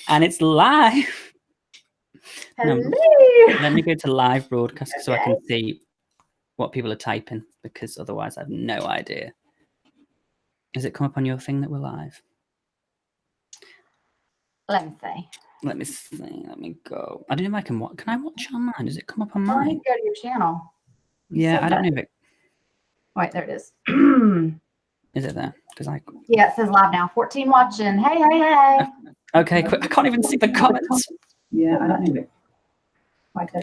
And it's live. Hello. No, let me go to live broadcast so I can see what people are typing, because otherwise I have no idea. Does it come up on your thing that we're live? Let me see. Let me see. Let me go. I don't know if I can watch. Can I watch online? Does it come up on Let mine? me go to your channel. Yeah, I don't know if it. Wait, there it is. Is it there? Because Yeah, it says live now. 14 watching. Hey, hey, hey. Okay, quick. I can't even see the comments. Yeah, I don't know if it.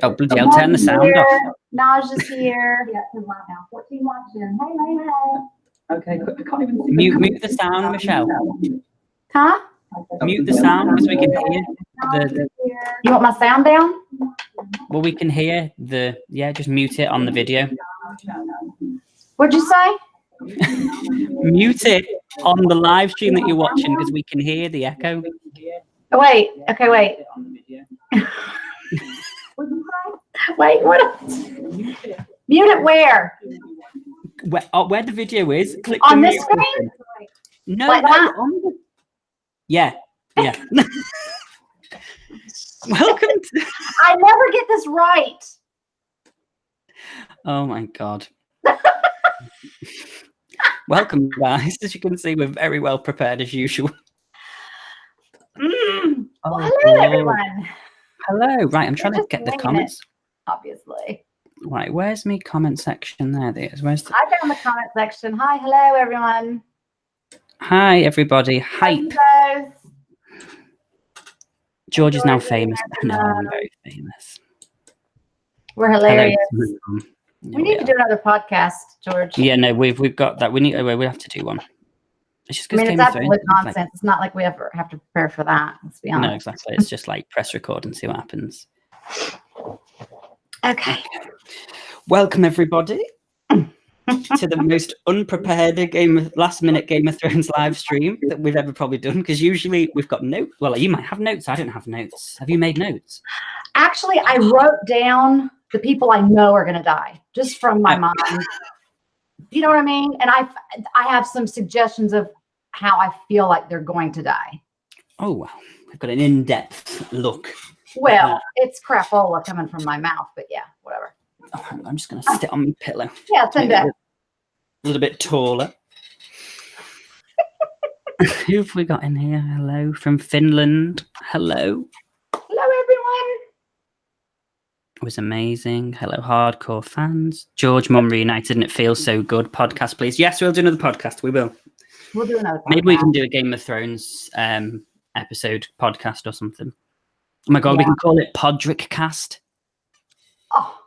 Oh, bloody hell, turn the sound off. Naj is here. Yeah, it says live now. 14 watching. Hey, hey, hey. Okay, quick. I can't even see mute the sound, Michelle. Huh? Mute the sound so we can hear the. You want my sound down? Well, we can hear the. Yeah, just mute it on the video. What'd you say? Mute it on the live stream that you're watching because we can hear the echo. Oh, wait. Okay, wait. Wait, what? Mute it where? Where the video is. Click on the this mute screen? button. No, like no. that? Yeah. Welcome to... I never get this right. Oh my God. Welcome, guys. As you can see, we're very well prepared as usual. Well, hello, Lord. everyone. Hello. Right, I'm trying to get the comments. Obviously. Right, where's my comment section there? Where's the... I found the comment section. Hi, hello, everyone. Hi, everybody. Hype. Hello. George is now famous. No, I'm very famous. We're hilarious. We need to do another podcast, George. Yeah, no, we've got that. We have to do one. It's just it's absolute nonsense. Like, it's not like we ever have to prepare for that. Let's be honest. No, exactly. It's just like press record and see what happens. Okay. Welcome, everybody, to the most unprepared last-minute Game of Thrones live stream that we've ever probably done. Because usually we've got notes. Well, you might have notes. I don't have notes. Have you made notes? Actually, I wrote down the people I know are going to die just from my mind. You know what I mean? And I have some suggestions of how I feel like they're going to die. Oh, wow. We've got an in-depth look. Well, it's crapola coming from my mouth, but yeah, whatever. Oh, I'm just going to sit on my pillow. Yeah, it's in depth. A little bit taller. Who have we got in here? Hello from Finland. Hello. Hello, everyone. It was amazing. Hello, hardcore fans. George, Mum Reunited, and it feels so good. Podcast, please. Yes, we'll do another podcast. We will. We'll do another podcast. Maybe we can do a Game of Thrones episode podcast or something. Oh my God, we can call it Podrick Cast. Oh.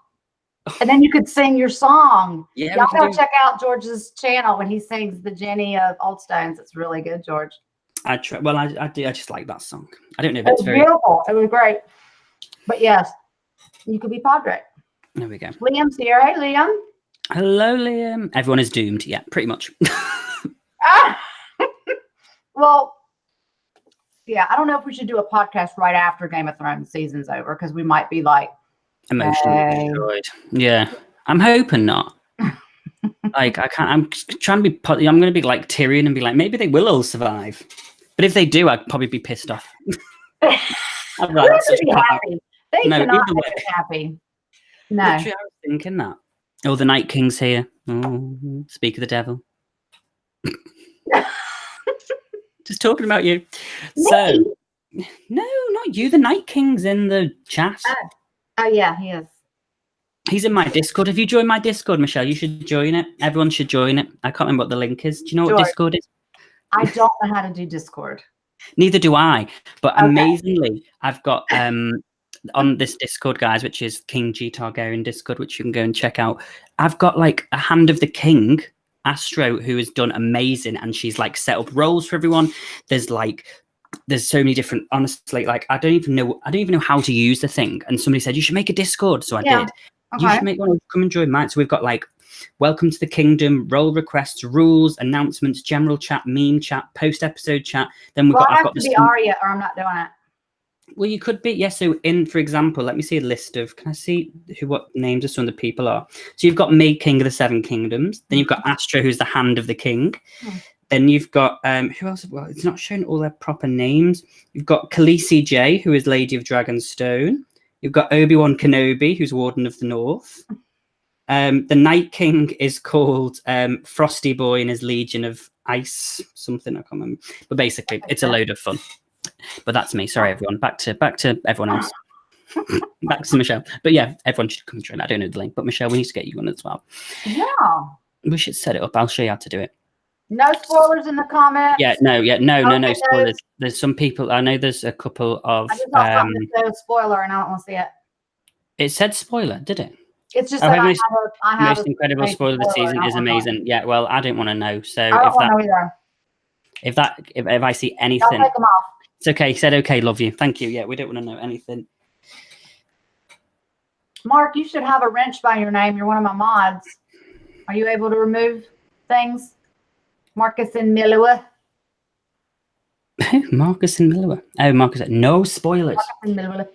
And then you could sing your song. Yeah, y'all go check out George's channel when he sings the Jenny of Oldstones. It's really good, George. I try. Well, I do. I just like that song. I don't know if it's very beautiful. It was great. But yes, you could be Podrick. There we go. Liam's here. Hey, Liam. Hello, Liam. Everyone is doomed. Yeah, pretty much. Well, yeah, I don't know if we should do a podcast right after Game of Thrones season's over because we might be like emotionally destroyed. Yeah, I'm hoping not. Like I can't. I'm trying to be. I'm going to be like Tyrion and be like, maybe they will all survive. But if they do, I'd probably be pissed off. I'd rather be happy. They cannot make us happy. No, literally, I was thinking that. Oh, the Night King's here. Oh, speak of the devil. Just talking about you. So, no, not you. The Night King's in the chat. Oh yeah, he is. He's in my Discord. Have you joined my Discord, Michelle? You should join it. Everyone should join it. I can't remember what the link is. Do you know what Discord is? I don't know how to do Discord. Neither do I. But amazingly, I've got on this Discord, guys, which is King G Targaryen Discord, which you can go and check out. I've got like a Hand of the King, Astro, who has done amazing, and she's like set up roles for everyone. There's so many different, honestly, like I don't even know how to use the thing. And somebody said you should make a Discord, so I did. Okay. You should make one. Come and join mine. So we've got like welcome to the kingdom, role requests, rules, announcements, general chat, meme chat, post episode chat. Then I've got the Arya, or I'm not doing it. Well, you could be, yes. So for example, let me see a list of, can I see what names of some of the people are? So you've got me, King of the Seven Kingdoms. Then you've got Astro, who's the Hand of the King. Then you've got who else? Well, it's not showing all their proper names. You've got Khaleesi J, who is Lady of Dragonstone. You've got Obi-Wan Kenobi, who's Warden of the North. The Night King is called Frosty Boy and his Legion of Ice, something I can't remember. But basically, it's a load of fun. But that's me. Sorry, everyone. Back to everyone else. Back to Michelle. But yeah, everyone should come join. I don't know the link, but Michelle, we need to get you one as well. Yeah. We should set it up. I'll show you how to do it. No spoilers in the comments. No spoilers. There's some people. I know there's a couple of. I just saw something that said spoiler, and I don't want to see it. It said spoiler, did it? It's just that I have most incredible spoiler of the season is amazing. Yeah, well, I don't want to know. So I don't want to know either. If I see anything, I'll take them off. It's okay. He said okay, love you. Thank you. Yeah, we don't want to know anything. Mark, you should have a wrench by your name. You're one of my mods. Are you able to remove things? Marcus and Milua. Marcus and Milua. Oh, Marcus. No spoilers. Marcus and Milua.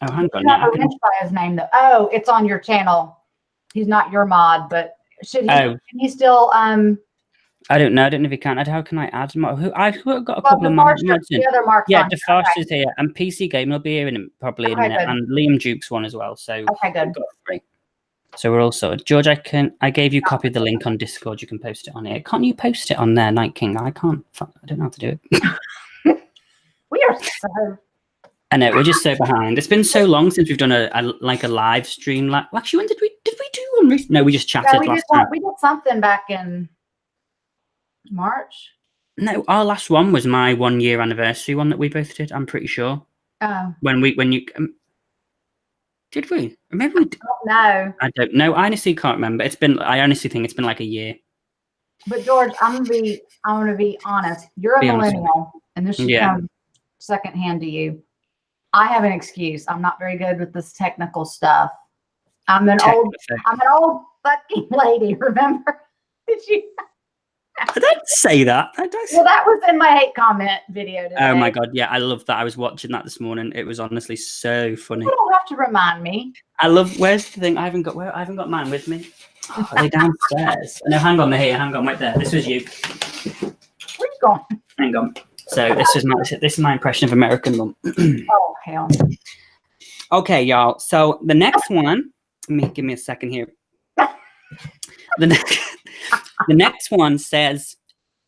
Oh, hang on. Have a wrench by his name though. Oh, it's on your channel. He's not your mod, but should he? Can he still? I don't know. I don't know if he can. How can I add? I've got a couple of mods. The other Mark's yeah, DeFarge is here, and PC Game will be here probably in a minute, and Liam Duke's one as well. So okay, good. We've got 3. So we're all sorted. George, I gave you a copy of the link on Discord. You can post it on here. Can't you post it on there, Night King? I can't. I don't know how to do it. We are so. I know we're just so behind. It's been so long since we've done a live stream. Actually, when did we do one recently? No, we just chatted last time. We did something back in March. No, our last one was my 1 year anniversary one that we both did. I'm pretty sure. Oh. When you did we? Maybe we did. No. I don't know. I honestly can't remember. I honestly think it's been like a year. But George, I'm gonna be honest. You're a millennial, and this should come secondhand to you. I have an excuse. I'm not very good with this technical stuff. I'm an old fucking lady. Remember? Did you? I didn't say that. Well, that was in my hate comment video today. Oh my god, yeah, I love that. I was watching that this morning. It was honestly so funny. You don't have to remind me. I love. Where's the thing? I haven't got mine with me. Oh, are they downstairs? No, hang on. They're here. Hang on, right there. This was you. Where you going? Hang on. So this is my impression of American Mum. Oh hell. Okay, y'all. So the next one. Give me a second here. The next one says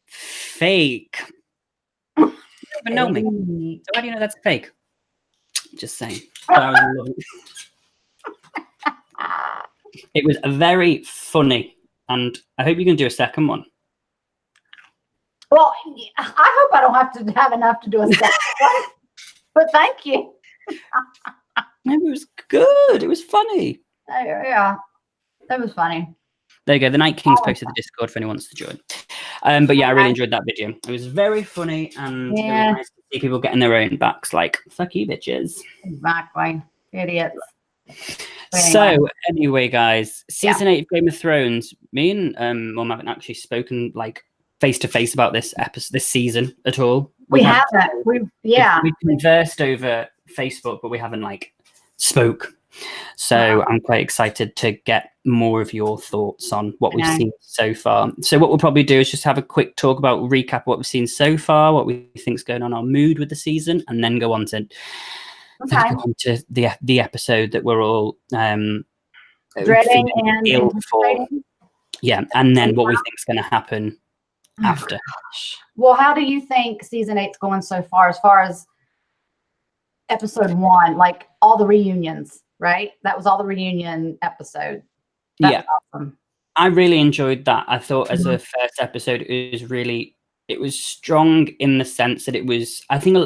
fake. You don't know me. So how do you know that's fake? Just saying. It was very funny, and I hope you can do a second one. Well, I hope I don't have to have enough to do a second one. But thank you. It was good. It was funny. Yeah, that was funny. There you go. The Night King's posted the Discord if anyone wants to join. But yeah, I really enjoyed that video. It was very funny, and it was nice to see people getting their own backs. Like, fuck you, bitches. Exactly. Idiots. So anyway, guys, season 8 of Game of Thrones. Me and Mum haven't actually spoken like face to face about this season at all. We haven't. We've conversed over Facebook, but we haven't like spoke. So I'm quite excited to get more of your thoughts on what we've seen so far. So what we'll probably do is just have a quick talk about recap what we've seen so far, what we think's going on, our mood with the season, and then go on to the episode that we're all dreading and anticipating. Yeah, and then what we think's going to happen after. Gosh. Well, how do you think season 8's going so far as episode 1, like all the reunions, right? That was all the reunion episode. That's awesome. I really enjoyed that. I thought as a first episode, it was strong in the sense that it was, I think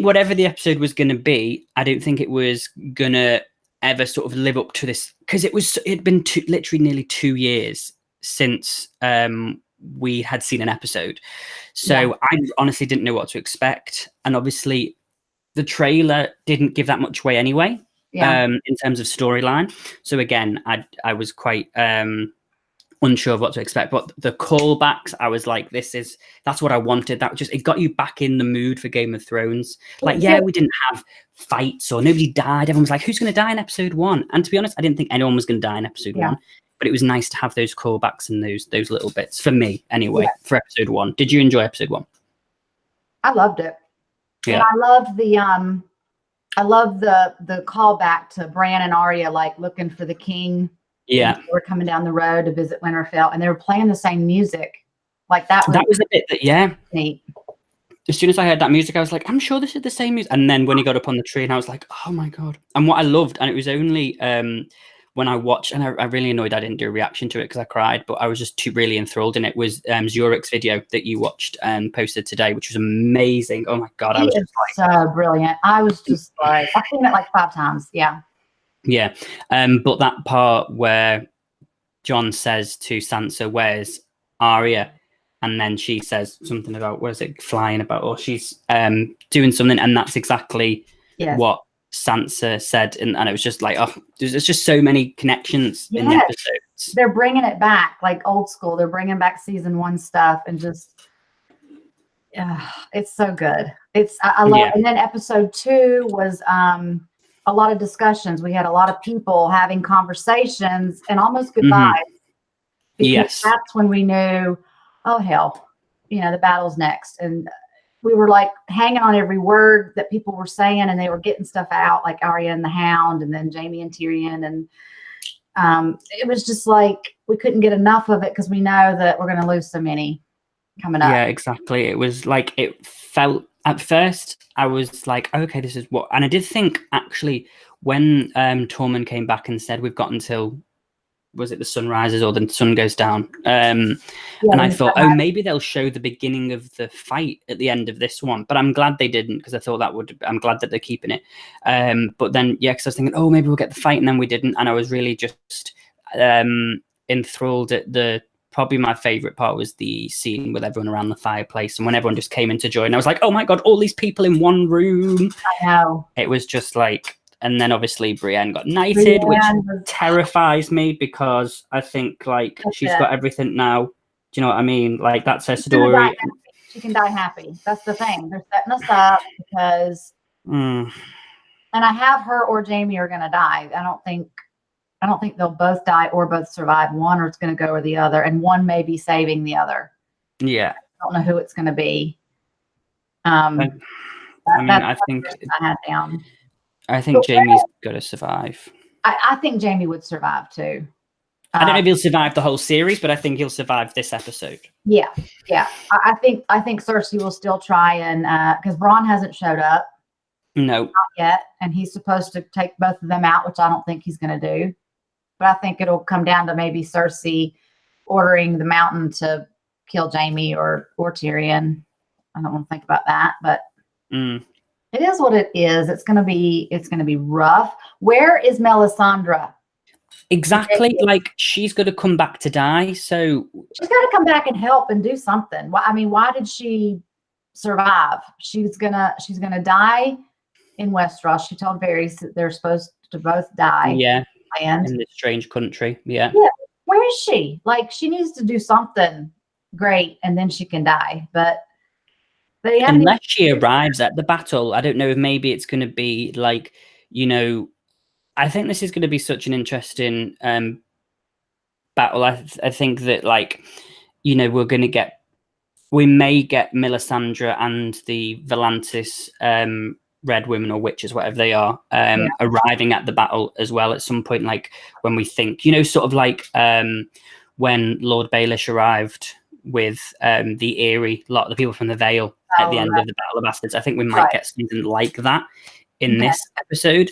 whatever the episode was going to be, I don't think it was going to ever sort of live up to this, because it'd been literally nearly 2 years since we had seen an episode. So I honestly didn't know what to expect. And obviously the trailer didn't give that much away anyway, in terms of storyline. So again, I was quite unsure of what to expect, but the callbacks, I was like, that's what I wanted. It got you back in the mood for Game of Thrones. Like, we didn't have fights or nobody died. Everyone was like, who's going to die in episode 1? And to be honest, I didn't think anyone was going to die in episode 1. but it was nice to have those callbacks and those little bits for me anyway. For episode 1, did you enjoy episode 1? I loved it. Yeah, and I loved the callback to Bran and Arya like looking for the king. Yeah, they were coming down the road to visit Winterfell, and they were playing the same music. Like that was a bit that neat. As soon as I heard that music, I was like, I'm sure this is the same music. And then when he got up on the tree, and I was like, oh my God. And what I loved, and it was only when I watched, and I really annoyed I didn't do a reaction to it because I cried, but I was just really enthralled in it, was Zurich's video that you watched and posted today, which was amazing. Oh my God. I was just like, so brilliant. I was just like, I've seen it like 5 times. Yeah. Yeah. But that part where Jon says to Sansa, where's Arya? And then she says something about, what is it, flying about, or she's doing something. And that's exactly what Sansa said. And it was just like, oh, there's just so many connections in the episodes. They're bringing it back, like old school. They're bringing back season 1 stuff and just, it's so good. I love it. And then episode 2 was a lot of discussions. We had a lot of people having conversations and almost goodbyes. Because that's when we knew, oh hell, the battle's next. And we were like hanging on every word that people were saying, and they were getting stuff out, like Arya and the Hound, and then Jaime and Tyrion. And it was just like we couldn't get enough of it because we know that we're going to lose so many coming up. Yeah, exactly. It was like, it felt at first I was like, okay, this is what, and I did think actually when Tormund came back and said we've got until, was it the sun rises or the sun goes down? And I thought, oh, maybe they'll show the beginning of the fight at the end of this one. But I'm glad they didn't, because I thought I'm glad that they're keeping it. But then, because I was thinking, oh, maybe we'll get the fight, and then we didn't. And I was really just enthralled at probably my favorite part was the scene with everyone around the fireplace, and when everyone just came in to join, I was like, oh my God, all these people in one room. I know. It was just like, and then obviously Brienne got knighted, which terrifies me because I think like she's got everything now. Do you know what I mean? Like that's her story. She can die happy. That's the thing. They're setting us up because, and I have her or Jaime are going to die. I don't think they'll both die or both survive. One or it's going to go or the other, and one may be saving the other. Yeah, I don't know who it's going to be. I think I had down. I think Jaime's got to survive. I think Jaime would survive too. I don't know if he'll survive the whole series, but I think he'll survive this episode. Yeah. I think Cersei will still try and because Bronn hasn't showed up. No, not yet, and he's supposed to take both of them out, which I don't think he's going to do. But I think it'll come down to maybe Cersei ordering the Mountain to kill Jaime or Tyrion. I don't want to think about that, but. It is what it is. It's gonna be rough. Where is Melisandre? Exactly. Like she's gonna come back to die, so she's got to come back and help and do something. Why did she survive? She's gonna die in Westeros. She told Varys that they're supposed to both die. Yeah. In this strange country. Yeah. Where is she? Like she needs to do something great, and then she can die. But unless she arrives at the battle, I don't know if maybe it's going to be like, I think this is going to be such an interesting battle. I think that like, we may get Melisandre and the Volantis red women or witches, whatever they are, arriving at the battle as well at some point. Like when we think, sort of like when Lord Baelish arrived with the Eyrie, a lot of the people from the Vale at the end of the Battle of Bastards. I think we might get something like that in this episode.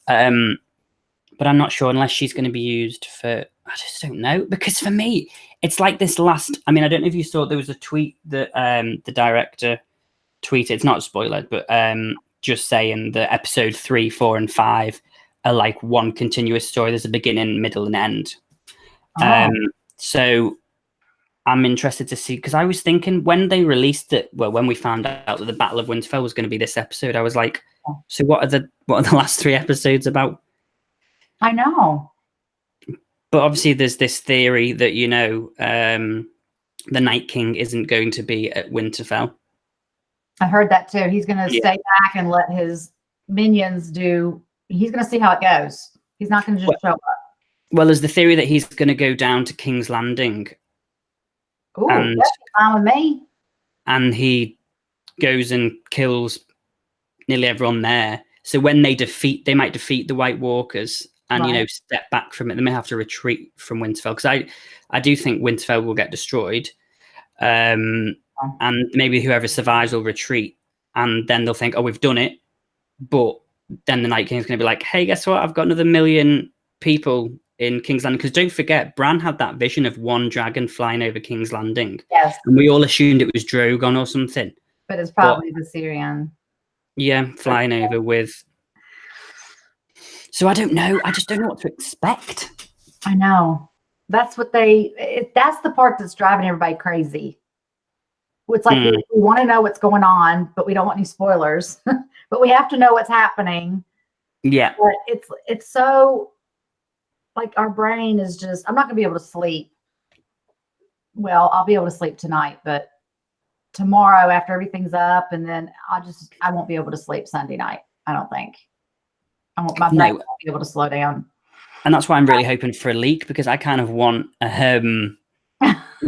But I'm not sure unless she's going to be used for, I just don't know. Because for me, it's like this last, I don't know if you saw, there was a tweet that the director tweeted, it's not a spoiler, but just saying that episode 3, 4, and 5 are like one continuous story. There's a beginning, middle, and end. So I'm interested to see, because I was thinking when they released it, when we found out that the Battle of Winterfell was going to be this episode, I was like, so what are the last 3 episodes about? I know. But obviously there's this theory that, the Night King isn't going to be at Winterfell. I heard that too. He's going to stay back and let his minions he's going to see how it goes. He's not going to just show up. Well, there's the theory that he's going to go down to King's Landing. Ooh, that's fine with me. And he goes and kills nearly everyone there. So when they might defeat the White Walkers and, step back from it. They may have to retreat from Winterfell, because I do think Winterfell will get destroyed. And maybe whoever survives will retreat. And then they'll think, oh, we've done it. But then the Night King's going to be like, hey, guess what? I've got another 1 million people in King's Landing. Because don't forget, Bran had that vision of one dragon flying over King's Landing. Yes. And we all assumed it was Drogon or something. But it's probably the Syrian. Yeah, flying over with. So I don't know. I just don't know what to expect. I know. That's what that's the part that's driving everybody crazy. It's like we want to know what's going on, but we don't want any spoilers. But we have to know what's happening. Yeah. But it's so, like, our brain is just, I'm not going to be able to sleep. Well, I'll be able to sleep tonight, but tomorrow after everything's up, and then I won't be able to sleep Sunday night. I don't think. My brain won't be able to slow down. And that's why I'm really hoping for a leak, because I kind of want the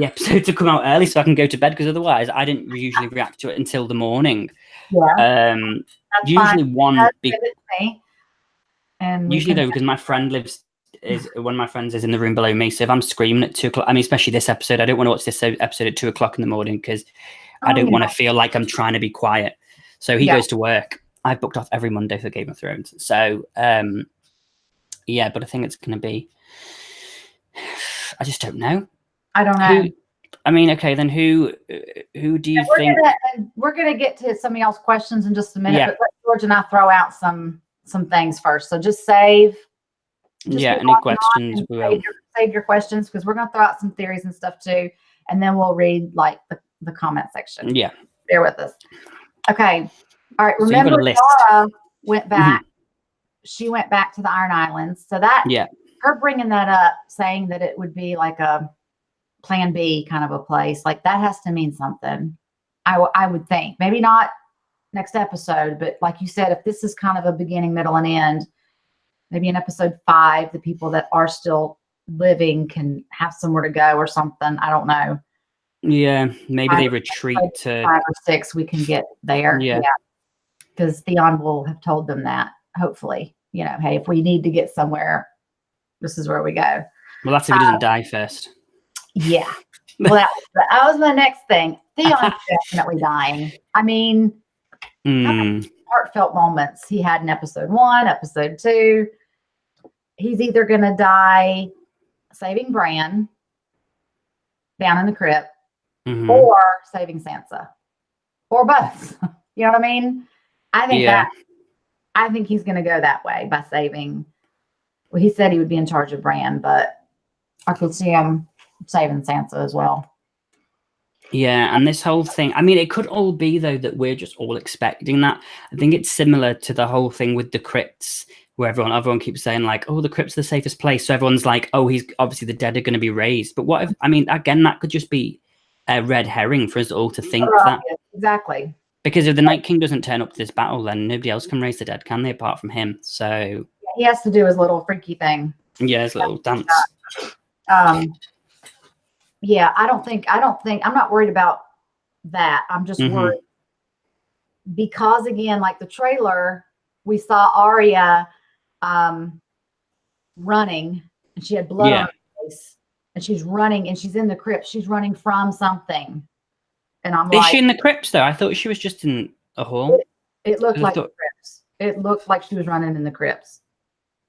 episode to come out early so I can go to bed, because otherwise I didn't usually react to it until the morning. Yeah. Usually one big. And usually though, because my friend one of my friends is in the room below me, so if I'm screaming at 2 o'clock, I mean, especially this episode, I don't want to watch this episode at 2 o'clock in the morning, because I don't want to feel like I'm trying to be quiet. So he goes to work. I've booked off every Monday for Game of Thrones. So yeah, but I think it's going to be. I just don't know. I don't know. I mean, okay, then who do you think? We're gonna get to some of y'all's questions in just a minute, but let George and I throw out some things first. So just save. Any questions? Save your questions, because we're gonna throw out some theories and stuff too, and then we'll read like the comment section. Yeah. Bear with us. Okay. All right. Remember, Yara went back. Mm-hmm. She went back to the Iron Islands. So that her bringing that up, saying that it would be like a Plan B kind of a place, like that has to mean something. I would think, maybe not next episode, but like you said, if this is kind of a beginning, middle, and end, maybe in episode 5, the people that are still living can have somewhere to go or something. I don't know. Yeah, maybe they retreat to 5 or 6. We can get there. Yeah, because Theon will have told them that. Hopefully, hey, if we need to get somewhere, this is where we go. Well, that's if he doesn't die first. Yeah. Well, that was my next thing. Theon's definitely dying. I mean, heartfelt moments he had in episode 1, episode 2. He's either going to die saving Bran down in the crypt, or saving Sansa, or both. You know what I mean? I think he's going to go that way by saving. Well, he said he would be in charge of Bran, but I could see him saving Sansa as well. Yeah, and this whole thing, I mean, it could all be, though, that we're just all expecting that. I think it's similar to the whole thing with the crypts, where everyone keeps saying, like, oh, the crypt's the safest place. So everyone's like, oh, he's obviously the dead are going to be raised. But what if, I mean, again, that could just be a red herring for us all to think that. Exactly. Because if the Night King doesn't turn up to this battle, then nobody else can raise the dead, can they, apart from him? So he has to do his little freaky thing. Yeah, his little dance. Yeah, I don't think, I'm not worried about that. I'm just worried because, again, like the trailer, we saw Arya running, and she had blood on her face, and she's running, and she's in the crypt. She's running from something. And I'm Is she in the crypts, though? I thought she was just in a hall. It looked like the crypts. It looked like she was running in the crypts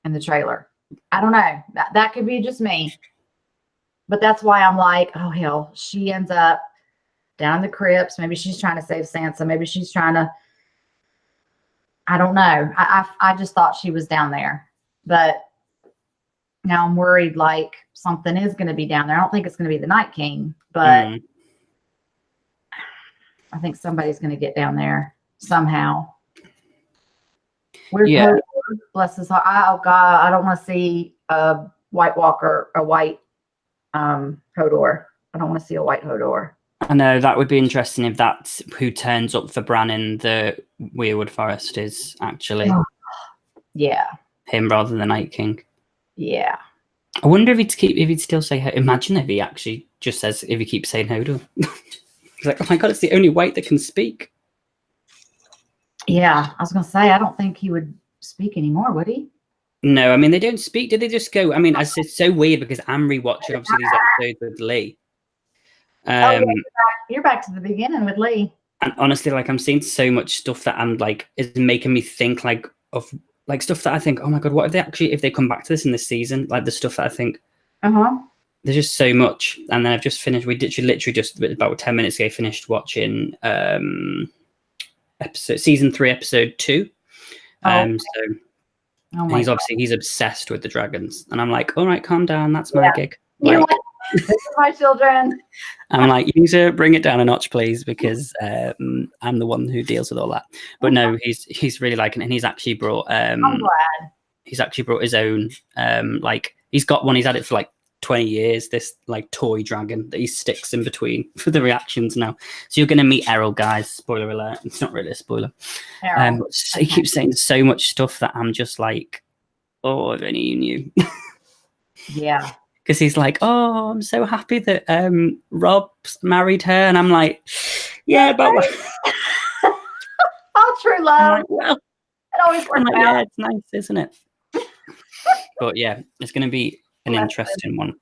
in the trailer. I don't know. That could be just me. But that's why I'm like, oh, hell, she ends up down in the crypts. Maybe she's trying to save Sansa. Maybe she's trying to, I don't know. I just thought she was down there. But now I'm worried, like, something is going to be down there. I don't think it's going to be the Night King, but I think somebody's going to get down there somehow. Where's Hodor? Bless his heart. Oh, God, I don't want to see a White Walker, a white Hodor. I don't want to see a white Hodor. I know, that would be interesting if that's who turns up for Bran in the Weirwood Forest is actually him rather than the Night King. Yeah. I wonder if he'd still say. Imagine if he actually just says if he keeps saying Hodor. He's like, oh my god, it's the only white that can speak. Yeah, I was gonna say I don't think he would speak anymore, would he? No, I mean they don't speak. Did they just go? I mean, it's so weird because I'm rewatching obviously these episodes with Lee. Yeah, you're back to the beginning with Lee. And honestly, like I'm seeing so much stuff that I'm like is making me think like of like stuff that I think, oh my god, what if they come back to this in this season? Like the stuff that I think. There's just so much, and then I've just finished. We literally just about 10 minutes ago finished watching season 3, episode 2. So he's obsessed with the dragons, and I'm like, all right, calm down. That's my gig. Like, this is my children. I'm like, you need to bring it down a notch, please, because I'm the one who deals with all that. But no, he's really liking it, and he's actually brought. I'm glad. He's actually brought his own. Like he's got one. He's had it for like 20 years. This like toy dragon that he sticks in between for the reactions now. So you're going to meet Errol, guys. Spoiler alert. It's not really a spoiler. He keeps saying so much stuff that I'm just like, oh, if only you knew. Yeah. Because he's like, oh, I'm so happy that Rob's married her. And I'm like, yeah, but... all true love. Like, well, it always works out. Yeah, it's nice, isn't it? But yeah, it's going to be an interesting one.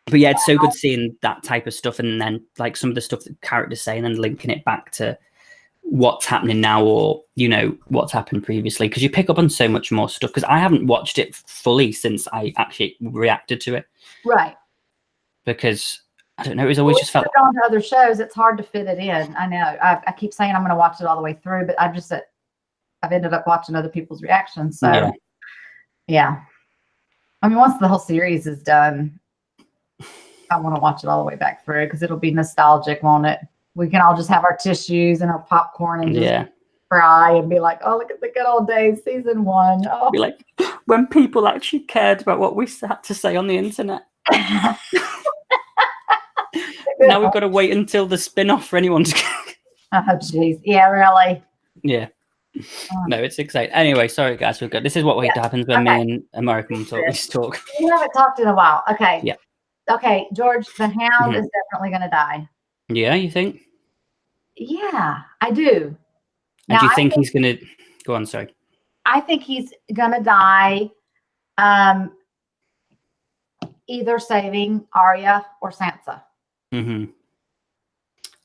But yeah, it's so good seeing that type of stuff. And then like some of the stuff that characters say and then linking it back to what's happening now or, you know, what's happened previously. Because you pick up on so much more stuff. Because I haven't watched it fully since I actually reacted to it. Right. Because I don't know, it's always just felt on to other shows. It's hard to fit it in. I know. I keep saying I'm going to watch it all the way through, but I've ended up watching other people's reactions. So yeah. I mean, once the whole series is done, I want to watch it all the way back through because it'll be nostalgic, won't it? We can all just have our tissues and our popcorn and just cry and be like, oh, look at the good old days, season 1. Oh. Be like, when people actually cared about what we had to say on the internet. Now we've got to wait until the spin-off for anyone to oh, jeez. Yeah, really? Yeah. No, it's exciting. Anyway, sorry, guys. We're good. This is what happens when me and American talk. We talk. We haven't talked in a while. Okay. Yeah. Okay, George, the Hound is definitely going to die. Yeah, you think? Yeah, I do. And do you think he's going to... Go on, sorry. I think he's going to die either saving Arya or Sansa.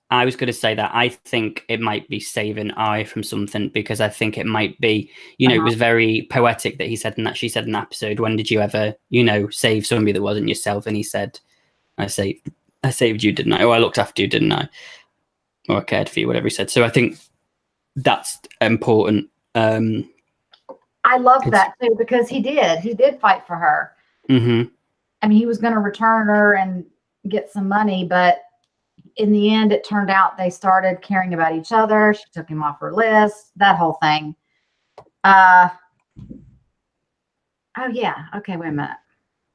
I was going to say that I think it might be saving Arya from something because I think it might be, you know, it was very poetic that he said, and that she said in an episode, when did you ever, you know, save somebody that wasn't yourself? And he said, I saved you, didn't I? Or I looked after you, didn't I? Or I cared for you, whatever he said. So I think that's important. I love that too, because he did fight for her. I mean, he was going to return her and get some money, but in the end, it turned out they started caring about each other. She took him off her list, that whole thing. Oh yeah. Okay. Wait a minute.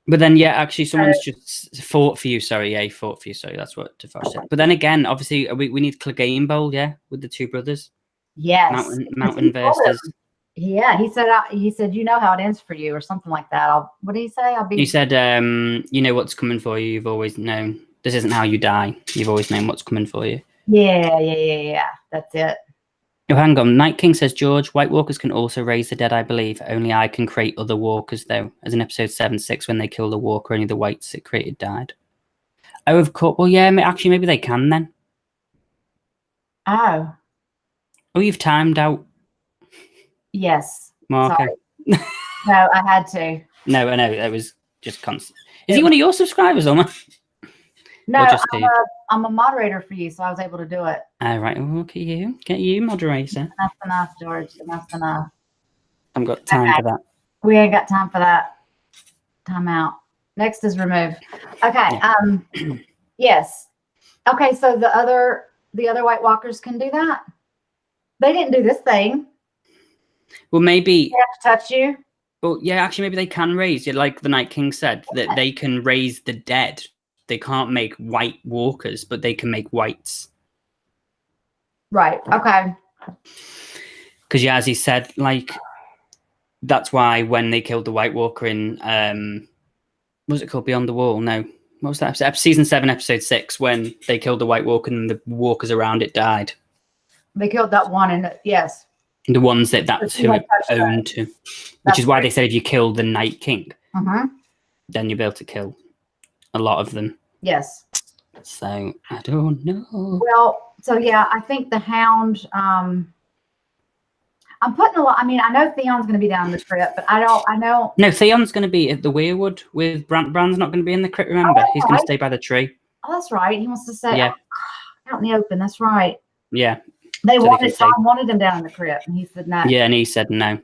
But then, yeah, actually someone's just fought for you. Sorry. Yeah. He fought for you. Sorry. That's what Defoe said. But then again, obviously we need Clegane Bowl. Yeah. With the two brothers. Yes. Mountain versus. Yeah. He said, you know how it ends for you or something like that. What did he say? He said, you know what's coming for you. You've always known. This isn't how you die. You've always known what's coming for you. Yeah. That's it. Oh, hang on. Night King says, George, White Walkers can also raise the dead, I believe. Only I can create other walkers, though. As in episode 7-6, when they killed the walker, only the whites it created died. Oh, of course. Well, yeah, actually, maybe they can then. Oh, you've timed out. Yes. Marker. No, I had to. No, I know. It was just constant. Is he one of your subscribers or not? No, I'm a moderator for you, so I was able to do it. All right. Well, look at you. Get you moderator. That's enough, George. That's enough. I haven't got time for that. We ain't got time for that. Time out. Next is remove. Okay. Yeah. Yes. Okay. So the other White Walkers can do that. They didn't do this thing. Well, maybe they have to touch you. Well, yeah. Actually, maybe they can raise. Like the Night King said, that they can raise the dead. They can't make White Walkers, but they can make whites. Right. Okay. Because yeah, as he said, like that's why when they killed the White Walker in what was it called? Beyond the Wall? No. What was that episode? Season 7, episode 6, when they killed the White Walker and the walkers around it died. They killed that one, and yes. The ones that's who it owned to. Which is why they said if you kill the Night King, then you'll be able to kill a lot of them. Yes. So, I don't know. Well, so yeah, I think the Hound, I'm putting a lot, I mean, I know Theon's going to be down in the crypt, but I know. No, Theon's going to be at the Weirwood with Bran's not going to be in the crypt, remember? He's going to stay by the tree. Oh, that's right. He wants to stay out in the open. That's right. Yeah. Tom wanted him down in the crypt, and he said no. Yeah, and he said no.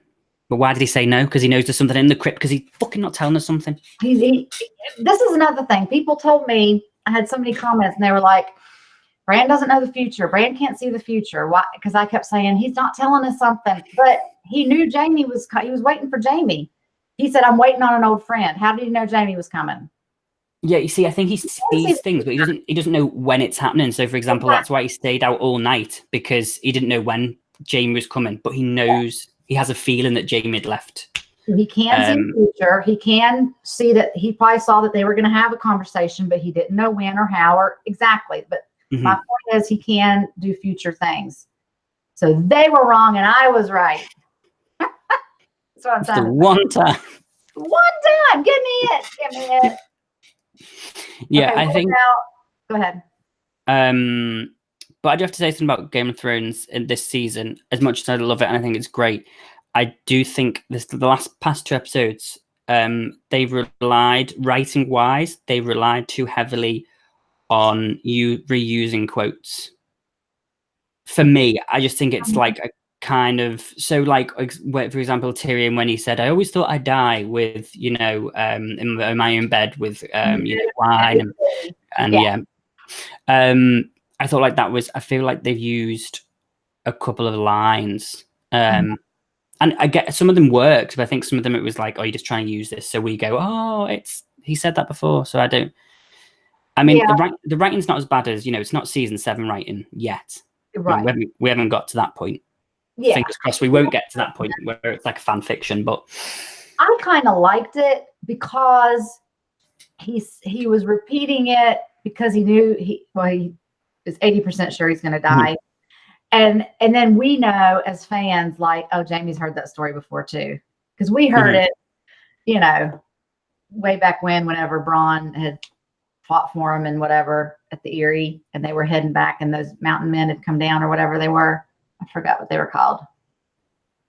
But why did he say no? Because he knows there's something in the crypt, because he's fucking not telling us something. This is another thing. People told me, I had so many comments, and they were like, Bran doesn't know the future. Bran can't see the future. Why? Because I kept saying, he's not telling us something. But he knew he was waiting for Jaime. He said, I'm waiting on an old friend. How did he know Jaime was coming? Yeah, you see, I think he sees things, but he doesn't know when it's happening. So, for example, that's why he stayed out all night, because he didn't know when Jaime was coming, but he knows, he has a feeling that Jaime had left. He can see the future. He can see that he probably saw that they were going to have a conversation, but he didn't know when or how or exactly. But my point is, he can do future things. So they were wrong and I was right. That's what I'm saying. The one time. One time. Give me it. Give me it. Yeah, okay, I think. Go ahead. But I do have to say something about Game of Thrones in this season. As much as I love it and I think it's great, I do think the past 2 episodes, they relied, writing wise, they relied too heavily on you reusing quotes. For me, I just think it's like a kind of, so like, for example, Tyrion, when he said, I always thought I'd die with, in my own bed with wine and I thought like that was, I feel like they've used a couple of lines and I get some of them worked, but I think some of them it was like, oh, you're just trying to use this, so we go, oh, he said that before, so I mean the writing's not as bad as, it's not season 7 writing yet, right? I mean, we haven't got to that point. Fingers crossed we won't get to that point where it's like a fan fiction, but I kind of liked it because he was repeating it because he knew he is 80% sure he's going to die. And then we know as fans, like, oh, Jamie's heard that story before too. Because we heard it, way back whenever Bronn had fought for him and whatever at the Eyrie, and they were heading back and those mountain men had come down or whatever they were. I forgot what they were called.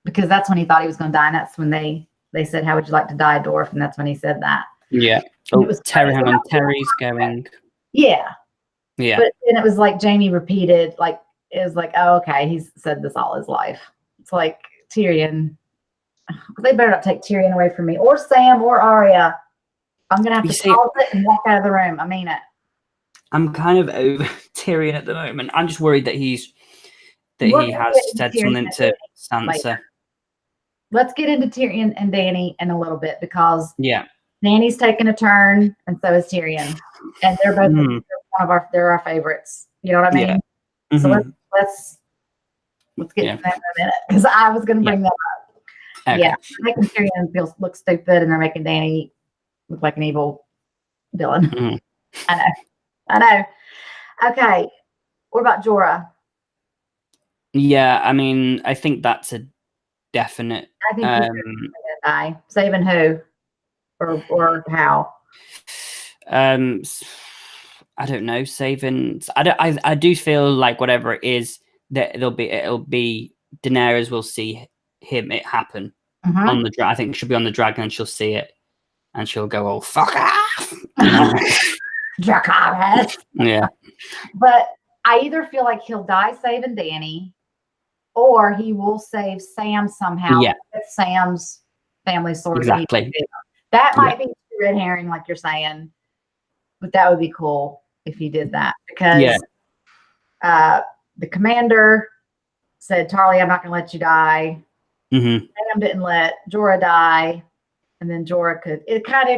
Because that's when he thought he was going to die. And that's when they said, how would you like to die, Dwarf? And that's when he said that. Yeah. Oh, Terry's going. Yeah. Yeah. But then it was like Jaime repeated, like, it was like, oh, okay, he's said this all his life. It's like Tyrion. They better not take Tyrion away from me, or Sam, or Arya. I'm gonna have to pause it and walk out of the room. I mean it. I'm kind of over Tyrion at the moment. I'm just worried that he has said something to Sansa. Later. Let's get into Tyrion and Dany in a little bit, because Dany's taking a turn, and so is Tyrion, and they're both they're our favorites. You know what I mean? Yeah. So let's get into that in a minute, because I was going to bring that up. Okay. Yeah, making Tyrion look stupid, and they're making Dany look like an evil villain. I know. Okay, what about Jorah? Yeah, I mean, I think that's a definite. I think he's going to die. Saving who, or how? I don't know. Saving. I do feel like whatever it is, that it'll be Daenerys will see it happen on the dragon. I think she'll be on the dragon and she'll see it, and she'll go, "Oh, fuck off!" Dracarys. Yeah. But I either feel like he'll die saving Dany, or he will save Sam somehow. Yeah. With Sam's family sword. Exactly. That might be red herring, like you're saying, but that would be cool if he did that, because the commander said, Tarly, I'm not going to let you die. Sam didn't let Jorah die, and then Jorah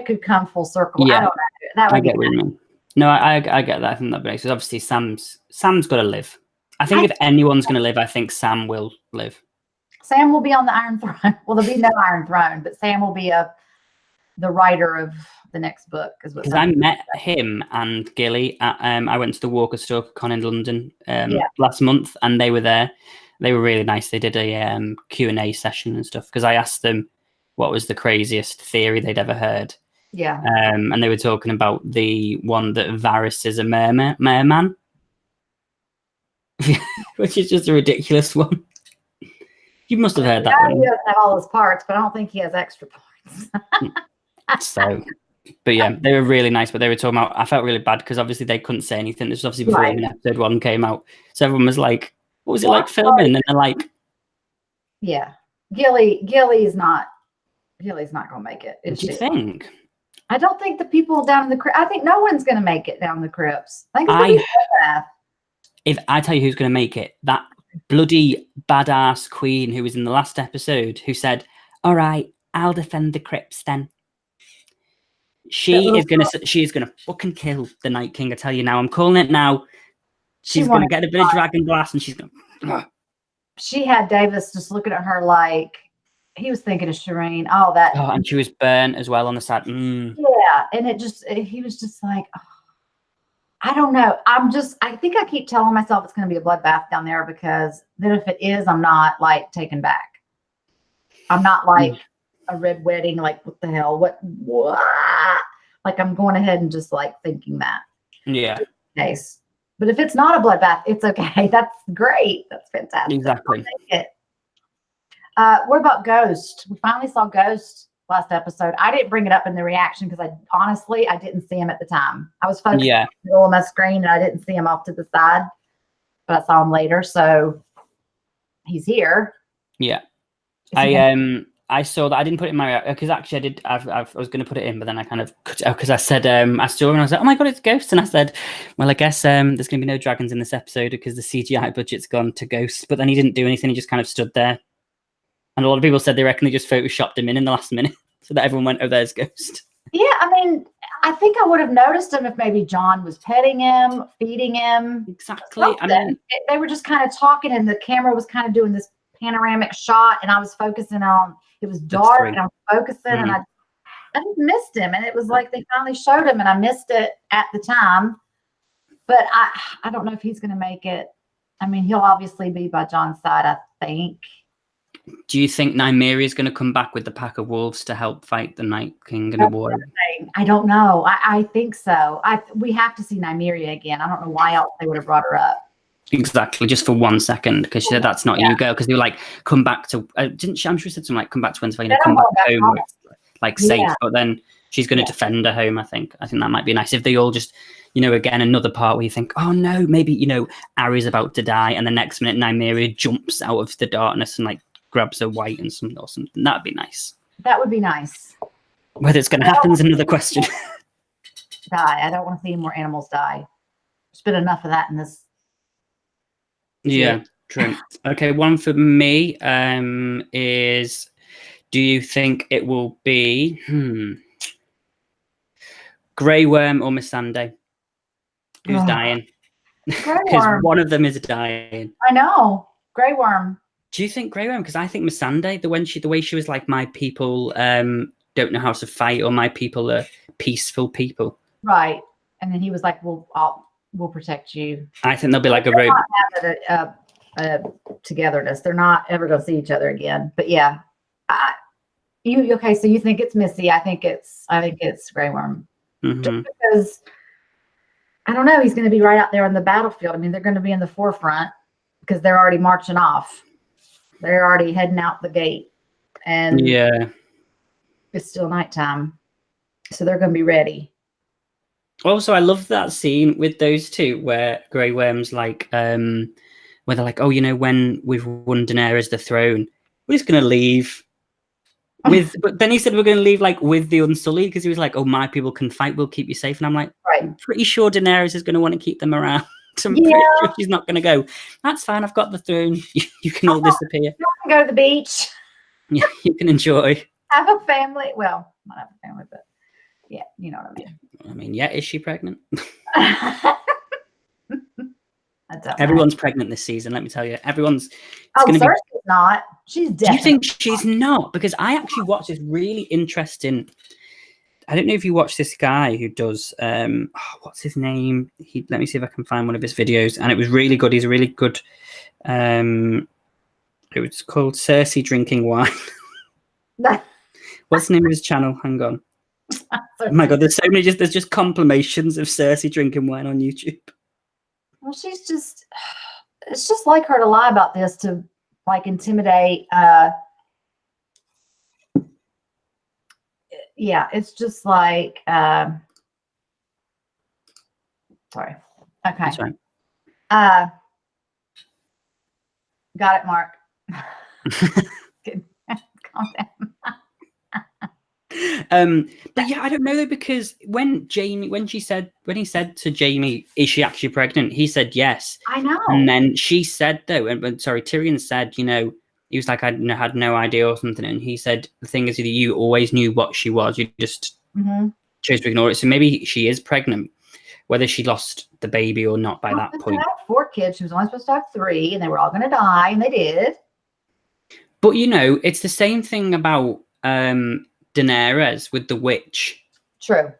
could come full circle. Yeah. I don't know. That would I get what you mean. No, I get that. I think that'd be nice. Because obviously Sam's got to live. I think if anyone's going to live, I think Sam will live. Sam will be on the Iron Throne. Well, there'll be no Iron Throne, but Sam will be the writer of the next book. Because I met him and Gilly at I went to the Walker Stalker Con in London last month, and they were there. They were really nice. They did a Q&A session and stuff because I asked them what was the craziest theory they'd ever heard. Yeah. And they were talking about the one that Varys is a merman, which is just a ridiculous one. You must have heard that one. He doesn't have all his parts, but I don't think he has extra parts. So, but yeah, they were really nice. But they were talking about, I felt really bad because obviously they couldn't say anything. This was obviously before even episode 1 came out. So everyone was like, what was it like filming? And they're like, yeah, Gilly's not gonna make it. Do you think? I don't think the people down in the crypt. I think no one's gonna make it down the crypts. I think it's if I tell you who's gonna make it, that bloody badass queen who was in the last episode, who said, "All right, I'll defend the crypts then." She is gonna fucking kill the Night King. I tell you now. I'm calling it now. She's gonna get a bit of dragon glass, and she's gonna. She had Davis just looking at her like he was thinking of Shireen. Oh, that. Oh, and she was burnt as well on the side. Yeah, and he was just like, oh, I don't know. I think I keep telling myself it's going to be a bloodbath down there because then if it is, I'm not like taken back. I'm not like a red wedding. Like what the hell? What? Like I'm going ahead and just like thinking that. Yeah. Case. But if it's not a bloodbath, it's okay. That's great. That's fantastic. Exactly. What about Ghost? We finally saw Ghost last episode. I didn't bring it up in the reaction because I didn't see him at the time. I was focused on the middle of my screen and I didn't see him off to the side, but I saw him later. So he's here. Yeah. I saw that. I didn't put it in my because actually I did. I was going to put it in, but then I kind of because I said I saw him and I was like, oh my god, it's Ghost, and I said, well, I guess there's going to be no dragons in this episode because the CGI budget's gone to Ghost. But then he didn't do anything. He just kind of stood there, and a lot of people said they reckon they just photoshopped him in the last minute so that everyone went, oh, there's Ghost. Yeah, I mean, I think I would have noticed him if maybe John was petting him, feeding him. Exactly. Something. I mean, they were just kind of talking, and the camera was kind of doing this panoramic shot, and I was focusing on. It was dark, and I was focusing, and I just missed him. And it was like they finally showed him, and I missed it at the time. But I don't know if he's going to make it. I mean, he'll obviously be by John's side, I think. Do you think Nymeria is going to come back with the pack of wolves to help fight the Night King in a war? I don't know. I think so. We have to see Nymeria again. I don't know why else they would have brought her up. Exactly, just for 1 second, because she said that's not you, girl. Because they were like, come back to. Didn't she? I'm sure she said something like, come back to Winterfell, come back home, like safe. But then she's going to defend her home. I think that might be nice if they all just, again, another part where you think, oh no, maybe Arya's about to die, and the next minute Nymeria jumps out of the darkness and like grabs her white and something or something. That'd be nice. That would be nice. Whether it's going to happen is another question. Die. I don't want to see more animals die. There's been enough of that in this. Yeah, true. Okay, one for me is, do you think it will be Grey Worm or Missandei? Who's dying? Because one of them is dying. I know. Grey Worm. Do you think Grey Worm? Because I think Missandei, the way she was like, my people don't know how to fight, or my people are peaceful people. Right. And then he was like, we'll protect you. I think they'll be like a road. Togetherness. They're not ever going to see each other again. But yeah, okay? So you think it's Missy? I think it's Grey Worm. Just because I don't know, he's going to be right out there on the battlefield. I mean, they're going to be in the forefront because they're already marching off. They're already heading out the gate, and it's still nighttime, so they're going to be ready. Also, I love that scene with those two where Grey Worm's like, where they're like, oh, when we've won Daenerys the throne, we're just going to leave. But then he said we're going to leave like with the Unsullied, because he was like, oh, my people can fight, we'll keep you safe. And I'm like, I'm pretty sure Daenerys is going to want to keep them around. I'm pretty sure she's not going to go, that's fine, I've got the throne. You can all disappear. You can go to the beach. Yeah, you can enjoy. Have a family. Well, not have a family, but yeah, you know what I mean. I mean, is she pregnant? Everyone's pregnant this season, let me tell you. Everyone's. Cersei's not. She's dead. Do you think she's not? Because I actually watched this really interesting I don't know if you watch this guy who does what's his name? Let me see if I can find one of his videos, and it was really good. He's a really good. It was called Cersei Drinking Wine. What's the name of his channel? Hang on. Oh my god, there's so many. There's just compilations of Cersei drinking wine on YouTube. Well, it's just like her to lie about this to like intimidate. Yeah, it's just like, sorry. Okay. That's right. Got it, Mark. Calm down. But yeah, I don't know though, because when he said to Jamie, is she actually pregnant? He said yes. I know. And then she said though, Tyrion said, you know, he was like, I had no idea or something. And he said, the thing is that you always knew what she was. You just chose to ignore it. So maybe she is pregnant, whether she lost the baby or not by that point. She had 4 kids. She was only supposed to have 3, and they were all going to die, and they did. But you know, it's the same thing about Daenerys with the witch. True.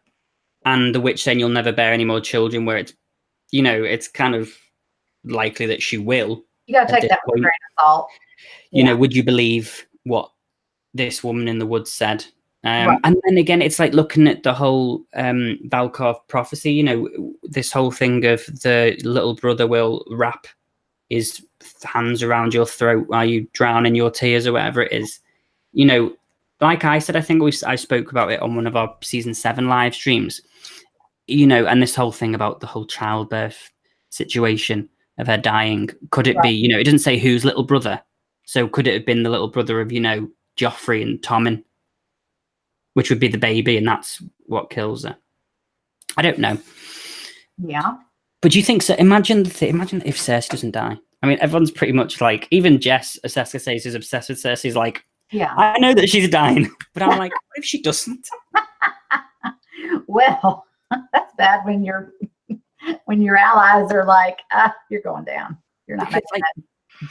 And the witch saying you'll never bear any more children, where it's, you know, it's kind of likely that she will. You got to take that with a grain of salt. You know, would you believe what this woman in the woods said? And then again, it's like looking at the whole Valkov prophecy, you know, this whole thing of the little brother will wrap his hands around your throat while you drown in your tears or whatever it is. You know, like I said, I think I spoke about it on one of our season 7 live streams, you know, and this whole thing about the whole childbirth situation of her dying. Could it be, you know, it doesn't say whose little brother. So could it have been the little brother of, you know, Joffrey and Tommen, which would be the baby, and that's what kills her? I don't know. Yeah. But do you think so? Imagine if Cersei doesn't die. I mean, everyone's pretty much like, even Jess, Aseska says, is obsessed with Cersei. Is like, yeah, I know that she's dying, but I'm like, what if she doesn't? Well, that's bad when your allies are like, you're going down. You're not making that.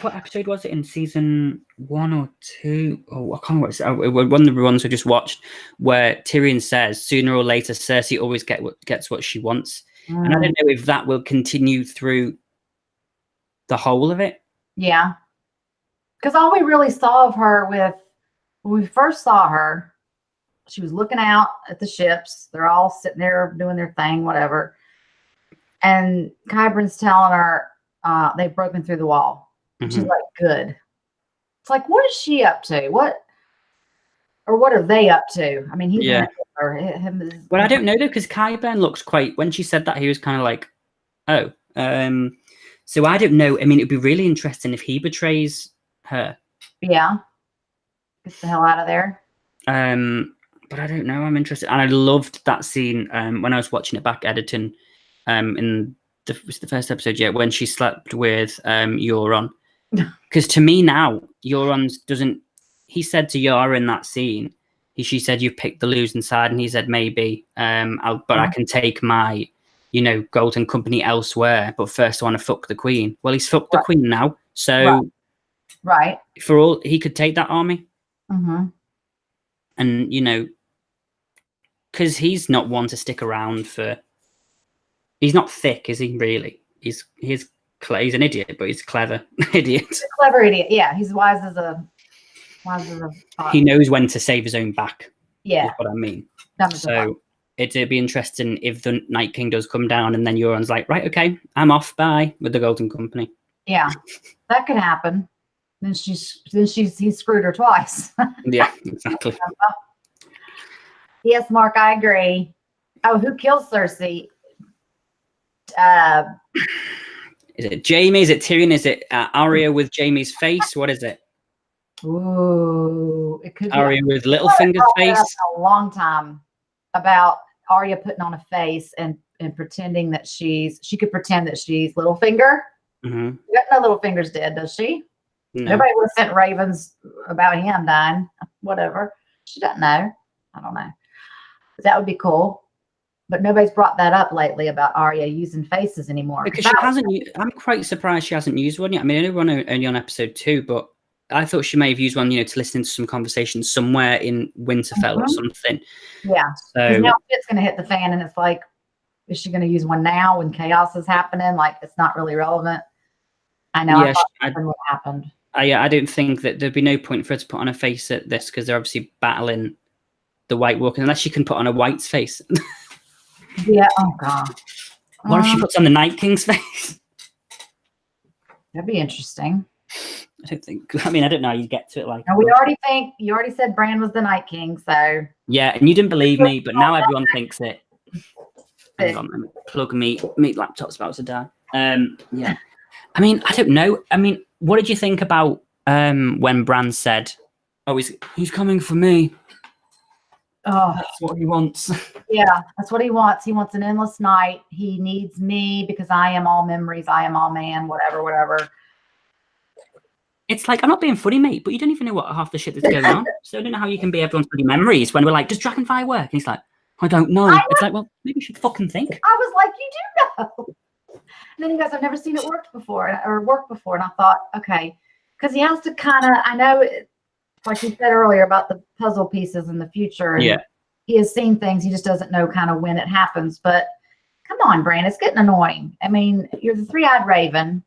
What episode was it in season 1 or 2? Oh, I can't remember. One of the ones we just watched, where Tyrion says, sooner or later, Cersei always gets what she wants. And I don't know if that will continue through the whole of it. Yeah. Because all we really saw of her when we first saw her, she was looking out at the ships. They're all sitting there doing their thing, whatever. And Qyburn's telling her they've broken through the wall. She's like, good. It's like, what is she up to? What are they up to? I mean, he's well, I don't know though, because Qyburn looks quite. When she said that, he was kind of like, oh. So I don't know. I mean, it'd be really interesting if he betrays her. Yeah. Get the hell out of there. But I don't know. I'm interested, and I loved that scene when I was watching it back editing. In the first episode, when she slept with Euron. Because to me now, Euron's doesn't. He said to Yara in that scene, she said, "You picked the losing side," and he said, "Maybe, but I can take my, you know, golden company elsewhere. But first, I want to fuck the queen." Well, he's fucked the queen now, so for all he could take that army, and you know, because he's not one to stick around for. He's not thick, is he? Really, he's an idiot, but he's a clever idiot. He's a clever idiot. Yeah, he's wise as a. He knows when to save his own back. Yeah, is what I mean. So it'd be interesting if the Night King does come down, and then Euron's like, right, okay, I'm off, bye, with the Golden Company. Yeah, that could happen. Then he screwed her twice. Yeah, exactly. Yes, Mark, I agree. Oh, who kills Cersei? Is it Jaime? Is it Tyrion? Is it Arya with Jaime's face? What is it? Ooh, it could be Arya with Littlefinger's face. A long time about Arya putting on a face and pretending that she could pretend that she's Littlefinger. No Littlefinger's dead, does she? No. Nobody would have sent ravens about him dying. Whatever. She doesn't know. I don't know. But that would be cool. But nobody's brought that up lately about Arya using faces anymore. Because she hasn't. I'm quite surprised she hasn't used one yet. I mean, I know we're only on episode 2, but I thought she may have used one, to listen to some conversation somewhere in Winterfell or something. Yeah. So now it's going to hit the fan, and it's like, is she going to use one now when chaos is happening? Like, it's not really relevant. I know. Yeah, what happened. I don't think that there'd be no point for her to put on a face at this because they're obviously battling the White Walker, unless she can put on a White's face. Yeah. Oh God. What if she puts on the Night King's face? That'd be interesting. I don't think. I mean, I don't know how you get to it. Like, now, you already said Bran was the Night King, so yeah, and you didn't believe me, but now everyone thinks it. Hang on, let me plug me laptop's about to die. Yeah. I mean, I don't know. I mean, what did you think about when Bran said, "Oh, he's coming for me"? Oh, that's what he wants. Yeah, that's what he wants. He wants an endless night. He needs me because I am all memories. I am all man. Whatever. It's like, I'm not being funny, mate, but you don't even know what half the shit that's going on. So I don't know how you can be everyone's bloody memories when we're like, does Dragonfire work? And he's like, I don't know. It's like, well, maybe you should fucking think. I was like, you do know. And then he goes, I've never seen it work before. And I thought, okay, because he has to kind of, I know, like you said earlier about the puzzle pieces in the future. And yeah. He has seen things. He just doesn't know kind of when it happens. But come on, Bran, it's getting annoying. I mean, you're the three-eyed raven.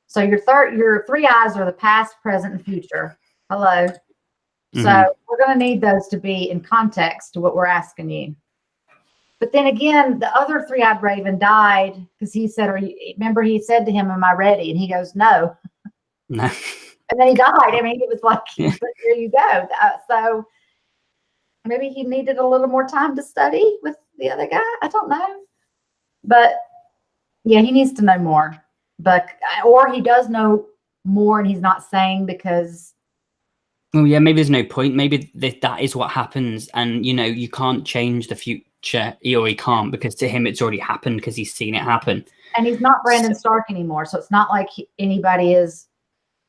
So your three eyes are the past, present, and future. Hello. So we're going to need those to be in context to what we're asking you. But then again, the other three-eyed raven died because he said, remember he said to him, am I ready? And he goes, no. No. And then he died. I mean, it was like, but here you go. So maybe he needed a little more time to study with the other guy. I don't know. But yeah, he needs to know more. But or he does know more and he's not saying because. Well, yeah, maybe there's no point. Maybe that is what happens, and you can't change the future, or he can't because to him it's already happened because he's seen it happen. And he's not Brandon Stark anymore, so it's not like anybody is.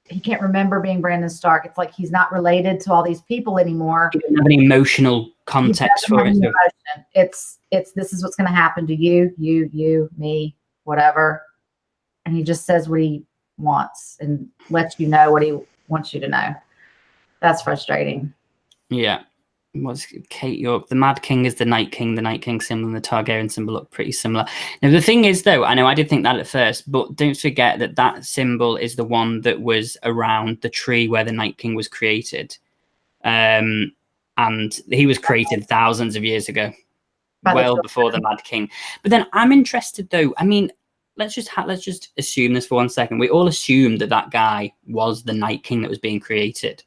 He can't remember being Brandon Stark. It's like he's not related to all these people anymore. He doesn't have any emotional context for it. It's this is what's going to happen to you, me, whatever. And he just says what he wants and lets you know what he wants you to know. That's frustrating. Yeah. What's Kate York? The Mad King is the Night King. The Night King symbol and the Targaryen symbol look pretty similar. Now, the thing is, though, I know I did think that at first, but don't forget that symbol is the one that was around the tree where the Night King was created. And he was created thousands of years ago, well before the Mad King. But then I'm interested, though. I mean, let's just assume this for 1 second. We all assumed that guy was the Night King that was being created.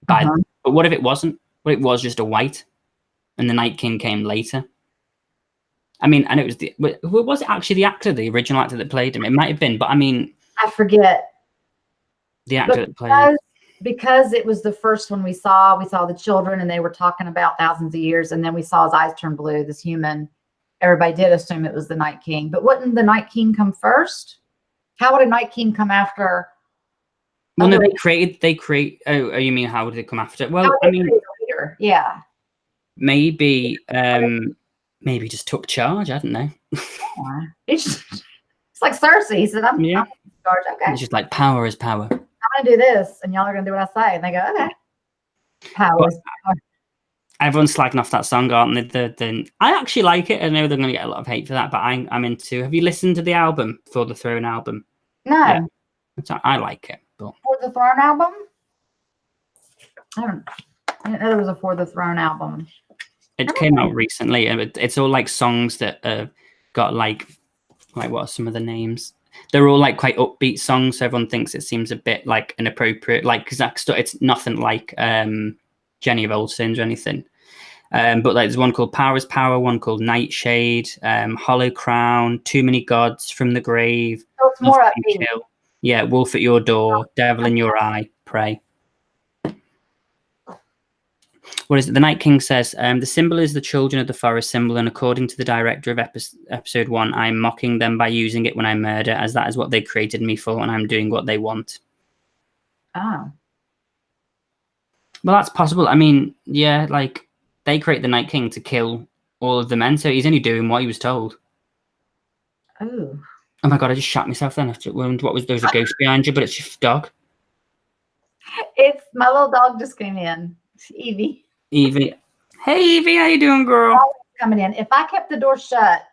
But what if it wasn't? What it was just a white, and the Night King came later. I mean, and it was was it actually the original actor that played him? It might have been, but I mean, I forget the actor that played him. Because it was the first one we saw. We saw the children, and they were talking about thousands of years, and then we saw his eyes turn blue. This human. Everybody did assume it was the Night King, but wouldn't the Night King come first? How would a Night King come after? Well, no, they create. Oh, you mean how would it come after? Well, I mean, yeah, maybe just took charge. I don't know. It's like Cersei. He said, I'm in charge. Okay. It's just like power is power. I'm gonna do this, and y'all are gonna do what I say. And they go, okay. Power is power. Everyone's slagging off that song, aren't they? I actually like it. I know they're going to get a lot of hate for that, but I'm into. Have you listened to the album, For the Throne album? No. Yeah. I like it. But... For the Throne album? I didn't know there was a For the Throne album. It came out recently, and it's all like songs that got like what are some of the names? They're all like quite upbeat songs, so everyone thinks it seems a bit like inappropriate, like because it's nothing like Jenny of Old Sins or anything. But like there's one called Power is Power, one called Nightshade, Hollow Crown, Too Many Gods, From the Grave, so it's more upbeat. Yeah, Wolf at Your Door, Devil in Your Eye, Pray. What is it? The Night King says, the symbol is the children of the forest symbol, and according to the director of episode 1, I'm mocking them by using it when I murder, as that is what they created me for, and I'm doing what they want. Oh. Well, that's possible. I mean, yeah, like, they create the Night King to kill all of the men, so he's only doing what he was told. Oh my god, I just shot myself then. There was a ghost behind you, but it's your dog. It's my little dog just came in. Evie. Evie. Hey, Evie, how you doing, girl? Coming in. If I kept the door shut,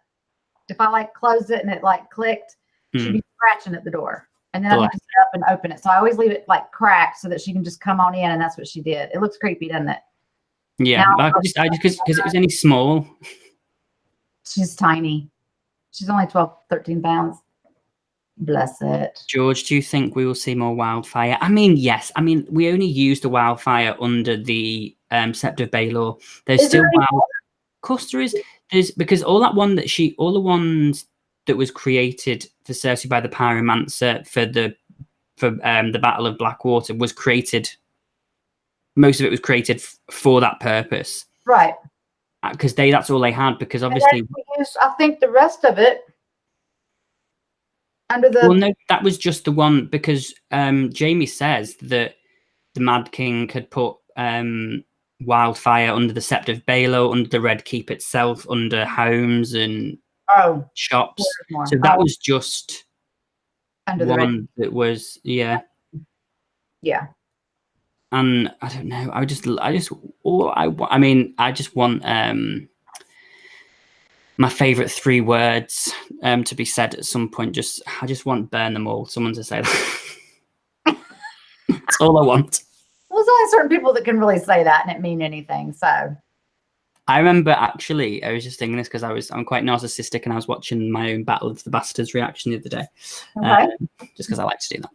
if I like closed it and it like clicked, she'd be scratching at the door. And then I have to get up and open it. So I always leave it like cracked so that she can just come on in, and that's what she did. It looks creepy, doesn't it? Yeah, I just because it was only small. She's tiny. She's only 12, 13 pounds. Bless it. George, do you think we will see more wildfire? I mean, yes. I mean, we only used the wildfire under the Sept of Baelor. There's still wild. Of course there is. There's because all the ones that was created for Cersei by the Pyromancer for the Battle of Blackwater was created. Most of it was created for that purpose, right? Because that's all they had. Because obviously, I think the rest of it under the. Well, no, that was just the one because Jamie says that the Mad King had put wildfire under the Sept of Baelor, under the Red Keep itself, under homes and shops. So that was just under one that was yeah. And I don't know. I just want my favorite 3 words to be said at some point. I just want burn them all. Someone to say that. That's all I want. Well, there's only certain people that can really say that and it mean anything. So I remember actually, I was just thinking this because I'm quite narcissistic and I was watching my own Battle of the Bastards reaction the other day. Just because I like to do that.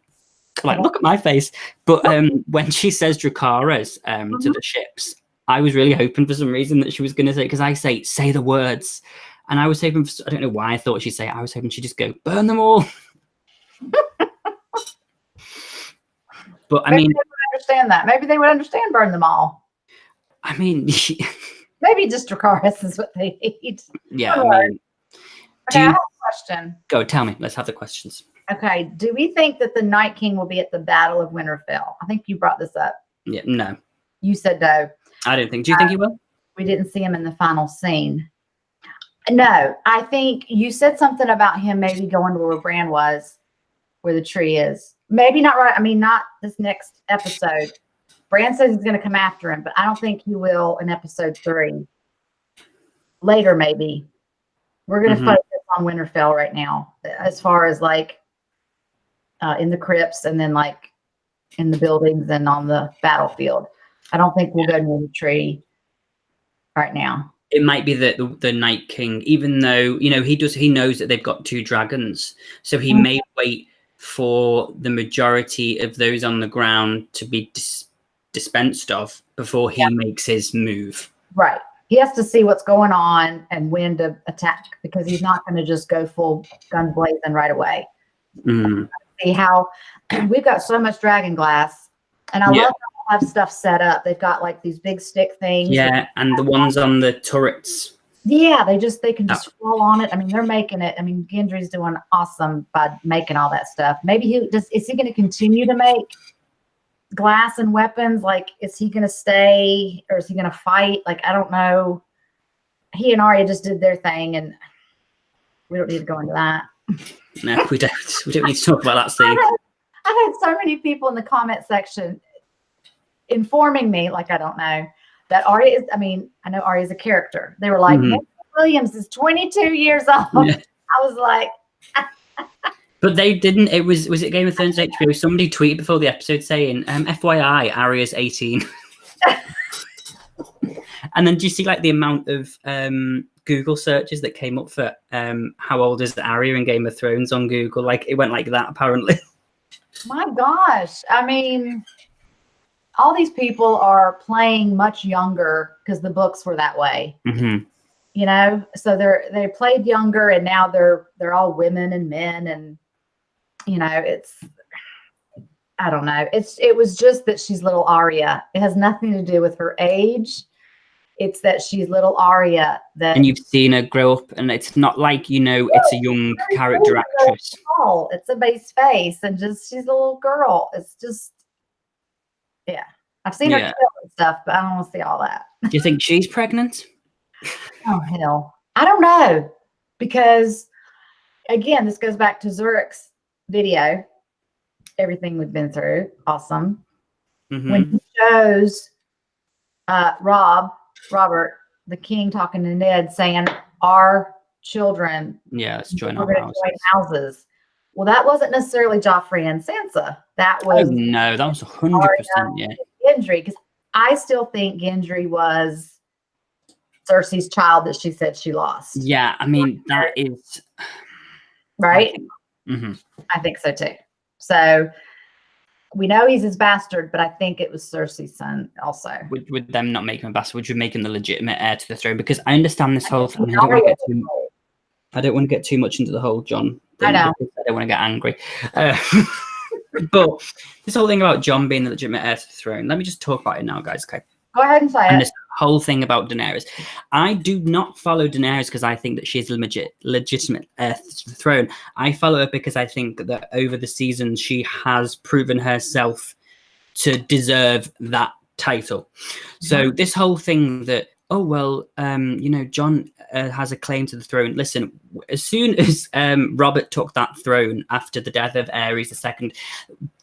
Like, look at my face. But when she says Dracarys to the ships, I was really hoping for some reason that she was going to say, because I say the words. And I was hoping, I don't know why I thought she'd say it. I was hoping she'd just go, burn them all. But I mean, they would understand that. Maybe they would understand burn them all. I mean, maybe just Dracarys is what they need. Yeah. I mean, okay, I have a question. Go, tell me. Let's have the questions. Okay. Do we think that the Night King will be at the Battle of Winterfell? I think you brought this up. Yeah. No. You said no. I don't think. Do you think he will? We didn't see him in the final scene. No, I think you said something about him maybe going to where Bran was, where the tree is. Maybe not right. I mean, not this next episode. Bran says he's going to come after him, but I don't think he will in episode 3. Later, maybe. We're going to focus on Winterfell right now, as far as like in the crypts and then like in the buildings and on the battlefield. I don't think we'll go near the tree right now. It might be that the Night King, even though, you know, he knows that they've got 2 dragons, so he may wait for the majority of those on the ground to be dispensed of before he makes his move. Right. He has to see what's going on and when to attack, because he's not going to just go full gun blazing right away. See how we've got so much dragon glass, and I love how they have stuff set up. They've got like these big stick things. Yeah, and the ones on the turrets. Yeah, they can just fall on it. I mean, they're making it. I mean, Gendry's doing awesome by making all that stuff. Maybe is he going to continue to make glass and weapons? Like, is he going to stay or is he going to fight? Like, I don't know. He and Arya just did their thing, and we don't need to go into that. No, we don't. We don't need to talk about that scene. I've had so many people in the comment section informing me, like I don't know, that Arya is. I mean, I know Arya is a character. They were like, Williams is 22 years old. Yeah. I was like, but they didn't. It was it Game of Thrones HBO? Somebody tweeted before the episode saying, "FYI, Arya's 18." And then do you see like the amount of Google searches that came up for how old is Arya in Game of Thrones on Google? Like it went like that apparently. My gosh. I mean, all these people are playing much younger because the books were that way. You know, so they played younger, and now they're all women and men, and you know, I don't know. It was just that she's little Arya. It has nothing to do with her age. It's that she's little Arya. And you've seen her grow up, and it's not like, you know, it's a young character actress. It's a base face, and just she's a little girl. It's just, yeah. I've seen her kill and stuff, but I don't want to see all that. Do you think she's pregnant? Oh, hell. I don't know. Because, again, this goes back to Zurich's video. Everything we've been through. Awesome. when he shows Robert, the king, talking to Ned, saying, "Our children, let's join we're our going to join houses." Well, that wasn't necessarily Joffrey and Sansa. That was no, that was 100%. Yeah, Gendry, because I still think Gendry was Cersei's child that she said she lost. Yeah, I mean that is right. I think so too. So we know he's his bastard, but I think it was Cersei's son also. Would them not make him a bastard? Would you make him the legitimate heir to the throne? Because I understand this whole thing. I don't want to get too much into the whole Jon thing. I know. I don't want to get angry. But this whole thing about Jon being the legitimate heir to the throne, let me just talk about it now, guys. Okay. Go ahead and say it. This whole thing about Daenerys. I do not follow Daenerys because I think that she's a legitimate heir to the throne. I follow her because I think that over the seasons she has proven herself to deserve that title. So this whole thing that, oh, well, Jon has a claim to the throne. Listen, as soon as Robert took that throne after the death of Aerys II,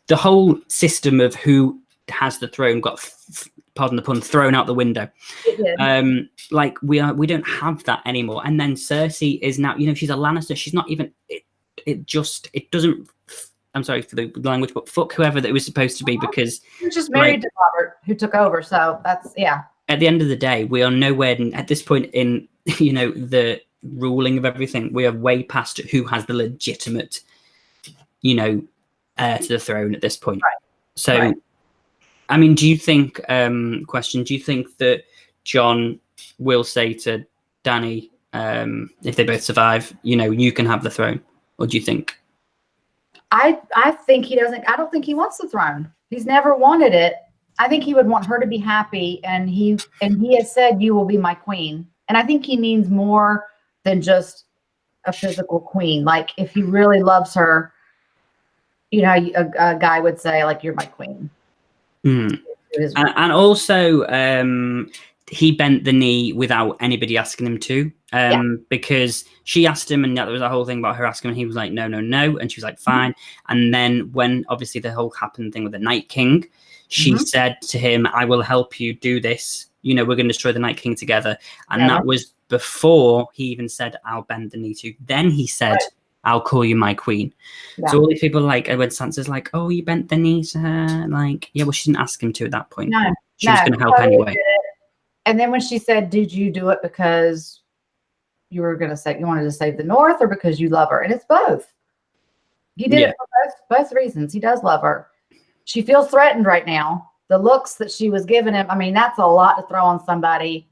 the whole system of who has the throne got, pardon the pun, thrown out the window. Like we don't have that anymore. And then Cersei is now, she's a Lannister. She's not even, it doesn't, I'm sorry for the language, but fuck whoever that it was supposed to be, because she was just married to Robert, who took over. So that's, yeah. At the end of the day, we are nowhere at this point in, the ruling of everything. We are way past who has the legitimate, heir to the throne at this point. Right. So, I mean, do you think, do you think that Jon will say to Dany, if they both survive, you can have the throne? Or do you think? I think he doesn't. I don't think he wants the throne. He's never wanted it. I think he would want her to be happy, and he has said, "You will be my queen." And I think he means more than just a physical queen. Like if he really loves her, a guy would say, like, "You're my queen." And also, he bent the knee without anybody asking him to, because she asked him, and there was a whole thing about her asking him, and he was like, no, and she was like, fine. And then when obviously the whole happened thing with the Night King, she said to him, I will help you do this, we're going to destroy the Night King together. And that was before he even said, I'll bend the knee to. Then he said, I'll call you my queen. So all these people when Sansa's like, oh, you bent the knee to her, like, yeah, well, she didn't ask him to at that point. No, she was going to help anyway. And then when she said, did you do it because you were going to say you wanted to save the North, or because you love her? And it's both. He did it for both reasons. He does love her. She feels threatened right now. The looks that she was giving him, I mean, that's a lot to throw on somebody.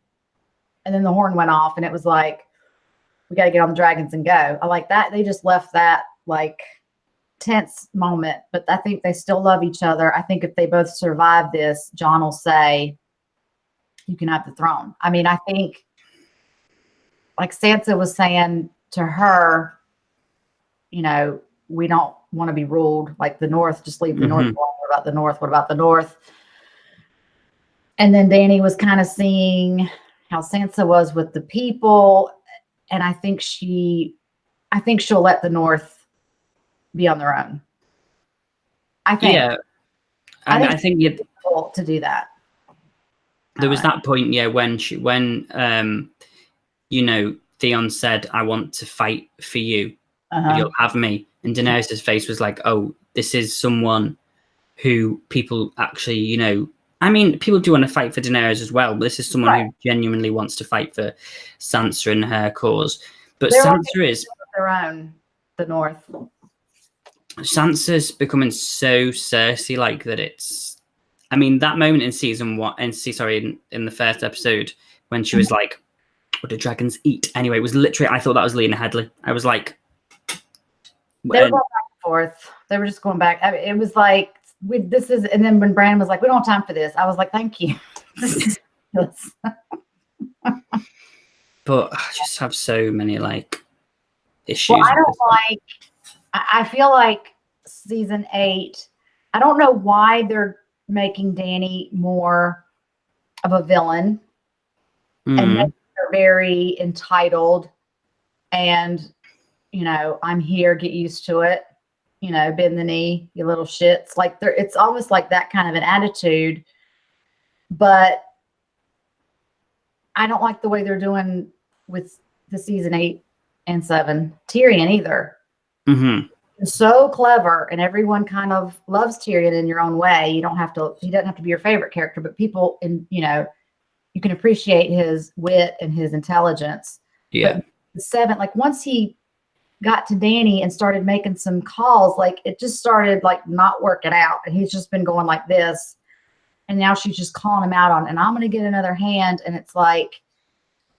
And then the horn went off, and it was like, we got to get on the dragons and go. I like that. They just left that like tense moment, but I think they still love each other. I think if they both survive this, Jon will say, you can have the throne. I mean, I think like Sansa was saying to her, we don't want to be ruled like the North, just leave the North alone. What about the North? What about the North? And then Dany was kind of seeing how Sansa was with the people. And I think she'll let the North be on their own. I think. Yeah. I think it's difficult to do that. There was that point, when Theon said, I want to fight for you. You'll have me. And Daenerys' face was like, oh, this is someone who people actually, I mean, people do want to fight for Daenerys as well, but this is someone who genuinely wants to fight for Sansa and her cause. But Sansa is their own, the North. Sansa's becoming so Cersei-like that it's. I mean, that moment in season one, in the first episode, when she was like, "What do dragons eat?" Anyway, it was literally. I thought that was Lena Headey. I was like, they were going back and forth. They were just going back. I mean, it was like, and then when Brandon was like, "We don't have time for this," I was like, "Thank you." But I just have so many issues. Well, I feel like season 8. I don't know why they're making Dany more of a villain, and they're very entitled, and I'm here, get used to it. you know, bend the knee, you little shits. Like it's almost like that kind of an attitude. But I don't like the way they're doing with the season 8 and 7 Tyrion either. Mm-hmm. He's so clever, and everyone kind of loves Tyrion in your own way. You don't have to. He doesn't have to be your favorite character, but people, you know, you can appreciate his wit and his intelligence. Yeah. But the 7, like once he got to Dany and started making some calls, like it just started like not working out, and he's just been going like this. And now she's just calling him out on, and I'm going to get another hand. And it's like,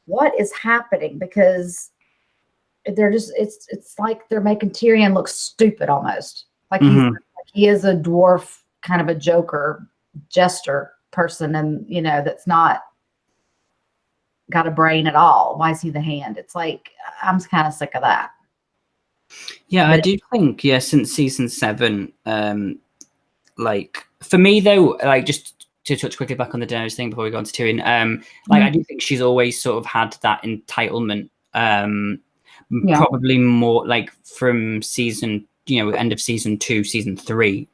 what is happening? Because they're just, it's like they're making Tyrion look stupid almost. Like he is a dwarf, kind of a joker, jester person. And, you know, that's not got a brain at all. Why is he the hand? It's like, I'm kind of sick of that. Yeah, I do think, since season 7, like for me though, like just to touch quickly back on the Daenerys thing before we go on to Tyrion, like I do think she's always sort of had that entitlement, probably more like from season, you know, end of season 2, season 3,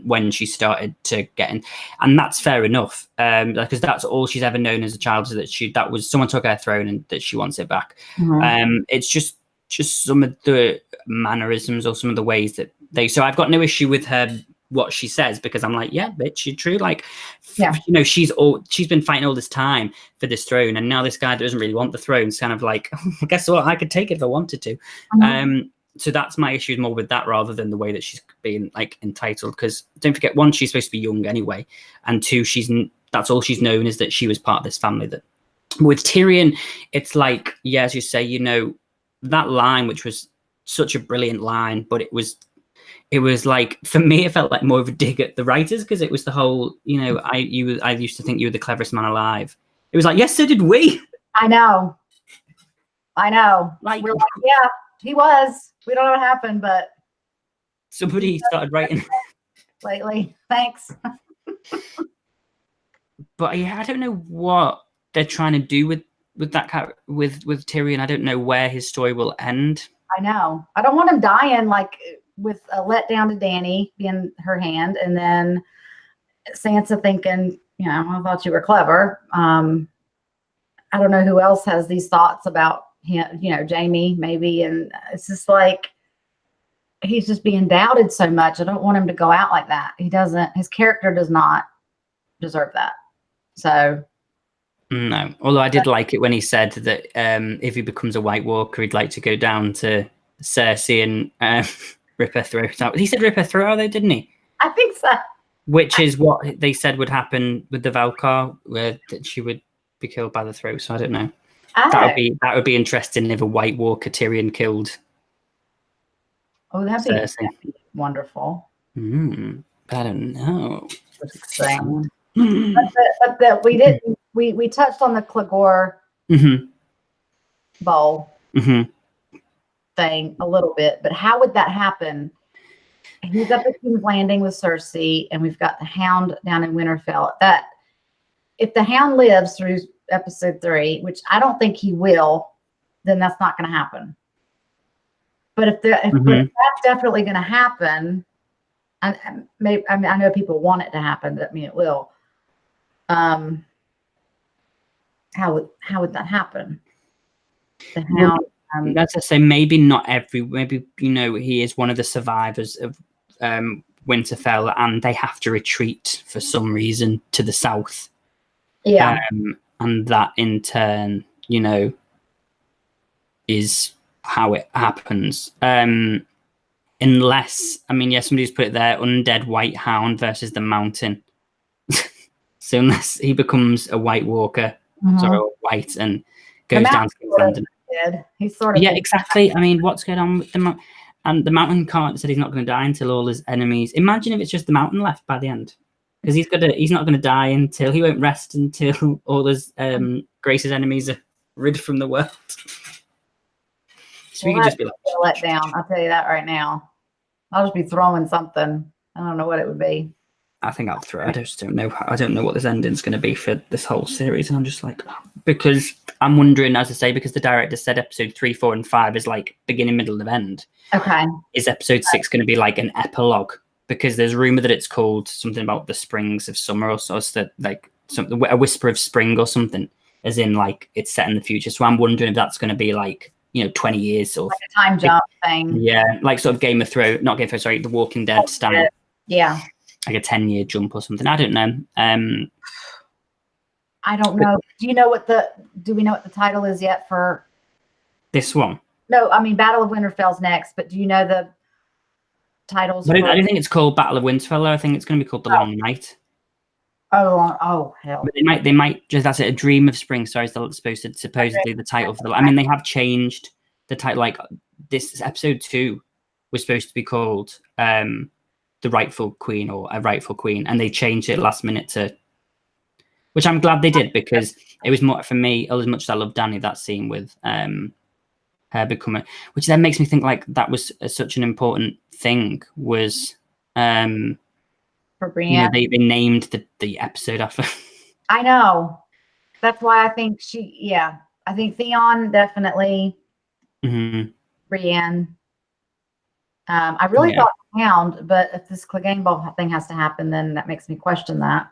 when she started to get in, and that's fair enough, because that's all she's ever known as a child, is that was someone took her throne and that she wants it back. It's just some of the mannerisms or some of the ways that so I've got no issue with her, what she says, because I'm like, yeah, bitch, you're true. Like, you know, she's been fighting all this time for this throne, and now this guy that doesn't really want the throne is kind of like, oh, guess what, I could take it if I wanted to. So that's my issue, more with that rather than the way that she's being like entitled. Because don't forget, one, she's supposed to be young anyway, and two, that's all she's known, is that she was part of this family. That with Tyrion, it's like, yeah, as you say, you know, that line, which was such a brilliant line, but it was like, for me, it felt like more of a dig at the writers, because it was the whole, you know, I used to think you were the cleverest man alive. It was like, yes, so did we. I know. Like, we're like, yeah, he was. We don't know what happened, but somebody started writing lately. Thanks. But yeah, I don't know what they're trying to do with that with Tyrion. I don't know where his story will end. I know. I don't want him dying like with a letdown to Dany being her hand, and then Sansa thinking, you know, I thought you were clever. I don't know who else has these thoughts about him, you know, Jaime maybe, and it's just like he's just being doubted so much. I don't want him to go out like that. His character does not deserve that. So no, although I did like it when he said that if he becomes a White Walker, he'd like to go down to Cersei and rip her throat out. He said rip her throat out, though, didn't he? I think so. Which is what they said would happen with the Valkyr, where that she would be killed by the throat. So I don't know. That would be interesting if a White Walker Tyrion killed. Oh, that'd be wonderful. I don't know. But we didn't. We touched on the Clegor bowl thing a little bit, but how would that happen? He's up at King's Landing with Cersei, and we've got the Hound down in Winterfell. That if the Hound lives through episode 3, which I don't think he will, then that's not going to happen. But if that's definitely going to happen, I know people want it to happen. That mean it will. How would that happen? The Hound. That's to say, maybe not maybe, you know, he is one of the survivors of Winterfell, and they have to retreat for some reason to the south. Yeah. And that in turn, you know, is how it happens. Unless, I mean, yeah, somebody's put it there, undead White Hound versus the Mountain. So unless he becomes a White Walker, sorry, white, and goes down to King's Landing. He's sort of exactly. I mean, what's going on with the Mountain? And the Mountain said he's not going to die until all his enemies. Imagine if it's just the Mountain left by the end, because he's not going to die until he won't rest until all his Grace's enemies are rid from the world. So we could just be like, let down. I'll tell you that right now. I'll just be throwing something. I don't know what it would be. I think I'll throw. I just don't know. I don't know what this ending's going to be for this whole series, and I'm just like, because I'm wondering, as I say, because the director said episode 3, 4, and 5 is like beginning, middle, and end. Okay. Is episode 6 going to be like an epilogue? Because there's rumor that it's called something about the springs of summer, or so, like something, a whisper of spring, or something, as in like it's set in the future. So I'm wondering if that's going to be like 20 years or like a time jump thing. Yeah, like sort of Game of Thrones, not Game of Thrones, sorry, The Walking Dead style. Yeah. Like a 10-year jump or something. I don't know. I don't know. Do we know what the title is yet for this one? No, I mean Battle of Winterfell's next, but do you know the titles? I don't think it's called Battle of Winterfell. I think it's going to be called The Long Night. Oh hell! But they might just, that's it. A Dream of Spring. Sorry, is supposedly the title for the. I mean, they have changed the title. Like this episode 2 was supposed to be called The Rightful Queen, or A Rightful Queen, and they changed it last minute to. Which I'm glad they did, because it was more for me. As much as I love Dany, that scene with her becoming, which then makes me think like that was such an important thing. Was for Brienne, they named the episode after. I know. That's why I think I think Theon definitely. Mm-hmm. Brienne. I really thought Hound, but if this Clegane Bowl thing has to happen, then that makes me question that.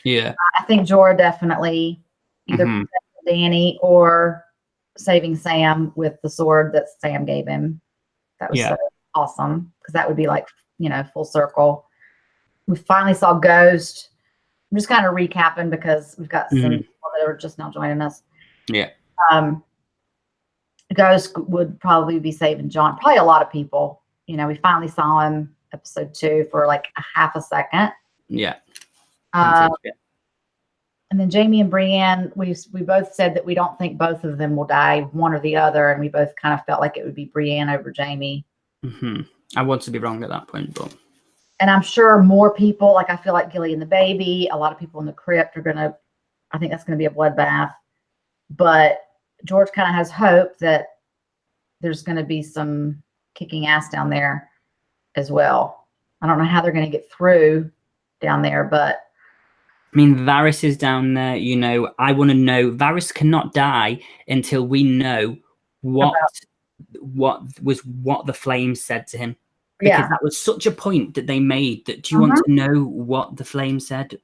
Yeah. I think Jorah definitely either Dany or saving Sam with the sword that Sam gave him. That was so awesome, because that would be like, full circle. We finally saw Ghost. I'm just kind of recapping because we've got some people that are just now joining us. Yeah. Ghost would probably be saving Jon. Probably a lot of people. We finally saw him episode 2 for like a half a second. Yeah. And then Jaime and Brienne, we both said that we don't think both of them will die, one or the other, and we both kind of felt like it would be Brienne over Jaime. Mm-hmm. I want to be wrong at that point, but. And I'm sure more people, like I feel like Gilly and the baby, a lot of people in the crypt I think that's going to be a bloodbath. But George kind of has hope that there's going to be some kicking ass down there as well. I don't know how they're going to get through down there, but. I mean, Varys is down there, I want to know. Varys cannot die until we know what the flames said to him. Because that was such a point that they made. That do you want to know what the flame said?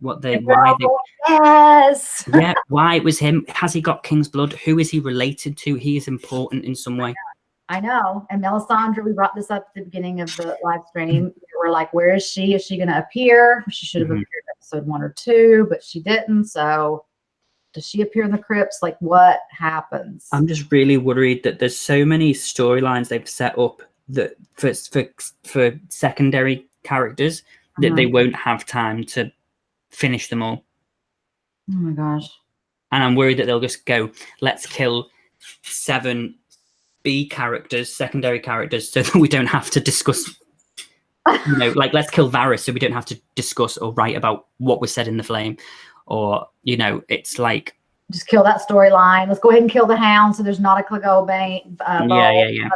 Yes. Yeah, why it was him? Has he got King's blood? Who is he related to? He is important in some way. I know. And Melisandre, we brought this up at the beginning of the live stream. We're like, where is she? Is she going to appear? She should have appeared in episode 1 or 2, but she didn't. So does she appear in the crypts? Like, what happens? I'm just really worried that there's so many storylines they've set up that for secondary characters that they won't have time to finish them all. Oh my gosh. And I'm worried that they'll just go, let's kill 7 B characters, secondary characters, so that we don't have to discuss, like let's kill Varys so we don't have to discuss or write about what was said in the flame. Or, it's like, just kill that storyline. Let's go ahead and kill the Hound so there's not a Clegane Bane. Yeah.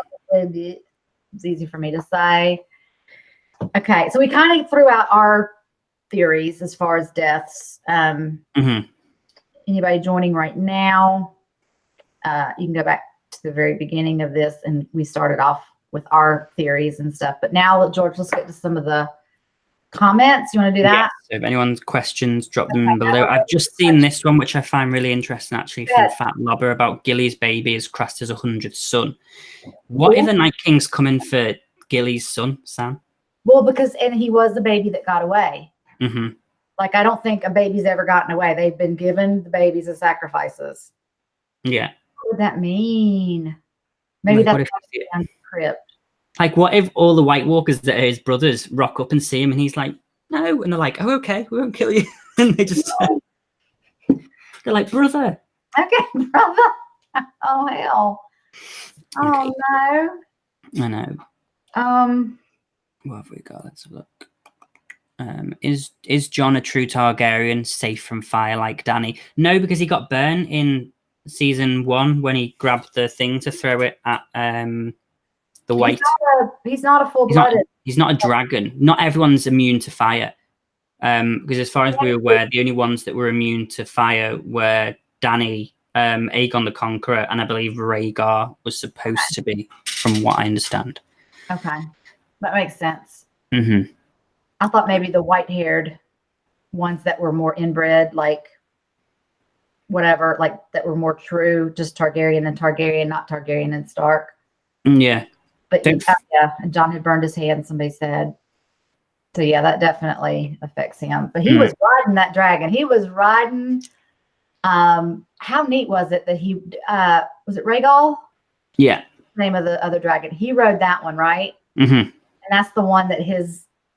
It's easy for me to say. Okay, so we kind of threw out our theories as far as deaths. Anybody joining right now, you can go back to the very beginning of this, and we started off with our theories and stuff. But now, George, let's get to some of the comments. You want to do that? Yeah. So if anyone's questions, drop them below. I've just seen this one, which I find really interesting, actually, from Fat Lobber, about Gilly's baby is classed as 100th son. What if the Night King's coming for Gilly's son, Sam? Well, and he was the baby that got away. Like, I don't think a baby's ever gotten away. They've been given the babies as sacrifices. Yeah. What would that mean? Maybe that's the crypt. Like, what if all the White Walkers that are his brothers rock up and see him, and he's like, no, and they're like, oh, okay, we won't kill you, and they just they're like, brother. Okay, brother. Oh hell. Oh no. I know. What have we got? Let's have a look. Is Jon a true Targaryen, safe from fire like Dany? No, because he got burned in season 1 when he grabbed the thing to throw it at the white. He's not a full-blooded. He's not a dragon. Not everyone's immune to fire. Because as far as we were aware, the only ones that were immune to fire were Dany, Aegon the Conqueror, and I believe Rhaegar was supposed to be, from what I understand. Okay, that makes sense. Mm-hmm. I thought maybe the white-haired ones that were more inbred, like whatever, like that were more true, just Targaryen and Targaryen, not Targaryen and Stark. Yeah. But yeah, and John had burned his hand, somebody said. So yeah, that definitely affects him. But he was riding that dragon. He was riding. How neat was it that he was it Rhaegal? Yeah. Name of the other dragon. He rode that one, right? Mm-hmm. And that's the one that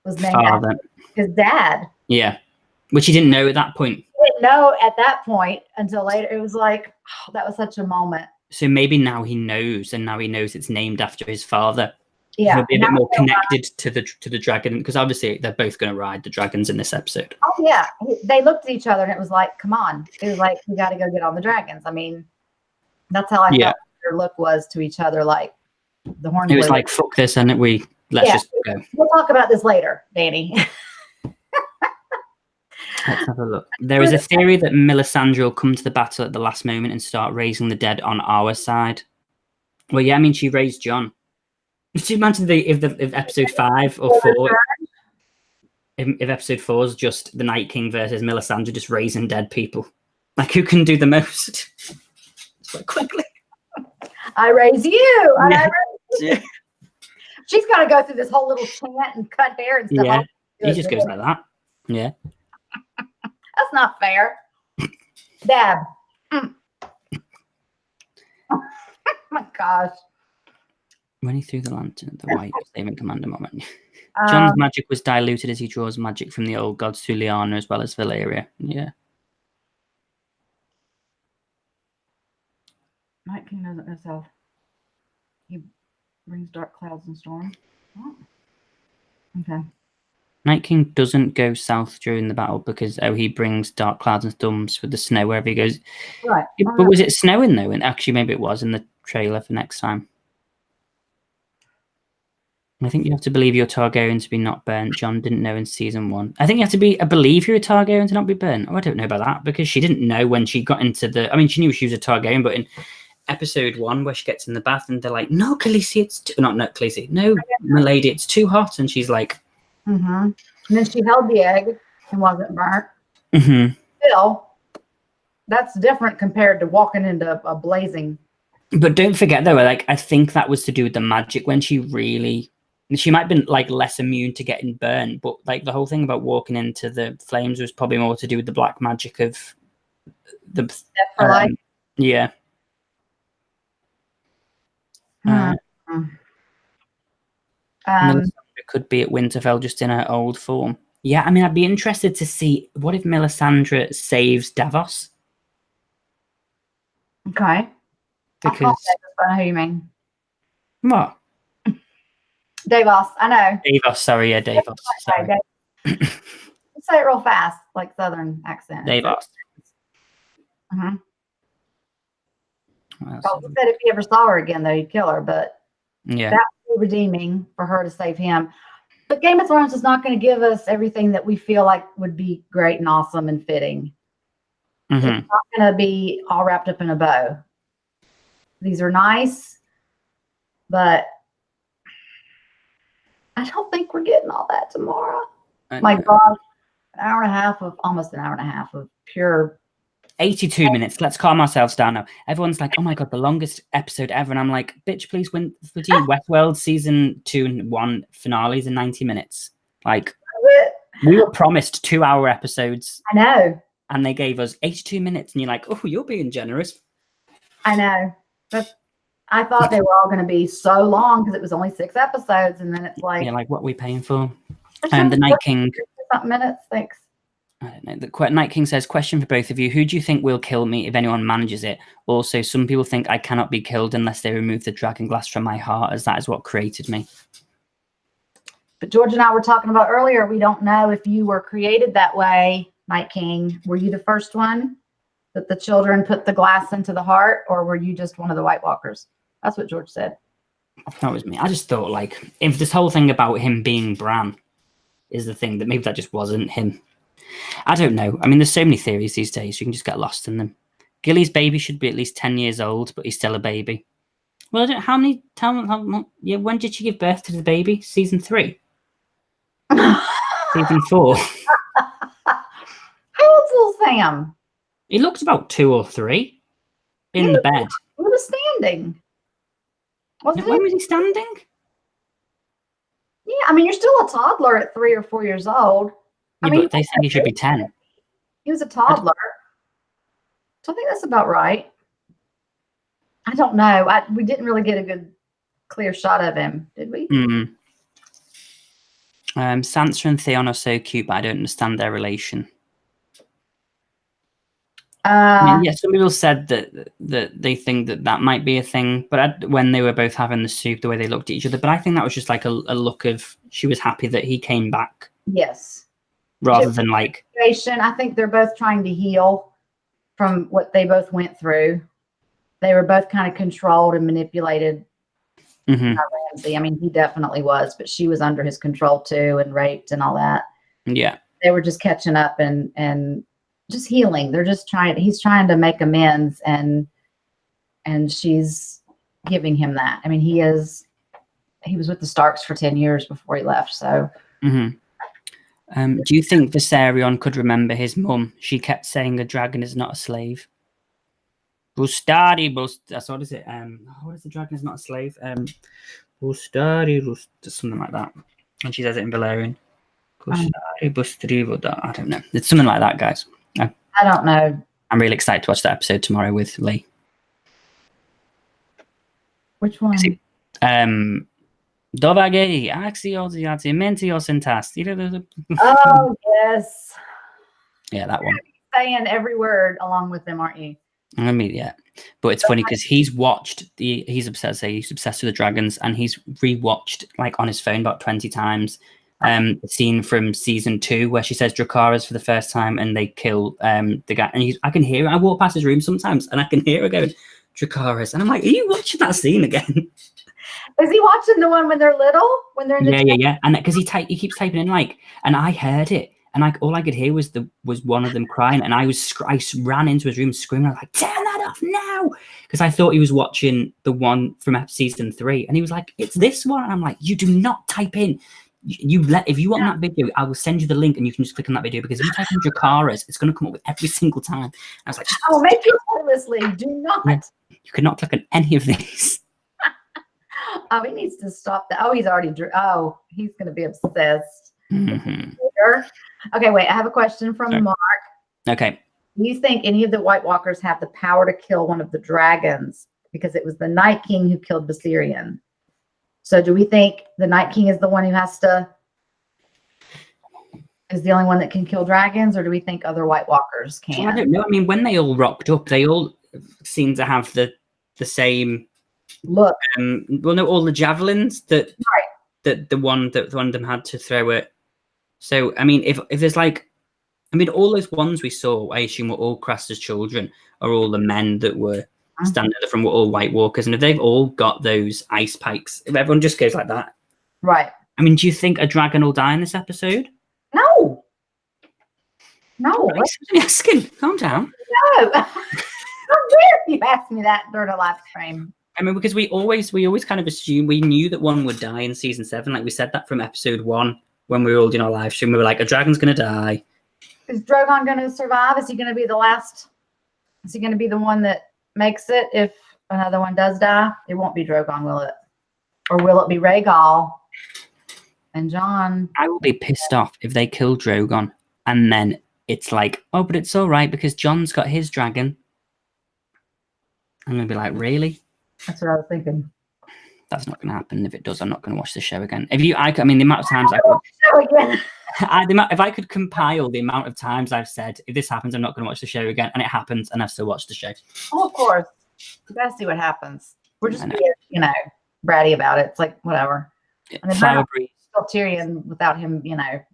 was named Father. after his dad. Yeah. Which he didn't know at that point. He didn't know at that point until later. It was like, oh, that was such a moment. So maybe now he knows, and now he knows it's named after his father. Yeah, he'll be a bit more connected to the dragon, because obviously they're both going to ride the dragons in this episode. Oh yeah, they looked at each other and it was like, come on. It was like, we got to go get on the dragons. I mean, that's how I felt their look was to each other. Like the horn. It was like, fuck this, and let's just go. We'll talk about this later, Danny. Let's have a look. There is a theory that Melisandre will come to the battle at the last moment and start raising the dead on our side. Well, yeah, I mean, she raised Jon. Could you imagine if episode 5 or 4, if episode 4 is just the Night King versus Melisandre just raising dead people? Like, who can do the most? So quickly. I raise you. And Yeah. I raise you. She's got to go through this whole little chant and cut hair and stuff. Yeah, he just goes like that. Yeah. That's not fair. Dab. Oh my gosh. When he threw the lantern at the white saving commander moment. Jon's magic was diluted as he draws magic from the old gods through Lyanna as well as Valyria. Yeah. Night King doesn't know self. He brings dark clouds and storms. Oh. Okay. Night King doesn't go south during the battle because he brings dark clouds and storms with the snow wherever he goes. Right. But was it snowing though? And actually, maybe it was in the trailer for next time. I think you have to believe you're Targaryen to be not burnt. Jon didn't know in season 1. I think you have to be believe you're a Targaryen to not be burnt. Oh, I don't know about that, because she didn't know when she got into the. I mean, she knew she was a Targaryen, but in episode 1, where she gets in the bath and they're like, "No, Khaleesi, it's not Khaleesi. No, milady, it's too hot," and she's like, "Mm-hmm." And then she held the egg and wasn't burnt. Mm-hmm. Still, that's different compared to walking into a blazing. But don't forget though, like I think that was to do with the magic when she really. She might have been like less immune to getting burned, but like the whole thing about walking into the flames was probably more to do with the black magic of the. Yeah. Melisandre could be at Winterfell just in her old form. Yeah, I mean, I'd be interested to see what if Melisandre saves Davos. Okay. Because I know who you mean. What? Davos, I know. Davos, sorry, yeah, Davos. Sorry. Say it real fast, like Southern accent. Davos. Mm-hmm. Well, he said if he ever saw her again, though, he'd kill her. But yeah, that would be redeeming for her to save him. But Game of Thrones is not going to give us everything that we feel like would be great and awesome and fitting. Mm-hmm. It's not going to be all wrapped up in a bow. These are nice, but I don't think we're getting all that tomorrow. My God, almost an hour and a half of pure 82 minutes. Let's calm ourselves down now. Everyone's like, oh my God, the longest episode ever. And I'm like, bitch, please win Westworld season 2 and 1 finales in 90 minutes. Like, we were promised 2-hour episodes. I know. And they gave us 82 minutes. And you're like, oh, you're being generous. I know. But I thought they were all going to be so long because it was only 6 episodes. And then it's like. Yeah, like, what are we paying for? The Night King. Something minutes, thanks. I don't know. The Night King says, question for both of you. Who do you think will kill me if anyone manages it? Also, some people think I cannot be killed unless they remove the dragon glass from my heart, as that is what created me. But George and I were talking about earlier, we don't know if you were created that way, Night King. Were you the first one that the children put the glass into the heart, or were you just one of the White Walkers? That's what George said. That was me. I just thought, like, if this whole thing about him being Bran is the thing, that maybe that just wasn't him. I don't know. I mean, there's so many theories these days. You can just get lost in them. Gilly's baby should be at least 10 years old, but he's still a baby. Well, I don't. How many? Yeah. When did she give birth to the baby? Season 3. Season 4. How old's little Sam? He looked about 2 or 3 in the bed. He was standing. When was he standing? Yeah, I mean, you're still a toddler at 3 or 4 years old. Yeah, I mean, but they think he should be 10. He was a toddler. So I think that's about right. I don't know. We didn't really get a good, clear shot of him, did we? Sansa and Theon are so cute, but I don't understand their relation. Yeah, some people said that they think that might be a thing, but when they were both having the soup, the way they looked at each other, but I think that was just like a look of she was happy that he came back. Yes. Rather than like. I think they're both trying to heal from what they both went through. They were both kind of controlled and manipulated by Ramsay. I mean, he definitely was, but she was under his control too and raped and all that. Yeah. They were just catching up and just healing. They're just he's trying to make amends and she's giving him that. I mean, he was with the Starks for 10 years before he left. So, do you think Viserion could remember his mum? She kept saying a dragon is not a slave. Bustari, what is it? What is the dragon is not a slave? Bustari, something like that. And she says it in Valerian. Bustari, I don't know. It's something like that, guys. I don't know. I'm really excited to watch that episode tomorrow with Lee. Which one? Dovagei, Axios, Mentios, and Tast. Oh, yes. Yeah, that one. You're saying every word along with them, aren't you? I mean, yeah. But it's funny because he's obsessed with the dragons, and he's rewatched like on his phone about 20 times the scene from season 2 where she says Dracarys for the first time and they kill the guy, and I can hear her. I walk past his room sometimes and I can hear her going Dracarys, and I'm like, are you watching that scene again? Is he watching the one when they're little? When they're in the yeah, and because he keeps typing in like, and I heard it, and all I could hear was one of them crying, and I ran into his room screaming. I was like, turn that off now, because I thought he was watching the one from season 3, and he was like, it's this one, and I'm like, you do not type in. If you want that video, I will send you the link, and you can just click on that video, because if you type in Dracarys, it's going to come up with every single time. I was like, oh, make it carelessly. Do not. Yeah, you could not click on any of these. Oh, he needs to stop that. Oh, he's already. Oh, he's going to be obsessed. Okay, wait. I have a question from Mark. Okay. Do you think any of the White Walkers have the power to kill one of the dragons? Because it was the Night King who killed Viserion. So do we think the Night King is the one who is the only one that can kill dragons, or do we think other White Walkers can? Well, I don't know. I mean, when they all rocked up, they all seem to have the same look. Well, no, all the javelins that the one of them had to throw it. So I mean, if there's like, I mean, all those ones we saw, I assume were all Craster's children, or all the men that were standing at the front were all White Walkers, and if they've all got those ice pikes, if everyone just goes like that, right? I mean, do you think a dragon will die in this episode? No. No. I'm asking. Calm down. No. How dare you ask me that during a live stream? I mean, because we always kind of assume, we knew that one would die in season 7. Like we said that from episode 1 when we were all doing our live stream. We were like, a dragon's going to die. Is Drogon going to survive? Is he going to be the last? Is he going to be the one that makes it if another one does die? It won't be Drogon, will it? Or will it be Rhaegal and Jon? I will be pissed off if they kill Drogon and then it's like, oh, but it's all right because Jon's got his dragon. I'm going to be like, really? That's what I was thinking. That's not going to happen. If it does, I'm not going to watch the show again. I mean, the amount of times if I could compile the amount of times I've said, if this happens, I'm not going to watch the show again, and it happens, and I've still watched the show. Oh, of course. You gotta see what happens. We're just being, bratty about it. It's like whatever. And then still Tyrion without him,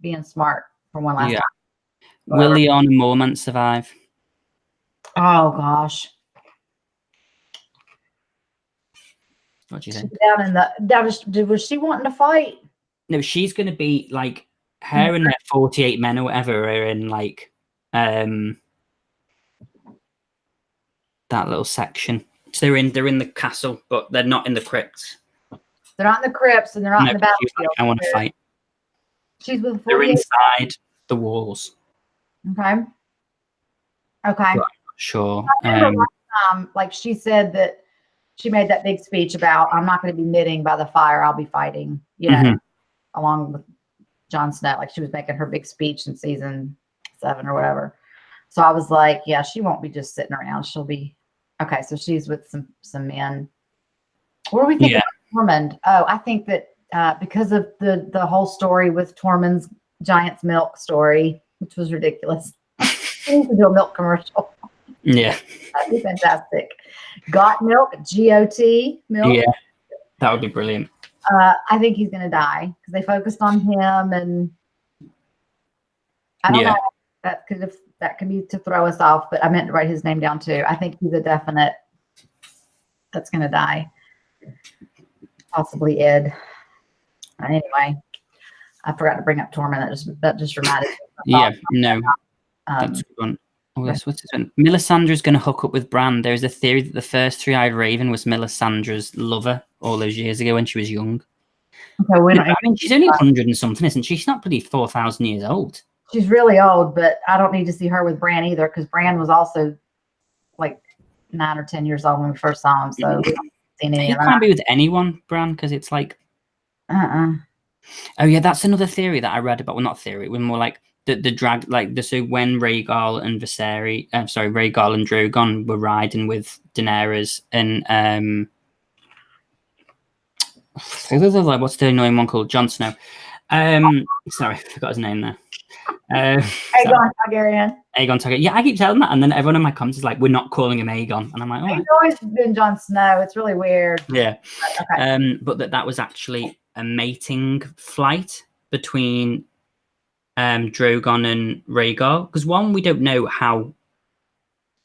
being smart for one last time. Will Lyanna Mormont survive? Oh gosh. What do you think? Was she wanting to fight? No, she's going to be like her and their 48 men or whatever are in like that little section. So they're in the castle, but they're not in the crypts. They're not in the crypts, and they're not in the battlefield. Like, I want to fight. She's with 48. They're inside the walls. Okay. Okay. Sure. I remember last time, like she said that she made that big speech about, I'm not going to be knitting by the fire. I'll be fighting, you know, along with Jon Snow. Like she was making her big speech in season 7 or whatever. So I was like, yeah, she won't be just sitting around. She'll be okay. So she's with some men. What do we think about Tormund? Oh, I think that because of the whole story with Tormund's Giant's Milk story, which was ridiculous. We need to do a milk commercial. Yeah. That'd be fantastic. Got milk, GOT milk. Yeah, that would be brilliant. I think he's going to die because they focused on him, and I don't know. That could be to throw us off, but I meant to write his name down too. I think he's a definite that's going to die. Possibly Ed. Anyway, I forgot to bring up Tormund. That just reminded me. Yeah, no, that's a good one. Oh, what's this one? Melisandre's going to hook up with Bran. There's a theory that the first three-eyed raven was Melisandre's lover all those years ago when she was young. Okay, I mean, she's only 100 and something, isn't she? She's not bloody 4,000 years old. She's really old, but I don't need to see her with Bran either, because Bran was also like 9 or 10 years old when we first saw him. So we haven't seen any of that. He can't be with anyone, Bran, because it's like. Oh yeah, that's another theory that I read about. Well, not theory. It was more like the drag, like so when Rhaegal and Rhaegal and Drogon were riding with Daenerys and what's the annoying one called? Jon Snow. Sorry, I forgot his name there. Aegon Targaryen. Aegon Targaryen. Yeah, I keep telling that, and then everyone in my comments is like, "We're not calling him Aegon," and I'm like, "Oh." He's always been Jon Snow. It's really weird. Yeah. Okay. But that was actually a mating flight between Drogon and Rhaegal, because one, we don't know how,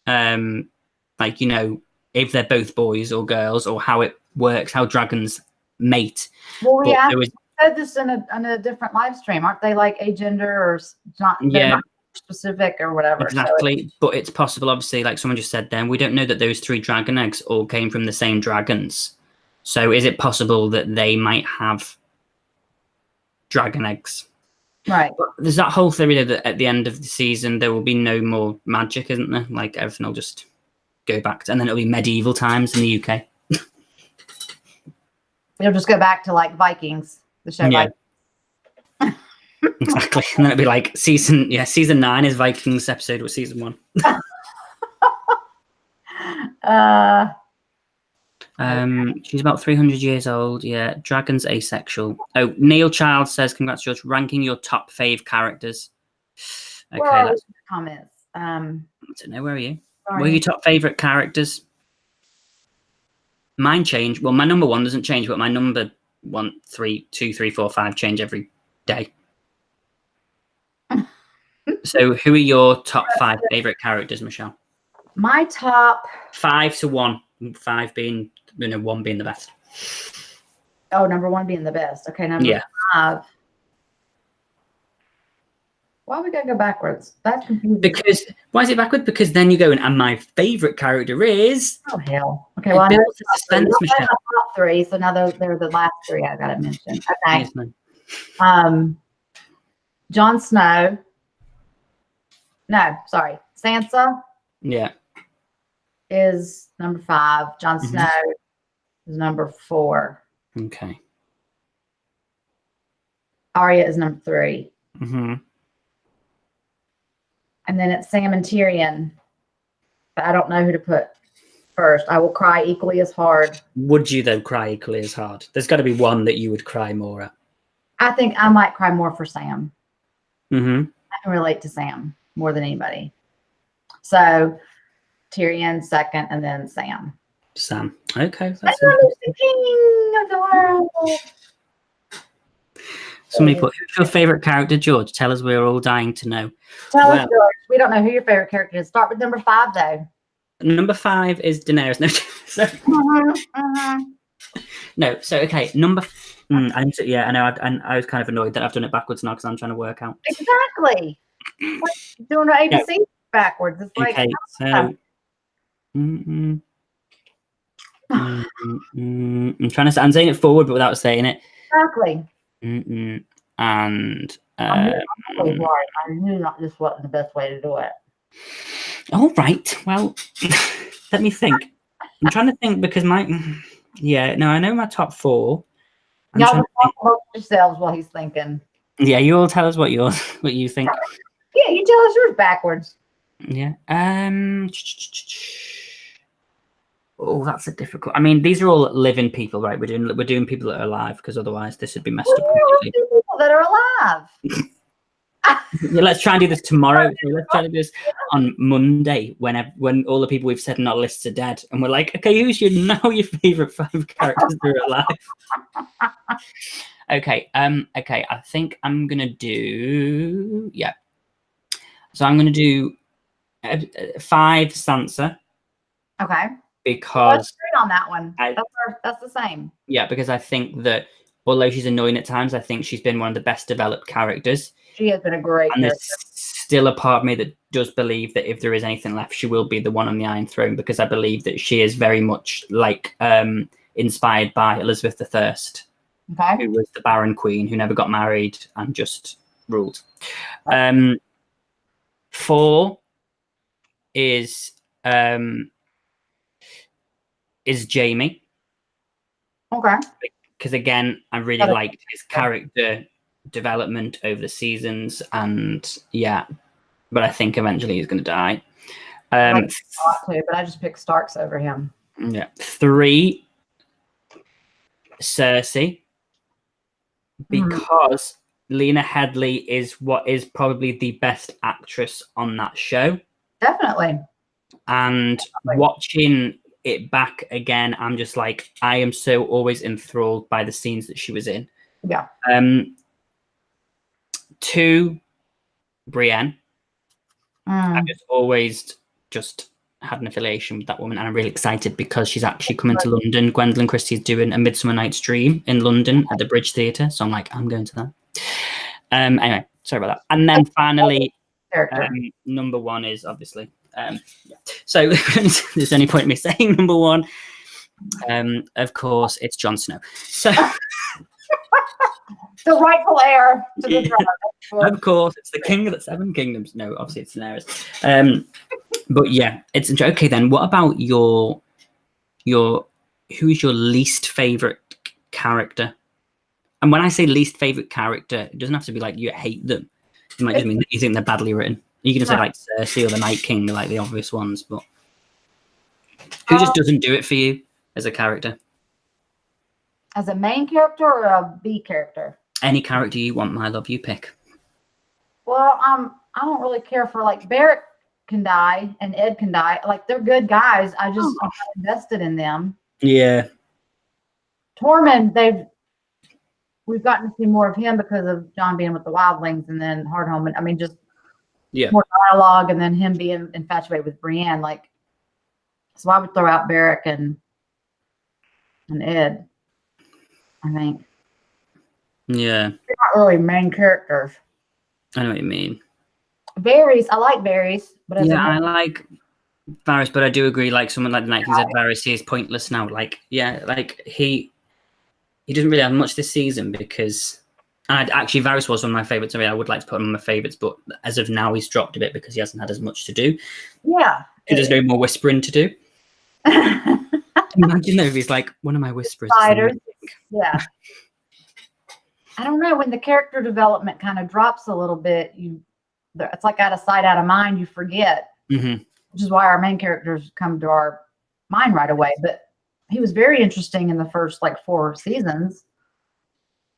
like, you know, if they're both boys or girls, or how it works, how dragons mate. Well, said this in a different live stream. Aren't they like agender or not? Not specific or whatever. Exactly. So but it's possible, obviously, like someone just said then, we don't know that those 3 dragon eggs all came from the same dragons. So is it possible that they might have dragon eggs? Right. But there's that whole theory that at the end of the season there will be no more magic, isn't there? Like everything will just go back to, and then it'll be medieval times in the UK. It'll just go back to like Vikings, the show. Yeah. Exactly. And then it'll be like season 9 is Vikings episode with season 1. She's about 300 years old. Yeah, dragon's asexual. Oh, Neil Child says, "Congrats, George, ranking your top fave characters." Okay, that's comments. I don't know. Where are you? Sorry. What are your top favorite characters? Mine change. Well, my number 1 doesn't change, but my number 1, 3, 2, 3, 4, 5 change every day. So, who are your top 5 favorite characters, Michelle? My top 5 to 1. 5 being, 1 being the best. Oh, number 1 being the best. Okay, number 5. Why we gotta go backwards? That's confusing. Because why is it backward? Because then you go and my favorite character is. Oh hell! Okay, well, I know suspense, Michelle. Top 3, so now they're the last 3 I gotta mention. Okay. Jon Snow. No, sorry, Sansa. Yeah. Is number 5. Jon Snow is number 4. Okay. Arya is number 3. And then it's Sam and Tyrion. But I don't know who to put first. I will cry equally as hard. Would you, though, cry equally as hard? There's got to be one that you would cry more at. I think I might cry more for Sam. I can relate to Sam more than anybody. So Tyrion second, and then Sam. Sam. Okay. That's the king of the world. Somebody put, who's your favorite character, George? Tell us, we're all dying to know. Tell us, George. We don't know who your favorite character is. Start with number 5, though. Number 5 is Daenerys. No, no. So okay, I need to, yeah, I know. I was kind of annoyed that I've done it backwards now because I'm trying to work out. Exactly. Like doing an ABC backwards. It's like, Okay, so I'm trying to. I'm saying it forward, but without saying it. exactly. And I'm always right. I knew that this wasn't the best way to do it. all right. Well, let me think. I'm trying to think because I know my top 4. Y'all just talk about yourselves while he's thinking. Yeah, you all tell us what you think. Yeah, you tell us yours backwards. Yeah. Oh, that's a difficult. I mean, these are all living people, right? We're doing people that are alive because otherwise this would be messed up completely. People that are alive. Yeah, let's try and do this tomorrow. So let's try to do this on Monday when all the people we've said in our lists are dead, and we're like, okay, who's your favorite 5 characters that are alive? Okay. Okay. I think I'm gonna do. Yeah. So I'm gonna do 5 Sansa. Okay. Because let's agree on that one. That's the same. Yeah, because I think that although she's annoying at times, I think she's been one of the best developed characters. She has been a great and character. There's still a part of me that does believe that if there is anything left, she will be the one on the Iron Throne, because I believe that she is very much like inspired by Elizabeth I, who was the Baron Queen who never got married and just ruled. 4 is Jamie. Okay. Because again, I really liked his character development over the seasons, and yeah, but I think eventually he's going to die. I like too, but I just picked Starks over him. Yeah. 3, Cersei, because Lena Headey is what is probably the best actress on that show. Definitely. And watching it back again, I'm just like, I am so always enthralled by the scenes that she was in. Yeah. 2, Brienne. I've just always just had an affiliation with that woman, and I'm really excited because she's actually coming to London. Gwendolyn Christie's doing a Midsummer Night's Dream in London at the Bridge Theatre, so I'm like, I'm going to that. Anyway, sorry about that. And then finally, number 1 is obviously so there's any point in me saying number 1. Of course, it's Jon Snow. So the rightful heir to the throne. Of course, it's the king of the 7 kingdoms. No, obviously it's Daenerys. But yeah, it's okay. Then, what about who's your least favorite character? And when I say least favorite character, it doesn't have to be like you hate them. It might just mean that you think they're badly written. You can say like Cersei or the Night King, like the obvious ones. But who just doesn't do it for you as a character? As a main character or a B character? Any character you want, my love, you pick. Well, I don't really care for like Beric can die and Ed can die. Like they're good guys. I'm not invested in them. Yeah. Tormund, we've gotten to see more of him because of John being with the Wildlings, and then Hardhome. I mean, just more dialogue, and then him being infatuated with Brienne. Like, so I would throw out Beric and Ed, I think. Yeah. They're not really main characters. I know what you mean. Varys, I like Varys, but I like Varys, but I do agree. Like someone like the Night King said, Varys, he is pointless now. Like, yeah, like he doesn't really have much this season because, and actually Varys was one of my favorites. I mean, I would like to put him on my favorites, but as of now, he's dropped a bit because he hasn't had as much to do. Yeah, there's no more whispering to do. Imagine though if he's like one of my whisperers. Yeah. I don't know, when the character development kind of drops a little bit, it's like out of sight, out of mind. You forget, which is why our main characters come to our mind right away. But he was very interesting in the first 4 seasons.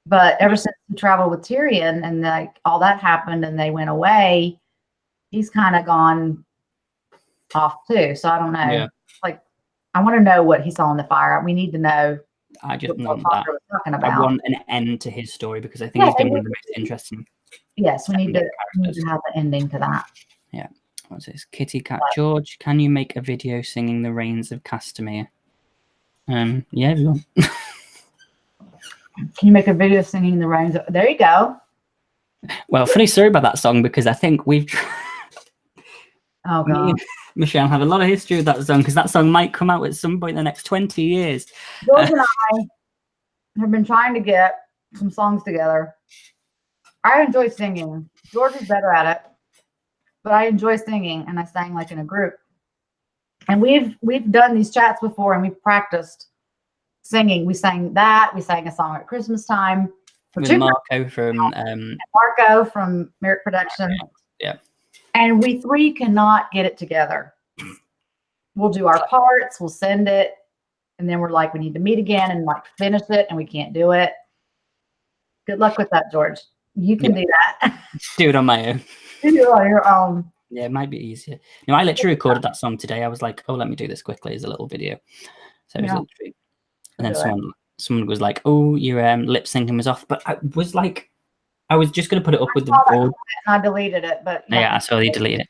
But ever since he traveled with Tyrion and all that happened and they went away, he's kind of gone off too. So I don't know. Yeah. I want to know what he saw in the fire. We need to know. I just want that. I want an end to his story because I think he's been one of the most interesting. Yes, we need to have an ending to that. Yeah. What's this? Kitty Cat George, can you make a video singing the Reigns of Castamere? Yeah, if you want. Can you make a video singing the rains? There you go. Well, funny story about that song, because I think we've Oh me God. and Michelle have a lot of history with that song, because that song might come out at some point in the next 20 years. George and I have been trying to get some songs together. I enjoy singing. George is better at it, but I enjoy singing, and I sang like in a group. And we've done these chats before, and we've practiced singing. We sang that. We sang a song at Christmas time. With Marco from Marco from Merrick Production. Yeah. And we three cannot get it together. We'll do our parts, we'll send it, and then we're like, we need to meet again and like finish it, and we can't do it. Good luck with that, George. You can do that. Do it on my own. You do it on your own. Yeah, it might be easier. No, I literally recorded that song today. I was like, oh, let me do this quickly as a little video. So it was literally, and then someone was like, oh, your lip syncing was off. But I was like, I was just going to put it up with the board. I deleted it, but yeah, I saw you delete it.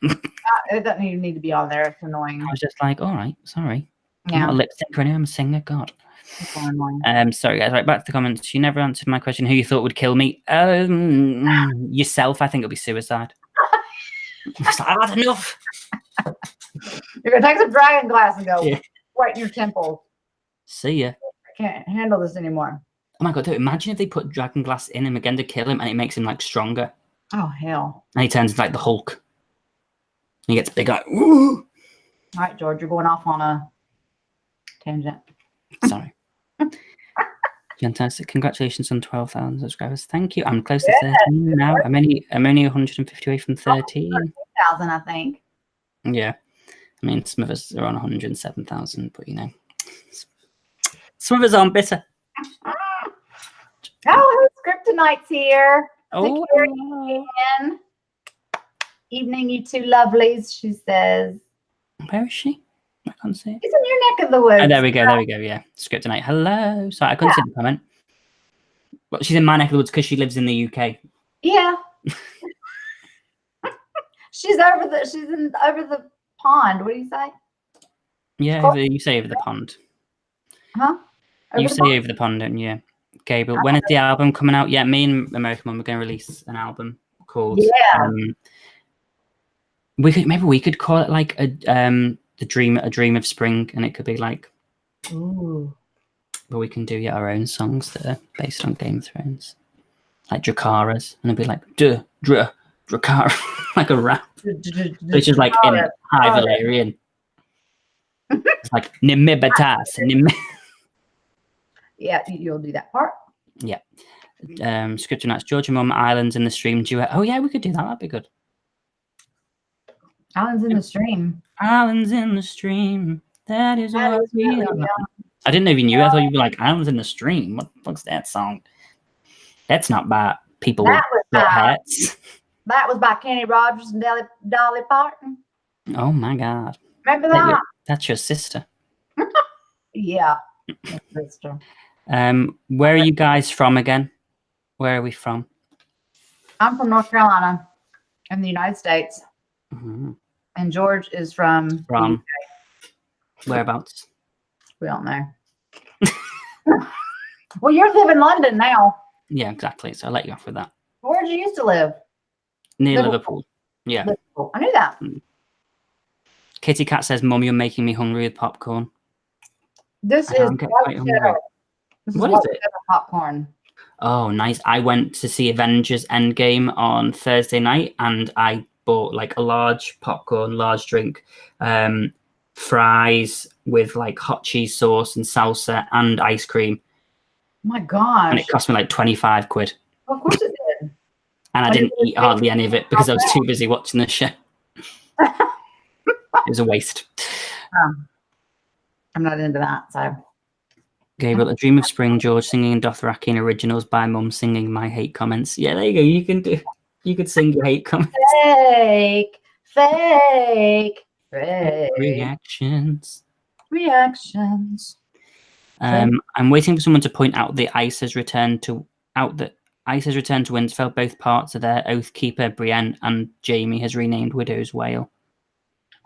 It doesn't even need to be on there. It's annoying. I was just like, all right, sorry. Yeah. I'm not a lip syncer anyway, I'm a singer. God. It's so annoying. Sorry guys, right, back to the comments. You never answered my question. Who you thought would kill me? Yourself. I think it'll be suicide. I've had enough. You're gonna take some dragon glass and go right in your temple. See ya. I can't handle this anymore. Oh my God, dude, imagine if they put dragon glass in him again to kill him, and it makes him like stronger. Oh hell. And he turns into like the Hulk. He gets big, like, woo! All right, George, you're going off on a tangent. Sorry. Fantastic. Congratulations on 12,000 subscribers. Thank you. I'm close to 13 now. I'm only 150 away from 13. 13,000, I think. Yeah. I mean, some of us are on 107,000, but you know. Some of us aren't bitter. Oh, Kryptonite's here. Oh. Again. Evening, you two lovelies, she says. Where is she? I can't see it. It's in your neck of the woods. Oh, there we go. There we go. Yeah. Kryptonite. Hello. Sorry, I couldn't see the comment. Well, she's in my neck of the woods because she lives in the UK. Yeah. she's over the pond. What do you say? Yeah, you say over the pond. Huh? You say over the pond, don't you? Gabriel, when is the album coming out? Yeah, me and American Mum are going to release an album called. Yeah. Maybe we could call it like a dream of spring, and it could be like. Ooh. But we can do our own songs that are based on Game of Thrones, like Dracarys, and it'd be like Dracarys, like a rap, which is like in High Valyrian. It's like Nimibatas. Yeah, you'll do that part. Yeah. Scripture Nights, Georgia Mum, Islands in the Stream duet. Oh yeah, we could do that. That'd be good. Islands in the Stream. Islands in the Stream. That is what we are. I didn't know you knew. I thought you'd be like Islands in the Stream. What the fuck's that song? That's not by people with short hats. That was by Kenny Rogers and Dolly Parton. Oh my God. Remember that? That's your sister. Yeah. Sister. Where are you guys from again? Where are we from? I'm from North Carolina in the United States. Mm-hmm. And George is from whereabouts? We don't know. Well, you're living in London now. Yeah, exactly. So I'll let you off with that. Where did you used to live? Near Liverpool. Yeah. Liverpool. I knew that. Kitty Cat says, Mum, you're making me hungry with popcorn. This is what is it? Popcorn. Oh, nice. I went to see Avengers Endgame on Thursday night, and I bought like a large popcorn, large drink, fries with like hot cheese sauce and salsa and ice cream. Oh my gosh. And it cost me like 25 quid. Of course it did. And I didn't eat hardly any of it because I was too busy watching the show. It was a waste. I'm not into that, so. Gabriel, A Dream of Spring, George singing Dothraki in originals by Mum singing my hate comments. Yeah, there you go. You could sing your hate comments. Fake. Reactions. I'm waiting for someone to point out the ice has returned to Winterfell. Both parts are there. Oathkeeper Brienne and Jaime has renamed Widow's Wail.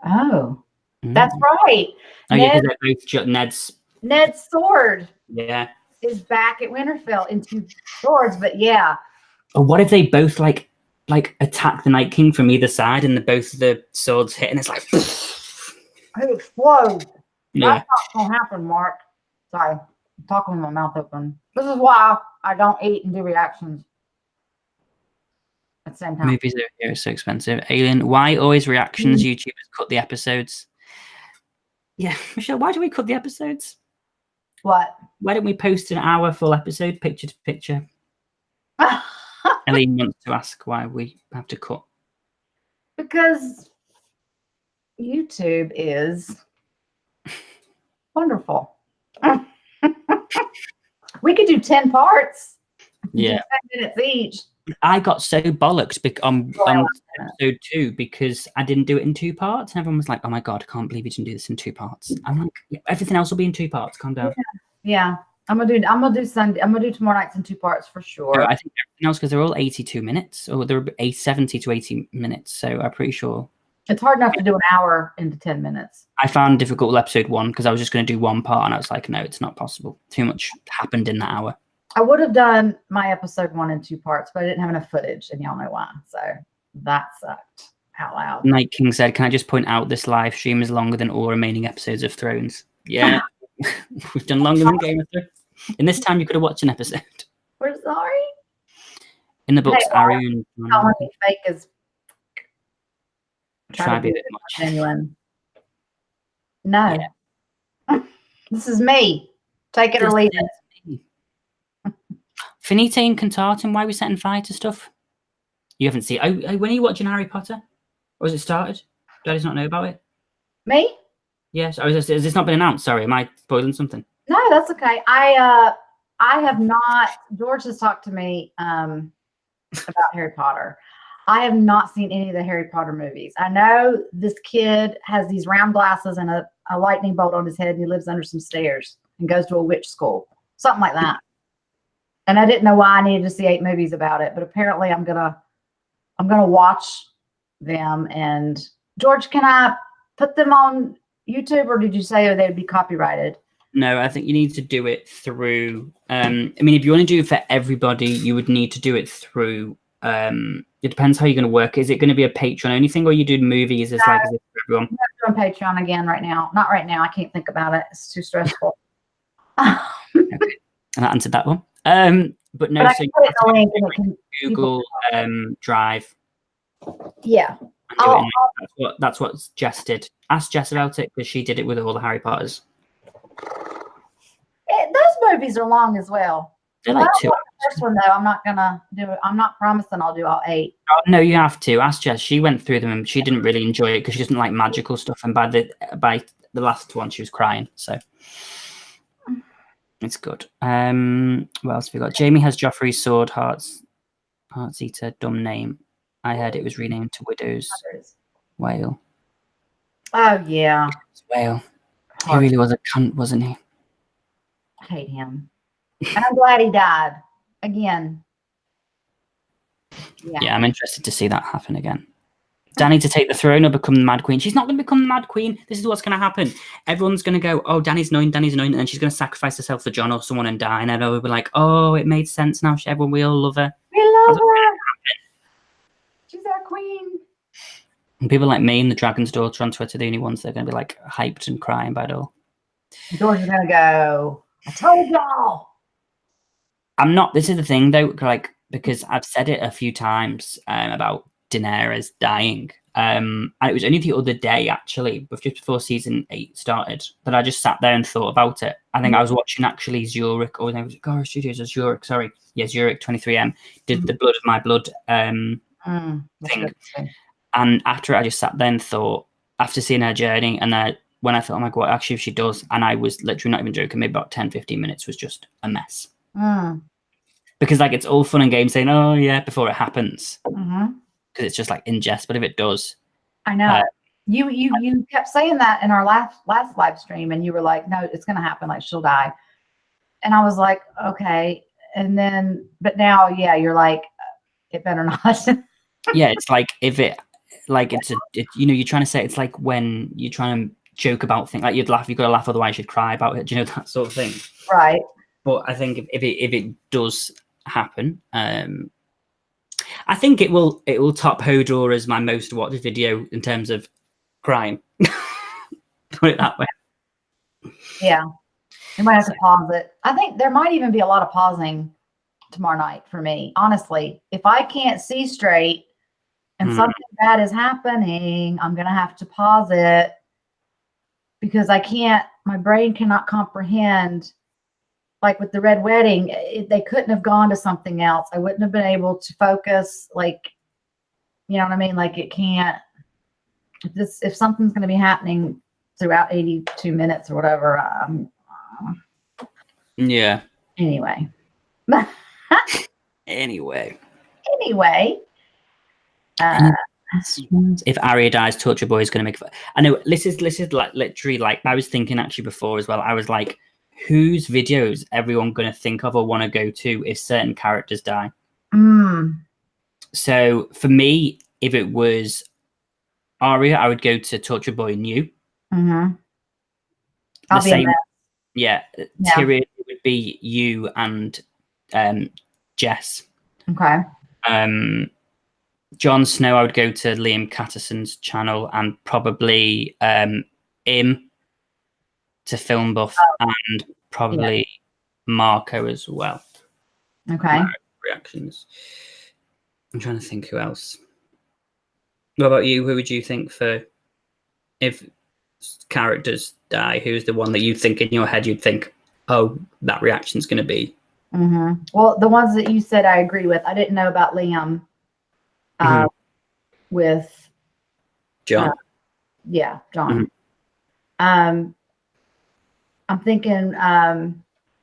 Oh, that's right. Oh, yeah, because they're both Ned's sword. Yeah. is back at Winterfell in 2 swords, but yeah. Or what if they both like attack the Night King from either side, and both of the swords hit, and it's like It explodes. yeah. That's not gonna happen, Mark. Sorry, I'm talking with my mouth open. This is why I don't eat and do reactions at the same time. Movies over here are so expensive. Alien, why always reactions? YouTubers cut the episodes. Yeah, Michelle, why do we cut the episodes? What? Why don't we post an hour full episode, picture to picture? Eileen wants to ask why we have to cut. Because YouTube is wonderful. We could do 10 parts. Yeah. 10 minutes each. I got so bollocked on episode 2 because I didn't do it in 2 parts. And everyone was like, oh my God, I can't believe you didn't do this in 2 parts. I'm like, yeah, everything else will be in 2 parts. Calm down. Yeah. I'm gonna do Sunday. I'm gonna do tomorrow nights in 2 parts for sure. So I think everything else, because they're all 82 minutes, or they're 70 to 80 minutes. So I'm pretty sure. It's hard enough to do an hour into 10 minutes. I found difficult with episode 1 because I was just going to do 1 part, and I was like, no, it's not possible. Too much happened in that hour. I would have done my episode 1 in 2 parts, but I didn't have enough footage, and y'all know why. So that sucked out loud. Night King said, can I just point out this live stream is longer than all remaining episodes of Thrones? Yeah, we've done longer than Game of Thrones. In this time, you could have watched an episode. We're sorry. In the books, Hey, Arion. Calling me fake is Try to be a bit much. Genuine. No. Yeah. This is me. Take it or leave it. Finite and Cantartan, why are we setting fire to stuff? You haven't seen it. When are you watching Harry Potter? Or has it started? Do I just not know about it? Me? Yes. Or has this not been announced? Sorry, am I spoiling something? No, that's okay. I have not. George has talked to me about Harry Potter. I have not seen any of the Harry Potter movies. I know this kid has these round glasses and a lightning bolt on his head, and he lives under some stairs and goes to a witch school, something like that. And I didn't know why I needed to see 8 movies about it, but apparently I'm gonna watch them. And George, can I put them on YouTube, or did you say they would be copyrighted? No, I think you need to do it through. I mean, if you want to do it for everybody, you would need to do it through. It depends how you're going to work. Is it going to be a Patreon only thing, or you do movies? Is like is it for everyone? I'm doing Patreon again right now. Not right now. I can't think about it. It's too stressful. Okay, and that answered that one. But no, but so Google Drive. Yeah. That's what Jess did. Ask Jess about it because she did it with all the Harry Potters. Those movies are long as well. They're like 2 hours. The first one though, I'm not gonna do it. I'm not promising I'll do all 8. Oh, no, you have to ask Jess. She went through them and she didn't really enjoy it because she doesn't like magical stuff. And by the last one, she was crying. So it's good. What else have we got? Jamie has Joffrey's sword, Hearts Eater, dumb name. I heard it was renamed to Widow's Whale. Oh yeah, Whale. He really was a cunt, wasn't he? I hate him. And I'm glad he died again. Yeah, I'm interested to see that happen again. Dany to take the throne or become the Mad Queen. She's not going to become the Mad Queen. This is what's going to happen. Everyone's going to go, oh, Dany's annoying, and then she's going to sacrifice herself for Jon or someone and die. And everyone will be like, oh, it made sense now. Everyone, we all love her. We love her. She's our queen. And people like me and the Dragon's Daughter on Twitter, the only ones that are going to be like hyped and crying by it all. George is going to go, I told y'all. I'm not. This is the thing, though, like, because I've said it a few times about Daenerys dying. And it was only the other day, actually, just before season 8 started, that I just sat there and thought about it. I think I was watching actually Zurich, or was it Gara Studios or Zurich? Sorry, yeah, Zurich 23M did the Blood of My Blood thing. And after it, I just sat there and thought, after seeing her journey, and when I thought, oh my God, actually, if she does, and I was literally not even joking, maybe about 10-15 minutes was just a mess. Because like it's all fun and games saying, oh yeah, before it happens. Because it's just like ingest, but if it does, I know you kept saying that in our last live stream, and you were like, no, it's gonna happen, like she'll die. And I was like, okay. And then but now, yeah, you're like, it better not. Yeah, it's like if it like it's you're trying to say it's like when you're trying to joke about things, like you'd got to laugh, otherwise you'd cry about it, do you know, that sort of thing. Right. but I think if it does happen, I think it will top Hodor as my most watched video in terms of crime. Put it that way. Yeah. You might have to pause it. I think there might even be a lot of pausing tomorrow night for me. Honestly, if I can't see straight and something bad is happening, I'm going to have to pause it because my brain cannot comprehend. Like with the Red Wedding, they couldn't have gone to something else. I wouldn't have been able to focus. Like, you know what I mean? Like it can't, if something's going to be happening throughout 82 minutes or whatever. Yeah. Anyway. Anyway. If Arya dies, Torture Boy is going to make. I know this is like literally like I was thinking actually before as well. I was like, whose videos everyone going to think of or want to go to if certain characters die? So for me, if it was Arya, I would go to Torture Boy New. I'll be same. Yeah. Tyrion would be you and Jess. Okay. Jon Snow, I would go to Liam Catterson's channel and probably Im to Film Buff and probably Marco as well. Okay. Reactions. I'm trying to think who else. What about you? Who would you think for if characters die? Who's the one that you think in your head you'd think, oh, that reaction's going to be? Well, the ones that you said I agree with. I didn't know about Liam with John. John. I'm thinking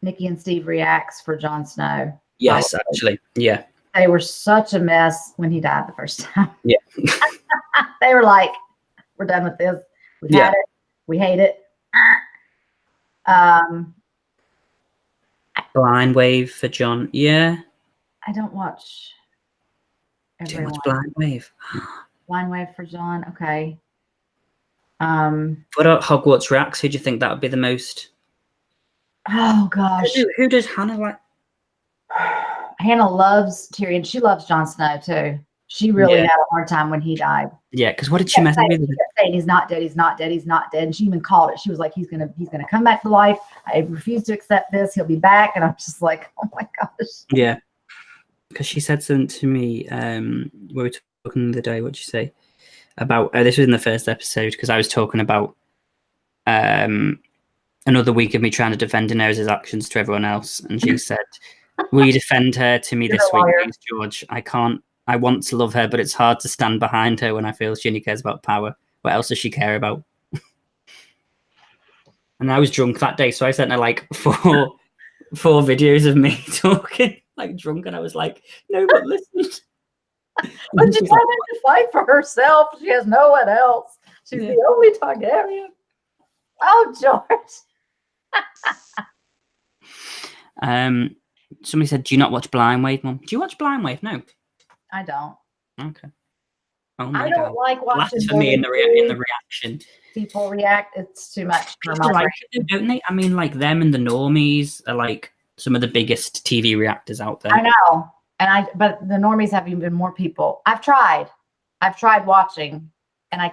Nikki and Steve reacts for Jon Snow. Yes, probably. Actually. Yeah. They were such a mess when he died the first time. Yeah. They were like, we're done with this. We've had it. We hate it. Blind Wave for John. Yeah. I don't watch everyone. Do you watch Blind Wave? Blind Wave for John. Okay. What about Hogwarts Reacts? Who do you think that would be the most? Oh gosh. Who does Hannah like? Hannah loves Tyrion. She loves Jon Snow too. She really had a hard time when he died. Yeah, because what did she mess with? She kept saying he's not dead, he's not dead, he's not dead. And she even called it. She was like, he's gonna come back to life. I refuse to accept this. He'll be back. And I'm just like, oh my gosh. Yeah. Because she said something to me we were talking the other day. What'd you say? About this was in the first episode because I was talking about another week of me trying to defend Daenerys' actions to everyone else. And she said, will you defend her to me this week, please, George? I want to love her, but it's hard to stand behind her when I feel she only cares about power. What else does she care about? And I was drunk that day, so I sent her like four videos of me talking like drunk, and I was like, no, but listen. But she's having to fight for herself. She has no one else. She's the only Targaryen. Oh, George. Somebody said, do you not watch Blind Wave, Mum? Do you watch Blind Wave? No. I don't. Okay. Oh my I don't like watching for me in the reaction. People react. It's too much for my like it, don't they? I mean, like them and the normies are like some of the biggest TV reactors out there. I know. But the normies have even more people. I've tried watching, and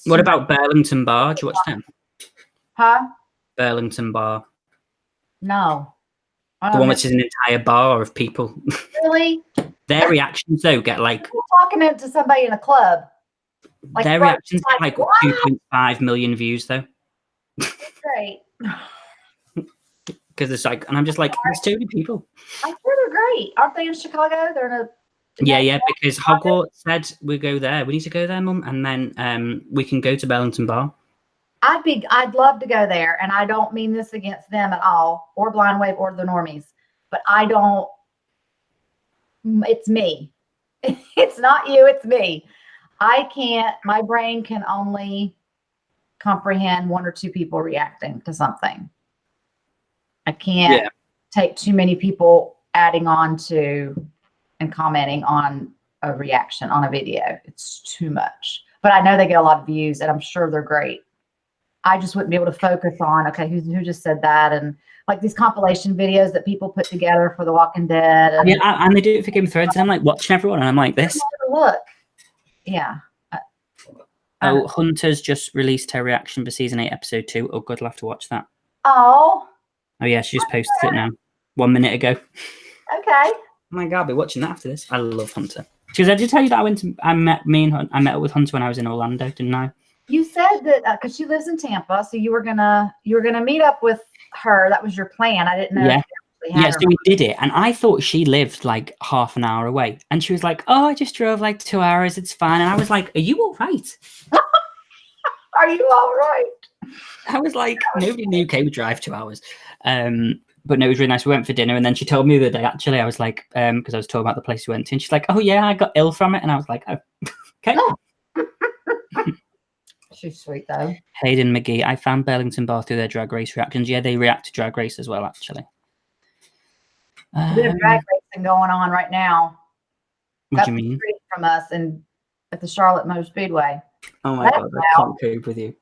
what about Burlington Bar? Do you watch them? Huh? Burlington Bar. No. The one which is an entire bar of people. Really? Their reactions though get like talking to somebody in a club. Like their reactions get like 2.5 million views though. That's great. Because it's like, and I'm just like, there's too many people. I'm sure they're great. Aren't they in Chicago? They're in a yeah, because Hogwarts said we go there. We need to go there, Mum, and then we can go to Burlington Bar. I'd love to go there, and I don't mean this against them at all, or Blind Wave, or the normies, but I don't. It's me. It's not you. It's me. I can't. My brain can only comprehend one or two people reacting to something. I can't take too many people adding on to and commenting on a reaction on a video. It's too much. But I know they get a lot of views, and I'm sure they're great. I just wouldn't be able to focus on, okay, who just said that? And like these compilation videos that people put together for The Walking Dead. And, and they do it for Game of Thrones. And I'm like watching everyone, and I'm like this. Look, yeah. Oh, Hunter's just released her reaction for season 8, episode 2. Oh, good, I'll have to watch that. Oh Yeah, she just posted it now, 1 minute ago. Okay. Oh my God, I'll be watching that after this. I love Hunter. Because I did tell you that I met up with Hunter when I was in Orlando, didn't I? You said that because she lives in Tampa, so you were gonna meet up with her. That was your plan. I didn't know. Yeah. Yeah, so we did it, and I thought she lived like half an hour away, and she was like, "Oh, I just drove like 2 hours. It's fine." And I was like, "Are you all right? Are you all right?" I was like, nobody in the UK would drive 2 hours. But no, it was really nice. We went for dinner, and then she told me the other day, actually, I was like, because I was talking about the place we went to, and she's like, "Oh yeah, I got ill from it," and I was like, "Oh, okay." She's sweet though. Hayden McGee, I found Burlington Bar through their Drag Race reactions. Yeah, they react to Drag Race as well, actually. A bit of drag racing going on right now. What do you mean? From us and at the Charlotte Motor Speedway. Oh my God, I can't cope with you.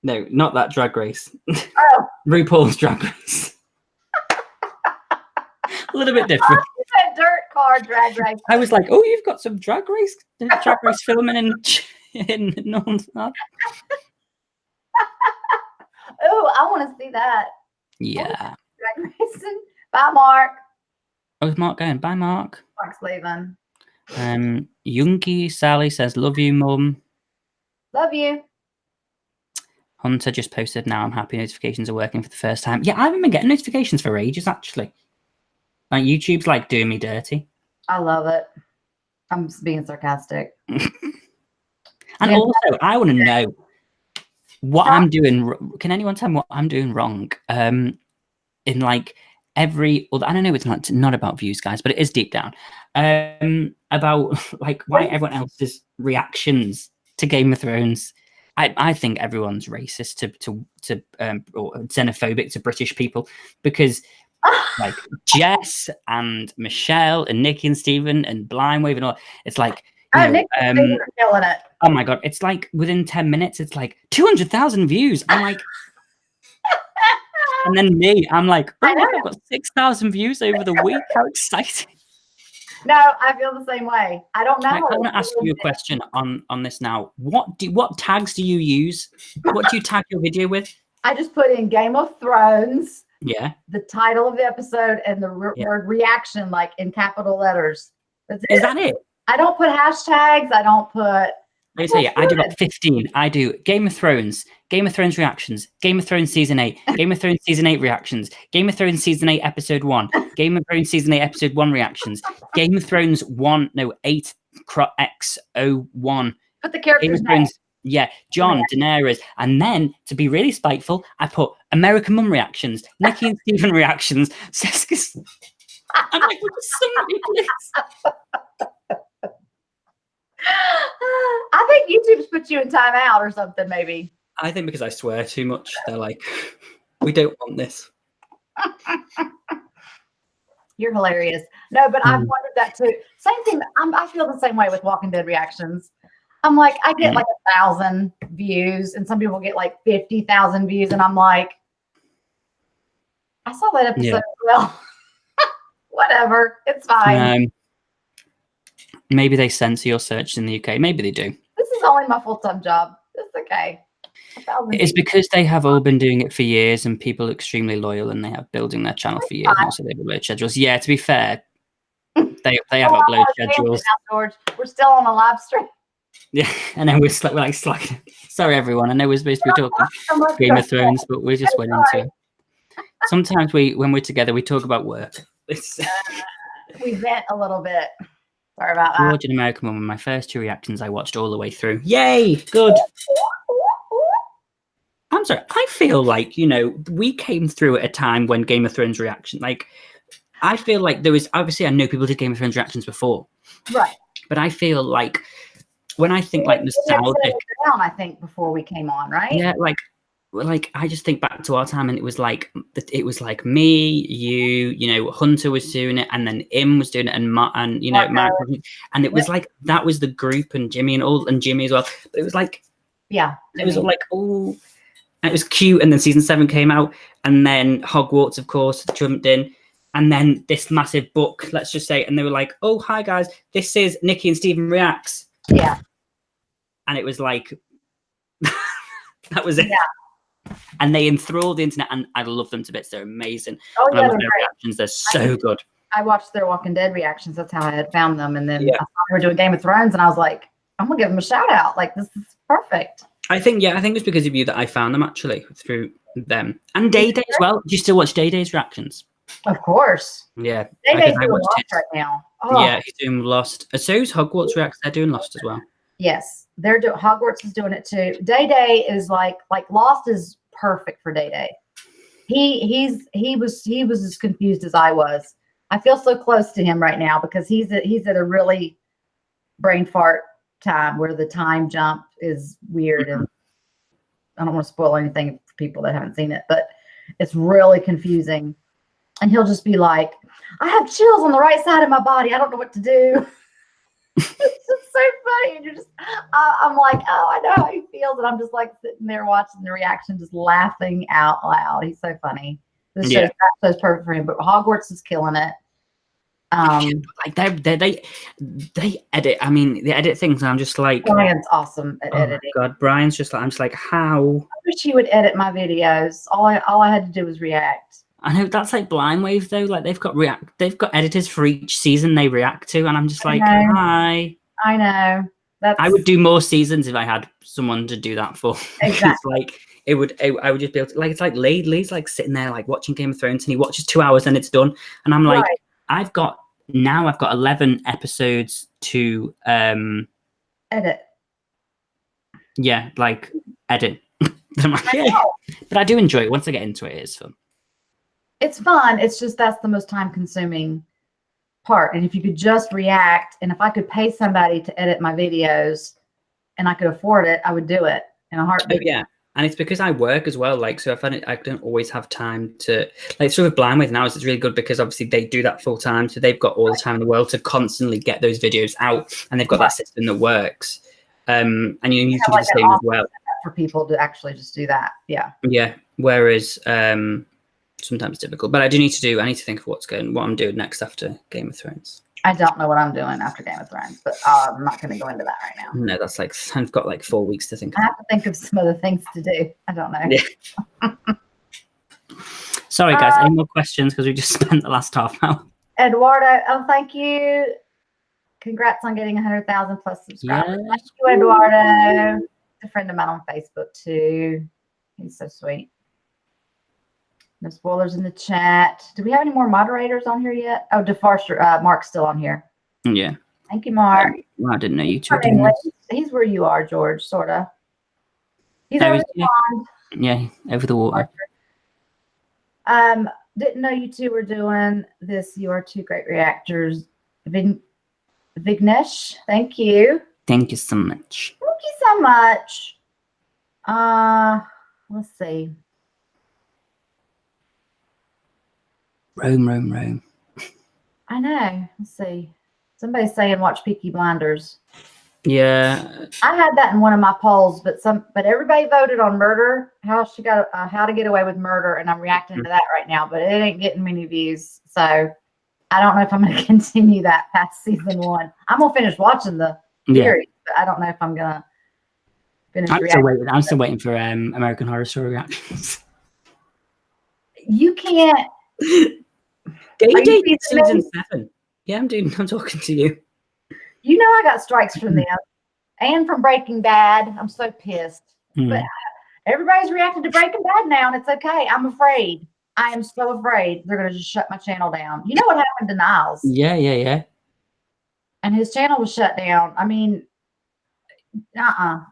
No, not that Drag Race. Oh. RuPaul's Drag Race. A little bit different. You said dirt car drag race. I was like, oh, you've got some drag race filming in North. Oh, I want to see that. Yeah. Drag racing. Bye, Mark. Oh, is Mark going? Bye, Mark. Mark's leaving. Yungi Sally says, "Love you, Mum." Love you. Hunter just posted, "Now I'm happy notifications are working for the first time." Yeah, I haven't been getting notifications for ages, actually. Like, YouTube's like doing me dirty. I love it. I'm just being sarcastic. And also, I want to know what I'm doing. Can anyone tell me what I'm doing wrong? In like every other, I don't know, it's not about views, guys, but it is deep down. About like why everyone else's reactions to Game of Thrones. I think everyone's racist or xenophobic to British people, because like Jess and Michelle and Nikki and Stephen and Blindwave and all, it's like, Nick and Stephen are killing it. Oh my God, it's like within 10 minutes, it's like 200,000 views. I'm like, and then me, I'm like, oh, look, I've got 6,000 views over the week. How exciting. No, I feel the same way. I don't know. I want to ask you a question on this now. What tags do you use? What do you tag your video with? I just put in Game of Thrones. Yeah. The title of the episode and the word reaction, like in capital letters. Is that it? I don't put hashtags. I don't put. Let me tell you, I do like 15. I do Game of Thrones reactions, Game of Thrones season 8, Game of Thrones season 8 reactions, Game of Thrones season 8 episode 1, Game of Thrones season 8 episode 1 reactions, Game of Thrones 8x01. Put the characters name. Yeah, Jon, Daenerys, and then to be really spiteful, I put American Mum reactions, Nikki and Stephen reactions. I'm like, somebody please. I think YouTube's put you in timeout or something, maybe. I think because I swear too much, they're like, we don't want this. You're hilarious. No, but I've wondered that too. Same thing. I feel the same way with Walking Dead reactions. I'm like, I get like 1,000 views, and some people get like 50,000 views, and I'm like, I saw that episode. Yeah. Well, whatever, it's fine. Maybe they censor your search in the UK. Maybe they do. This is only my full-time job. It's okay. It's because they have all been doing it for years, and people are extremely loyal, and they have building their channel for years. And so they have upload schedules. Yeah, to be fair, they have upload schedules. Now, George, we're still on a live stream. Yeah, and then we're like slacking. Sorry, everyone. I know we're supposed to be talking Game of Thrones, but we just went into it. Sometimes when we're together, we talk about work. We vent a little bit. Sorry about that. George and American Woman, my first 2 reactions I watched all the way through. Yay! Good. I'm sorry. I feel like, we came through at a time when Game of Thrones reaction, like, I feel like there was, obviously I know people did Game of Thrones reactions before. Right. But I feel like, when I think like nostalgic, I think before we came on, right? Yeah, like I just think back to our time, and it was like me, you, Hunter was doing it, and then Im was doing it, and Mark, and it was like that was the group, and Jimmy and Jimmy as well. But it was like, yeah, it was all like, oh, And it was cute. And then season 7 came out, and then Hogwarts, of course, jumped in. And then this massive book, let's just say, and they were like, "Oh, hi guys, this is Nikki and Stephen Reacts." Yeah. And it was like, that was it. Yeah. And they enthralled the internet, and I love them to bits. They're amazing. Oh, and yeah, I love their reactions. They're so good. I watched their Walking Dead reactions. That's how I had found them. And then Yeah. I saw they were doing Game of Thrones, and I was like, I'm gonna give them a shout out. Like, this is perfect. I think it's because of you that I found them, actually, through them. And Day Day as well. Do you still watch Day Day's reactions? Of course. Yeah. Day Day's doing Lost right now. Oh. Yeah, he's doing Lost. So's Hogwarts Reacts. They're doing Lost as well. Yes, they're doing. Hogwarts is doing it too. Day Day is like Lost is perfect for Day Day. He was as confused as I was. I feel so close to him right now because he's at a really brain fart time where the time jump is weird, and I don't want to spoil anything for people that haven't seen it, but it's really confusing. And he'll just be like, "I have chills on the right side of my body. I don't know what to do." It's just so funny. And you're just, I'm like, oh, I know how he feels. And I'm just like sitting there watching the reaction, just laughing out loud. He's so funny. This show's perfect for him. But Hogwarts is killing it. Like they edit. I mean, they edit things, and I'm just like, Brian's awesome at editing. God, Brian's just like, I'm just like, how? I wish he would edit my videos. All I had to do was react. I know that's like Blind Wave though. Like they've got editors for each season they react to, and I'm just like, hi. I know. I would do more seasons if I had someone to do that for. Exactly. Like I would just be able to, like, it's like Lee's like sitting there like watching Game of Thrones, and he watches 2 hours and it's done, and I'm like, I've got 11 episodes to edit. Yeah, like edit. I'm like, yeah. But I do enjoy it. Once I get into it, it's fun. It's fun. It's just that's the most time consuming part. And if you could just react, and if I could pay somebody to edit my videos and I could afford it, I would do it in a heartbeat. Yeah. And it's because I work as well. Like, so I don't always have time to, like, sort of Blind With now it's really good because obviously they do that full time. So they've got all the time in the world to constantly get those videos out, and they've got that system that works. And you need to do the same as well. For people to actually just do that. Yeah. Yeah. Whereas, sometimes difficult, but I need to think of what I'm doing next after Game of Thrones. I don't know what I'm doing after Game of Thrones, but I'm not going to go into that right now. No, that's like, I've got like 4 weeks to think. I have to think of some other things to do. I don't know. Yeah. Sorry guys, any more questions? Because we just spent the last half hour. Eduardo, oh, thank you. Congrats on getting 100,000 plus subscribers. Yeah. Thank you, Eduardo. He's a friend of mine on Facebook too. He's so sweet. No spoilers in the chat. Do we have any more moderators on here yet? Oh, DeFarster, Mark's still on here. Yeah. Thank you, Mark. Well, I didn't know you two were doing this. He's where you are, George, sort of. He's over the pond. Yeah, over the water. Didn't know you two were doing this. You are two great reactors. Vignesh, thank you. Thank you so much. Thank you so much. Let's see. Rome. I know. Let's see. Somebody's saying watch Peaky Blinders. Yeah. I had that in one of my polls, but everybody voted on murder. How to get away with murder, and I'm reacting to that right now, but it ain't getting many views. So I don't know if I'm going to continue that past season 1. I'm gonna finish watching the series, but I don't know if I'm gonna finish. I'm still waiting for American Horror Story reactions. You can't. Day season 7. Yeah, I'm talking to you. You know I got strikes from them and from Breaking Bad. I'm so pissed. But everybody's reacting to Breaking Bad now, and it's okay. I'm afraid. I am so afraid they're going to just shut my channel down. You know what happened to Niles? Yeah. And his channel was shut down. I mean, Yeah.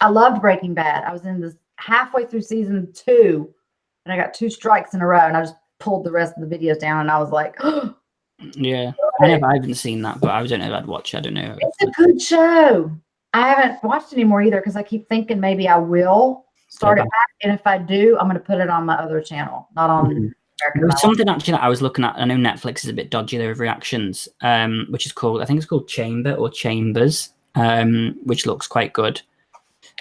I loved Breaking Bad. I was in this halfway through season 2, and I got 2 strikes in a row, and I just pulled the rest of the videos down, and I was like, yeah. I haven't seen that, but I don't know if I'd watch it. I don't know. It's a good show. I haven't watched anymore either because I keep thinking maybe I will start it back, and if I do, I'm going to put it on my other channel, not on American. There was something actually that I was looking at. I know Netflix is a bit dodgy there with reactions, which is called, I think it's called Chamber or Chambers. which looks quite good,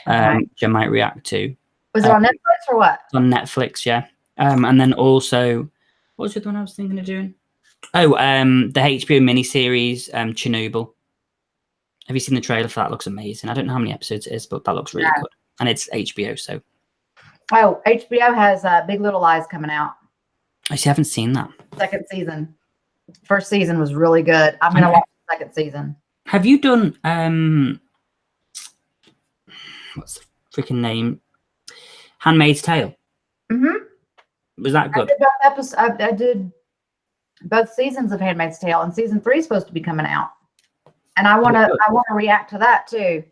Okay. which I might react to. Was it on Netflix or what? It's on Netflix, yeah. And then also, what was the other one I was thinking of doing? Oh, the HBO miniseries, Chernobyl. Have you seen the trailer for that? It looks amazing. I don't know how many episodes it is, but that looks really good. And it's HBO, so. Oh, HBO has Big Little Lies coming out. I actually haven't seen that. Second season. First season was really good. I'm going to watch the second season. Have you done, what's the freaking name? Handmaid's Tale. Mm-hmm. Was that good? I did both seasons of Handmaid's Tale, and season 3 is supposed to be coming out. And I want to react to that too.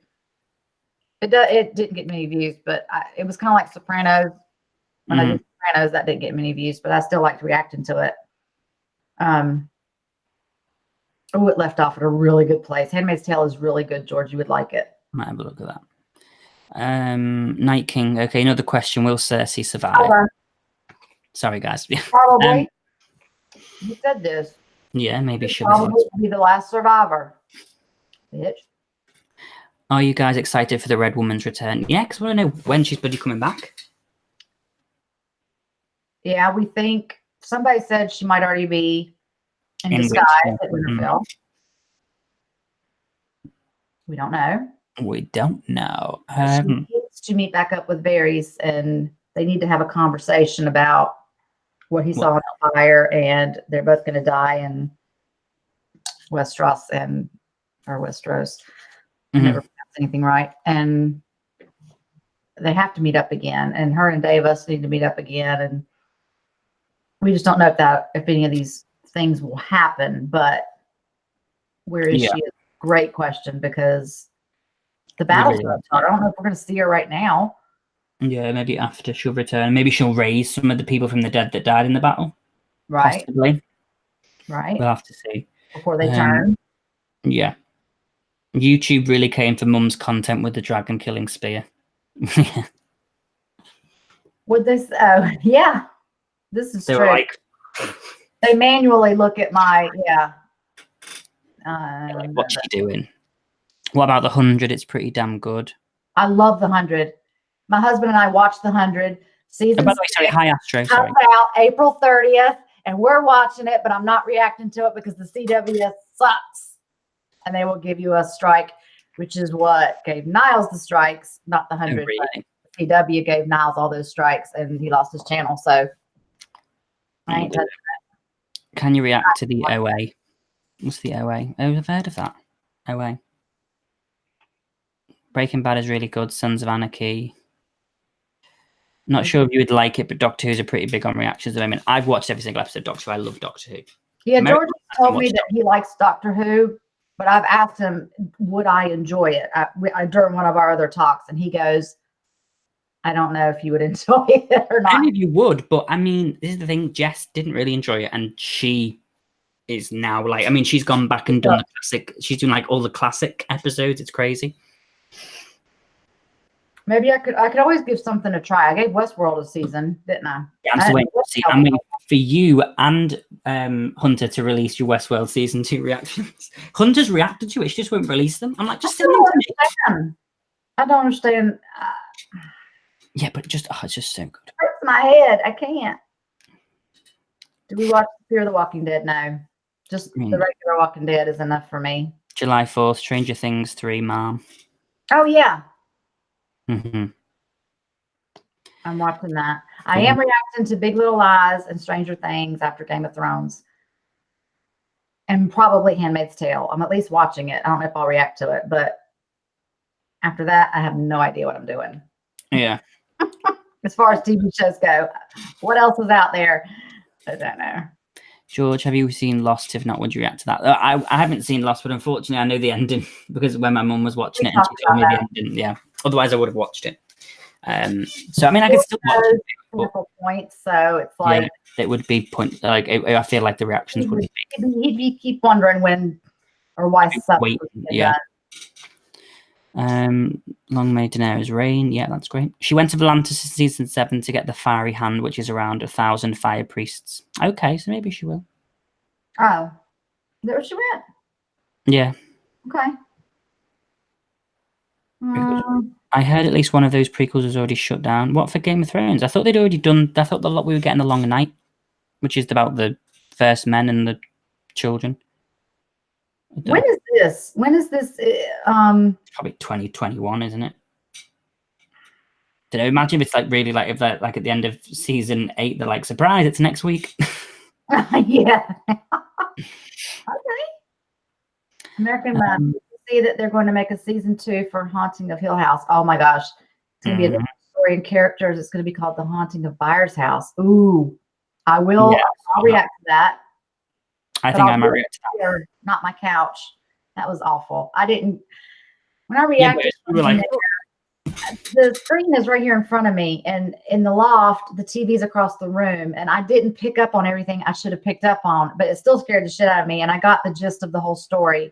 It didn't get many views, but it was kind of like Sopranos. When I did Sopranos, that didn't get many views, but I still liked reacting to it. It left off at a really good place. Handmaid's Tale is really good, George. You would like it. Might have a look at that. Night King. Okay, another question. Will Cersei survive? Sorry, guys. Probably. You said this. Yeah, maybe she'll be the last survivor. Bitch. Are you guys excited for the Red Woman's return? Yeah, because we want to know when she's bloody coming back. Yeah, we think somebody said she might already be in disguise at Winterfell. We don't know. We don't know. She needs to meet back up with Varys, and they need to have a conversation about what he saw on the fire, and they're both going to die in Westeros. I never pronounced anything right. And they have to meet up again, and her and Davis need to meet up again, and we just don't know if any of these things will happen. But where is she? Is a great question, because the battle's going to start. I don't know if we're going to see her right now. Yeah, maybe after she'll return. Maybe she'll raise some of the people from the dead that died in the battle. Right. Possibly. Right. We'll have to see. Before they turn. Yeah. YouTube really came for Mum's content with the dragon killing spear. Would this? Yeah. This is true. Like, they manually look at my like, what's she doing? What about the 100? It's pretty damn good. I love the 100. My husband and I watched the 100 season. By the way, sorry, hi Astro. Sorry. Comes out April 30th, and we're watching it, but I'm not reacting to it because the CW sucks, and they will give you a strike, which is what gave Niles the strikes, not the 100. Really? CW gave Niles all those strikes, and he lost his channel. So I ain't touching that. Can you react to the OA? What's the OA? Oh, I've heard of that. OA. Breaking Bad is really good. Sons of Anarchy. Not sure if you would like it, but Doctor Who's are pretty big on reactions at the moment. I've watched every single episode of Doctor Who. I love Doctor Who. Yeah, George told me that he likes Doctor Who, but I've asked him, would I enjoy it during one of our other talks, and he goes, I don't know if you would enjoy it or not. I mean, you would, but I mean, this is the thing. Jess didn't really enjoy it, and she is now like, I mean, she's gone back and done the classic. She's doing like all the classic episodes. It's crazy. Maybe I could always give something a try. I gave Westworld a season, didn't I? Yeah, I'm still waiting to see. I'm waiting for you and Hunter to release your Westworld season 2 reactions. Hunter's reacted to it. She just won't release them. I'm like, just send them to me. I don't understand. Yeah, but just it's just so good. It hurts my head. I can't. Do we watch Fear the Walking Dead? No. Just the regular Walking Dead is enough for me. July 4th, Stranger Things 3, Mom. Oh, yeah. Mm-hmm. I'm watching that. I am reacting to Big Little Lies and Stranger Things after Game of Thrones. And probably Handmaid's Tale. I'm at least watching it. I don't know if I'll react to it, but after that, I have no idea what I'm doing. Yeah. As far as TV shows go, what else is out there? I don't know. George, have you seen Lost? If not, would you react to that? I haven't seen Lost, but unfortunately, I know the ending because when my mum was watching it, and she told me the ending. Yeah, otherwise I would have watched it. So I mean, I could still watch it. But, points, so it's like it would be point. Like I feel like the reactions would be. He'd keep wondering when or why stuff. Yeah. Long may Daenerys reign. Yeah, that's great. She went to Volantis in season 7 to get the fiery hand, which is around 1,000 fire priests. Okay, so maybe she will. Oh, there she went. Yeah. Okay. I heard at least one of those prequels was already shut down. What for Game of Thrones? I thought they'd already done. I thought we were getting the Long Night, which is about the first men and the children. When is this? When is this? Probably 2021, isn't it? Don't know. Imagine if it's like really like if they're like at the end of season 8, they're like, surprise, it's next week. Yeah. Okay. American Mom. See that they're going to make a season 2 for Haunting of Hill House. Oh my gosh. It's going to be a different story and characters. It's going to be called The Haunting of Byers' House. Ooh. I'll react to that. I think I might react to that. Not my couch. That was awful. When I reacted, we were like, the screen is right here in front of me, and in the loft, the TV's across the room, and I didn't pick up on everything I should have picked up on, but it still scared the shit out of me, and I got the gist of the whole story.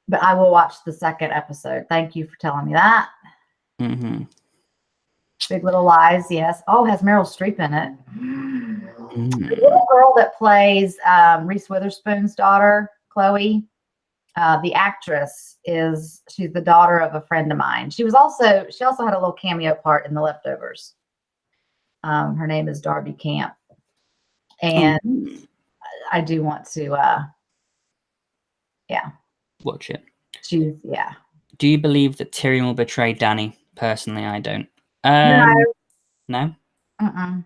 But I will watch the second episode. Thank you for telling me that. Mm-hmm. Big Little Lies, yes. Oh, has Meryl Streep in it. The little girl that plays Reese Witherspoon's daughter, Chloe, the actress she's the daughter of a friend of mine. She also had a little cameo part in The Leftovers. Her name is Darby Camp. And I do want to watch it. Do you believe that Tyrion will betray Dany? Personally, I don't. No? I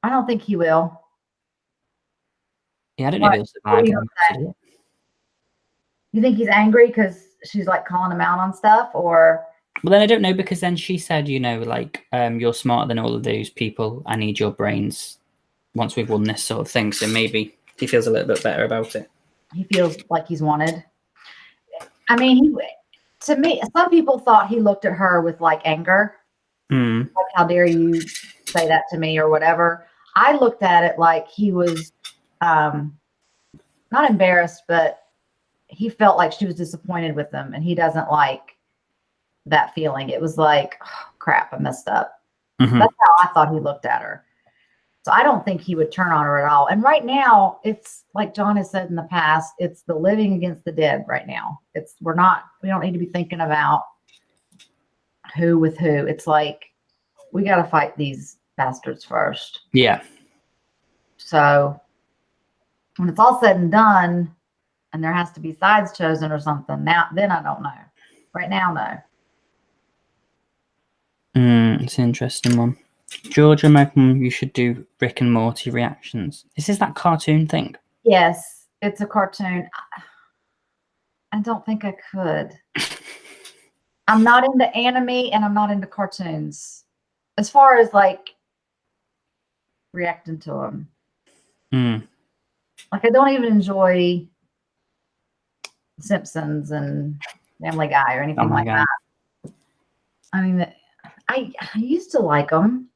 don't think he will. Yeah, I don't know if he'll survive. You think he's angry because she's like calling him out on stuff, or? Well, then I don't know, because then she said, like, you're smarter than all of those people. I need your brains once we've won this sort of thing. So maybe he feels a little bit better about it. He feels like he's wanted. I mean, to me, some people thought he looked at her with like anger. Like, how dare you say that to me or whatever. I looked at it like he was not embarrassed, but he felt like she was disappointed with him, and he doesn't like that feeling. It was like, oh, crap, I messed up. That's how I thought he looked at her. So I don't think he would turn on her at all. And right now, it's like John has said in the past, it's the living against the dead right now. We don't need to be thinking about who with who. It's like, we got to fight these bastards first. Yeah. So when it's all said and done, and there has to be sides chosen or something, then I don't know. Right now, no. It's an interesting one. Georgia, Malcolm, you should do Rick and Morty reactions. Is this that cartoon thing? Yes, it's a cartoon. I don't think I could. I'm not into anime, and I'm not into cartoons. As far as like reacting to them. Like, I don't even enjoy Simpsons and Family Guy or anything like that. I mean, I used to like them.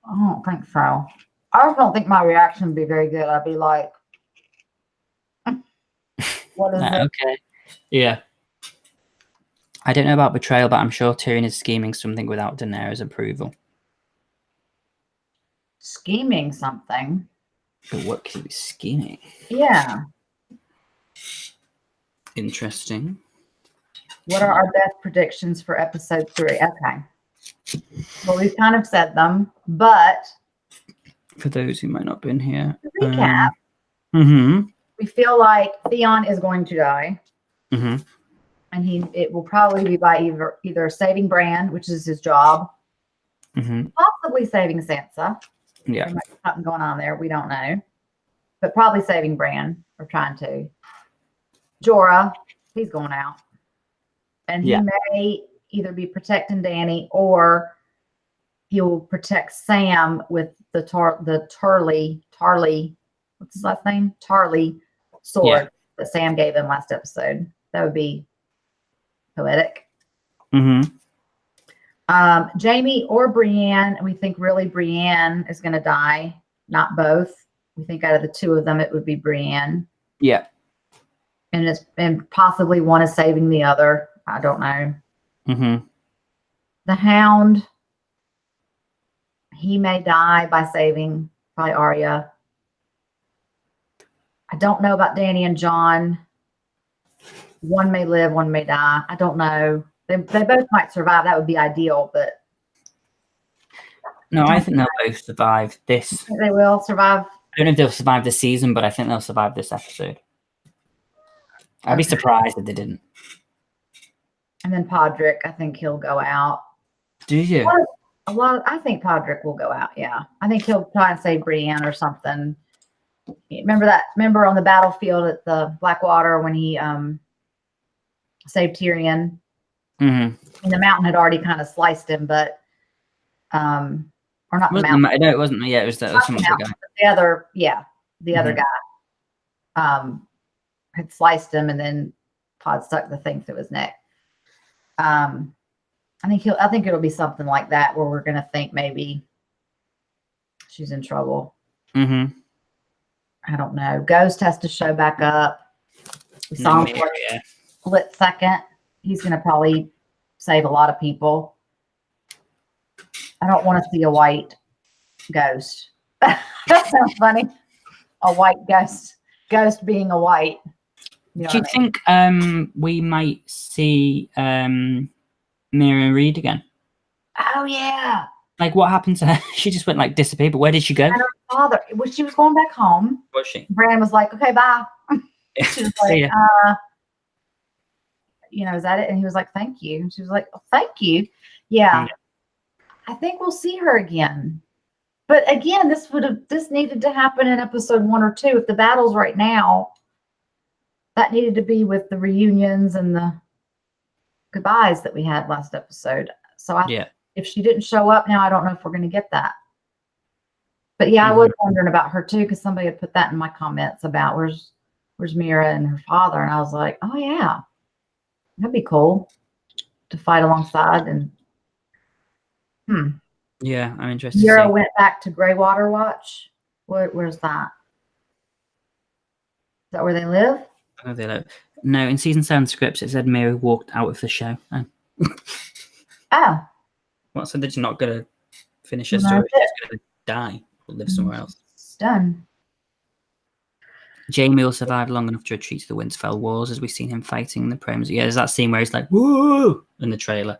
I don't think so. I also don't think my reaction would be very good. I'd be like, what is it? Okay. Yeah. I don't know about betrayal, but I'm sure Tyrion is scheming something without Daenerys' approval. Scheming something? But what could he be scheming? Yeah. Interesting. What are our death predictions for episode 3? Okay. Well, we've kind of said them, but for those who might not have been here, to recap, we feel like Theon is going to die. And it will probably be by either saving Bran, which is his job, possibly saving Sansa. Yeah. There might be something going on there. We don't know. But probably saving Bran, or trying to. Jorah, he's going out. And he may either be protecting Dany, or he'll protect Sam with the Tarly, what's his last name? Tarly sword that Sam gave him last episode. That would be poetic. Jaime or Brienne, we think really Brienne is going to die, not both. We think out of the two of them, it would be Brienne. Yeah. And possibly one is saving the other. I don't know. The Hound, he may die by saving probably Arya. I don't know about Dany and Jon. one may live, one may die. I don't know. They both might survive. That would be ideal, but No, I think they'll both survive this. they will survive. I don't know if they'll survive this season, but I think they'll survive this episode. I'd be surprised if they didn't. And then Podrick, I think he'll go out. Do you? I think Podrick will go out. Yeah, I think he'll try and save Brienne or something. Remember on the battlefield at the Blackwater when he saved Tyrion? Mm-hmm. And the mountain had already kind of sliced him, but or not the mountain. No, it wasn't. Yeah, it was that. Someone guy. The other, the other guy had sliced him, and then Pod stuck the thing through his neck. I think it'll be something like that where we're gonna think maybe she's in trouble. Mm-hmm. I don't know. Ghost has to show back up. We saw him for a split second. He's gonna probably save a lot of people. I don't want to see a white ghost. That sounds funny. A white ghost. Ghost being a white. You know Do you think we might see Mira Reed again? Oh yeah. Like what happened to her? She just went like disappeared. But where did she go? And her father. She was going back home. Was she? Bran was like, "Okay, bye." She was like, "Is that it?" And he was like, "Thank you." And she was like, "Oh, thank you." Yeah. I think we'll see her again. But again, this needed to happen in episode 1 or 2. If the battle's right now, that needed to be with the reunions and the goodbyes that we had last episode. So if she didn't show up now, I don't know if we're going to get that. But yeah, I was wondering about her too, because somebody had put that in my comments about where's Mira and her father, and I was like, oh yeah, that'd be cool to fight alongside. And yeah, I'm interested. Mira went back to Greywater Watch. Where's that? Is that where they live? Oh, they live. No, in season 7 scripts it said Mira walked out of the show. Oh. What? So they're just not going to finish her story? She's just going to die or live somewhere else. It's done. Jamie will survive long enough to retreat to the Winterfell walls, as we've seen him fighting in the promos. Yeah, there's that scene where he's like, "Whoa!" in the trailer.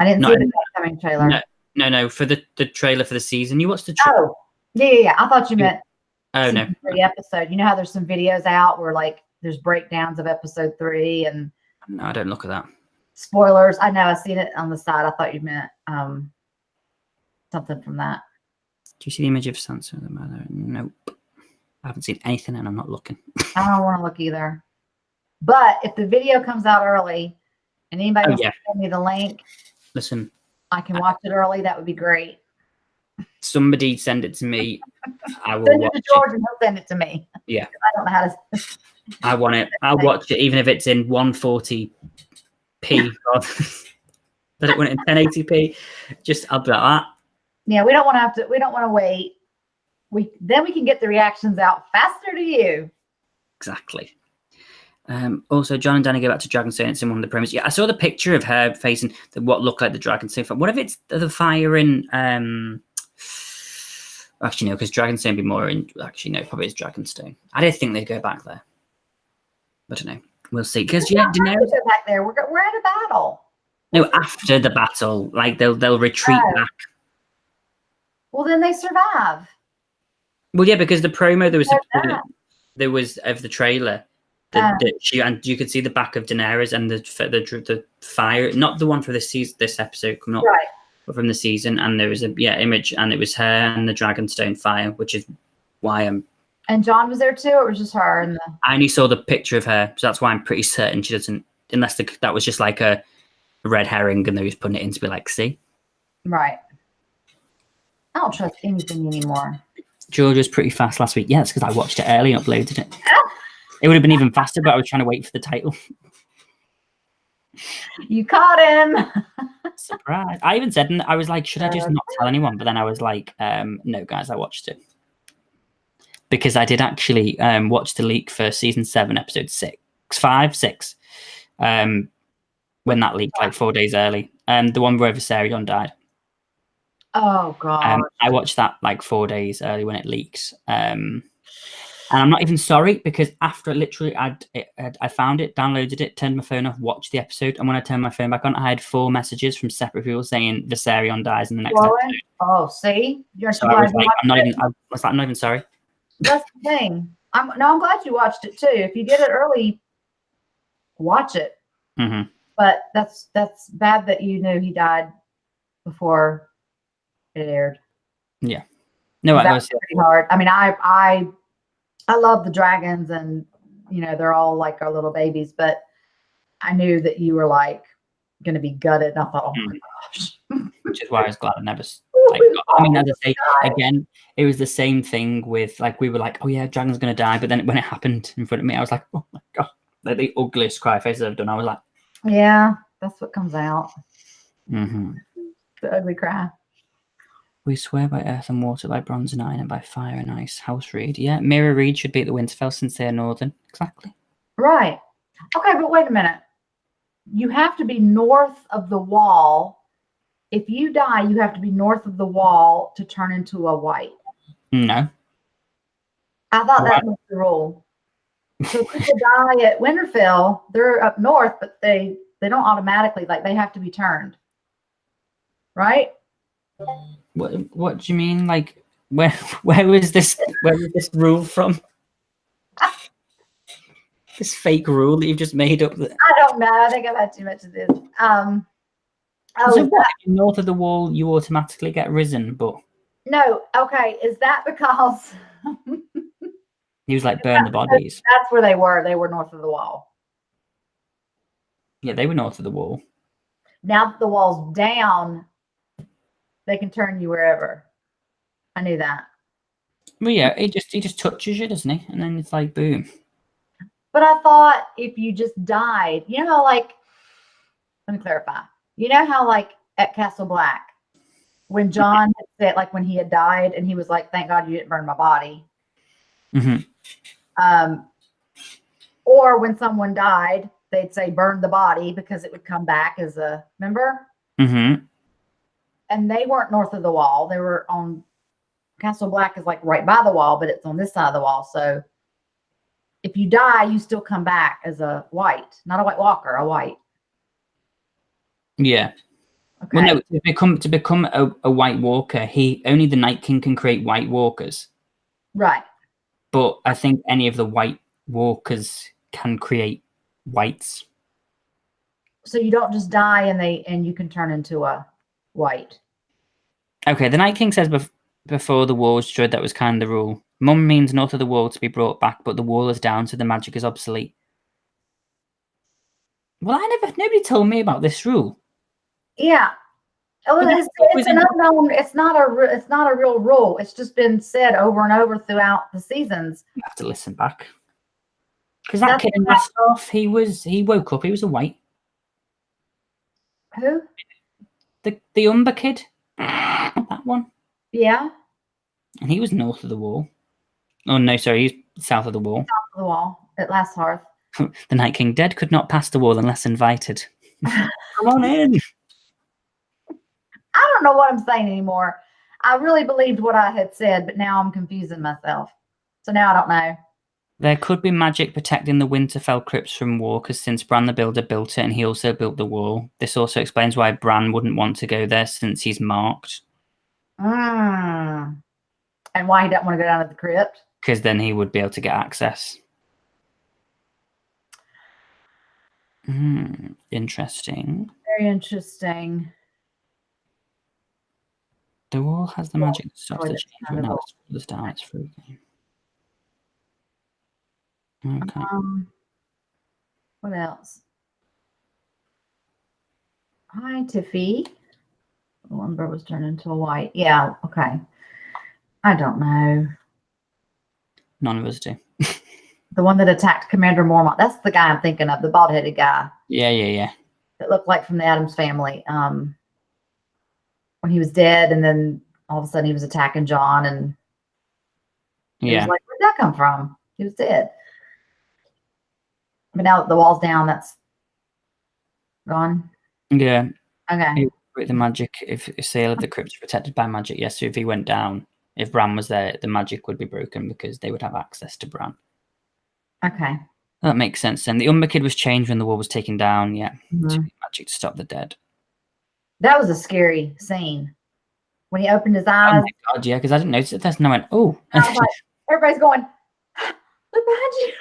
I didn't see the coming trailer. No, for the trailer for the season. You watched the trailer? Oh, yeah. I thought you meant no. 3 episode. You know how there's some videos out where like there's breakdowns of episode 3 and no, I don't look at that. Spoilers. I know I've seen it on the side. I thought you meant something from that. Do you see the image of Sansa? Nope. I haven't seen anything and I'm not looking. I don't want to look either. But if the video comes out early and anybody wants to send me the link, listen, I can watch it early. That would be great. Somebody send it to me. I will send watch it to George and he'll send it to me. Yeah. I don't know how to. I want it. I'll watch it even if it's in 140p. But it went in 1080p. I'll be like that. Yeah, we don't want to wait. Then we can get the reactions out faster to you. Exactly. Also, John and Danny go back to Dragonstone. It's in one of the promos. Yeah, I saw the picture of her facing what looked like the Dragonstone. What if it's the fire in? Actually, no, because Dragonstone would be more in. Actually, no, probably it's Dragonstone. I didn't think they'd go back there. I don't know. We'll see. Because Daenerys go back there. We're at a battle. No, after the battle, like they'll retreat back. Well, then they survive. Well, yeah, because the promo there was of the trailer that you could see the back of Daenerys and the fire, not the one for this episode coming up, right? But from the season, and there was a image, and it was her and the Dragonstone fire, which is why I'm. And John was there too, or it was just her? And I only saw the picture of her, so that's why I'm pretty certain she doesn't, unless that was just like a red herring, and they was putting it in to be like, see, right. I don't trust anything anymore. George was pretty fast last week. Yeah, it's because I watched it early and uploaded it. It would have been even faster, but I was trying to wait for the title. You caught him. Surprise. I even said, I was like, should I just not tell anyone? But then I was like, no, guys, I watched it. Because I did actually watch the leak for season 7, episode 6. When that leaked like 4 days early. The one where Viserion died. Oh, God. I watched that like 4 days early when it leaks. And I'm not even sorry, because after literally I found it, downloaded it, turned my phone off, watched the episode, and when I turned my phone back on, I had 4 messages from separate people saying Viserion dies in the next episode. Oh, see, you're so I was like, I'm not even sorry. That's the thing. I'm glad you watched it too. If you did it early, watch it. Mm-hmm. But that's bad that you knew he died before it aired. Yeah. No, that was pretty hard. I mean, I love the dragons, and they're all like our little babies, but I knew that you were like going to be gutted. And I thought, oh my gosh. Which is why I was glad I never. Like, I mean, as I say again, it was the same thing with like we were like, oh yeah, dragon's going to die, but then when it happened in front of me, I was like, oh my god, like the ugliest cry faces I've done. I was like, yeah, that's what comes out. Mm-hmm. The ugly cry. We swear by earth and water, by bronze and iron, and by fire and ice. House Reed. Yeah, Mira Reed should be at the Winterfell since they're northern. Exactly. Right. Okay, but wait a minute. You have to be north of the wall. If you die, you have to be north of the wall to turn into a white. No. I thought that was the rule. So people die at Winterfell, they're up north, but they don't automatically, like, they have to be turned. Right? What do you mean? Like, where was this rule from? This fake rule that you've just made up? I don't know. I think I've had too much of this. So what? North of the wall, you automatically get risen, but no. Okay, is that because he was like burn the bodies? That's where they were. They were north of the wall. Yeah, they were north of the wall. Now that the wall's down, they can turn you wherever. I knew that. Well, yeah, he just touches you, doesn't he? And then it's like boom. But I thought if you just died, how like, let me clarify. You know how like at Castle Black, when John had said, like when he had died and he was like, thank God you didn't burn my body. Mm-hmm. Or when someone died, they'd say burn the body because it would come back as a member. Mm-hmm. And they weren't north of the wall. They were on Castle Black is like right by the wall, but it's on this side of the wall. So if you die, you still come back as a white, not a White Walker, a white. Yeah. Okay. Well, no, to become a White Walker, only the Night King can create White Walkers. Right. But I think any of the White Walkers can create whites. So you don't just die and you can turn into a white. Okay, the Night King says before the wall was destroyed, that was kind of the rule. Mum means north of the wall to be brought back, but the wall is down, so the magic is obsolete. Well, nobody told me about this rule. Yeah. Well, it's an unknown. It's not a real rule. It's just been said over and over throughout the seasons. You have to listen back. Because that kid in last half, he woke up, he was a white. Who? The Umber kid. That one. Yeah. And he was north of the wall. Oh no, sorry, he's south of the wall. South of the wall at Last Hearth. The Night King dead could not pass the wall unless invited. Come on in. I don't know what I'm saying anymore. I really believed what I had said, but now I'm confusing myself. So now I don't know. There could be magic protecting the Winterfell crypts from walkers since Bran the Builder built it and he also built the wall. This also explains why Bran wouldn't want to go there since he's marked. And why he doesn't want to go down to the crypt? Because then he would be able to get access. Interesting. Very interesting. The wall has the magic that stops the change, but now it's down. It's free game. Okay. What else? Hi, Tiffy. The lumber was turned into a white. Yeah, okay. I don't know. None of us do. The one that attacked Commander Mormont. That's the guy I'm thinking of, the bald-headed guy. Yeah. That looked like from the Addams Family. When he was dead, and then all of a sudden he was attacking John, and he was like, where'd that come from? He was dead. But now that the wall's down, that's gone. Yeah. Okay. With the magic, if sale of the crypt is protected by magic, yes. So if he went down, If Bran was there, the magic would be broken because they would have access to Bran. Okay. That makes sense. And the Umber Kid was changed when the wall was taken down. Yeah, Mhm. magic to stop the dead. That was a scary scene when he opened his Oh eyes. my god, yeah, because I didn't notice it first, and I went, oh. I was like, everybody's going, look behind you.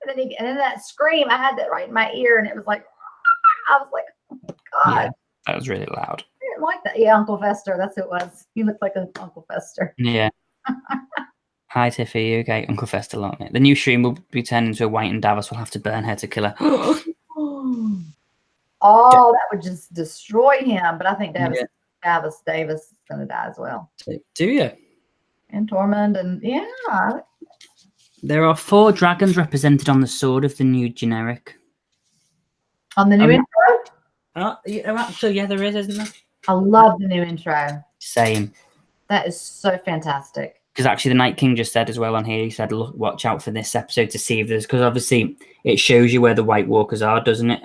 and then that scream, I had that right in my ear, and it was like, I was like, oh my God. Yeah, that was really loud. I didn't like that. Yeah, Uncle Fester, that's who it was. He looked like Uncle Fester. Yeah. Hi, Tiffy. Okay, Uncle Fester, like it. The new stream will be turned into a white, and Davos will have to burn her to kill her. Oh, that would just destroy him. But I think Davis is going to die as well. Do you? And Tormund, and yeah. There are 4 dragons represented on the sword of the new generic. On the new intro? So yeah, there is, isn't there? I love the new intro. Same. That is so fantastic. Because actually, the Night King just said as well on here, he said, look, watch out for this episode to see if there's, because obviously it shows you where the White Walkers are, doesn't it?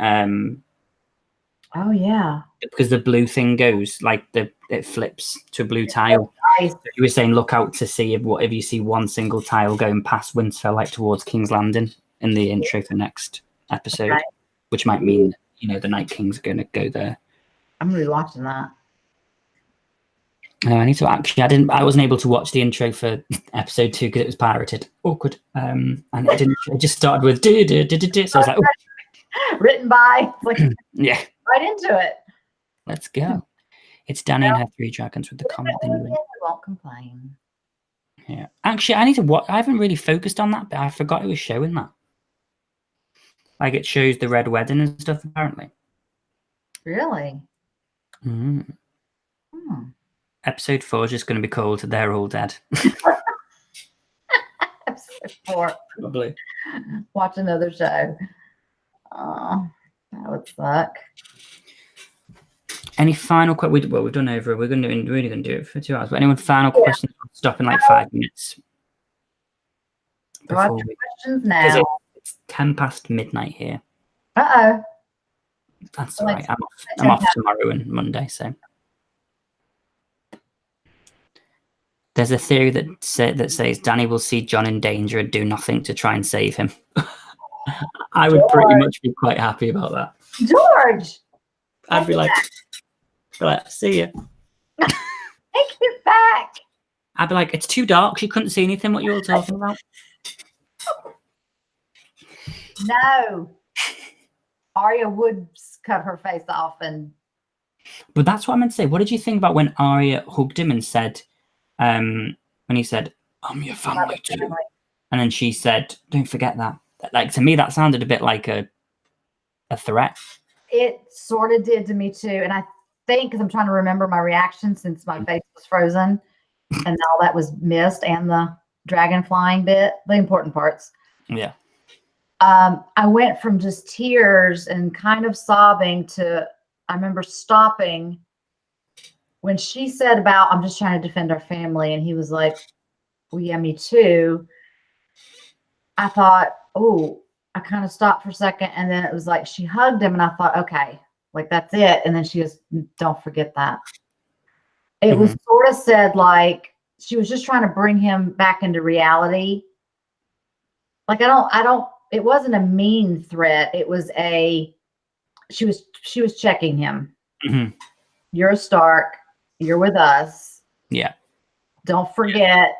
Oh, yeah. Because the blue thing goes, like, it flips to a blue tile. Nice. So you were saying, look out to see if you see one single tile going past Winterfell, like towards King's Landing in the intro for next episode, Okay. which might mean, the Night King's going to go there. I'm going to be watching that. I need to actually. I wasn't able to watch the intro for episode 2 because it was pirated. Awkward. And it just started with do. So I was like, oh. Written by. Like, yeah. Right into it. Let's go. It's Dany and her 3 dragons with the comment. I won't complain. Yeah. Actually, I need to watch. I haven't really focused on that, but I forgot it was showing that. Like it shows the red wedding and stuff. Apparently. Really. Mm. Episode 4 is just going to be called "They're All Dead." Episode 4. Probably. Watch another show. Oh, that would suck. Any final questions? We've done over. We're really going to do it for 2 hours. But anyone final questions? I'll stop in like 5 minutes. Questions now. It's 10 past midnight here. Uh-oh. That's all right. I'm off tomorrow and Monday, so. There's a theory that says Dany will see Jon in danger and do nothing to try and save him. I would pretty much be quite happy about that. George! I'd be like, see ya. Take it back. I'd be like, it's too dark. She couldn't see anything. What you all talking about? No. Arya would cut her face off and. But that's what I meant to say. What did you think about when Arya hugged him and said, when he said, "I'm your family too," and then she said, "Don't forget that." Like to me, that sounded a bit like a threat. It sort of did to me too, and I think because I'm trying to remember my reaction since my face was frozen, and all that was missed, and the dragon flying bit, the important parts. Yeah. I went from just tears and kind of sobbing to I remember stopping when she said about, "I'm just trying to defend our family." And he was like, "Well, yeah, me too." I thought, oh, I kind of stopped for a second. And then it was like, she hugged him and I thought, okay, like that's it. And then she was, "Don't forget that." It was sort of said like, she was just trying to bring him back into reality. Like, it wasn't a mean threat. It was she was checking him. Mm-hmm. You're a Stark. You're with us. Yeah. Don't forget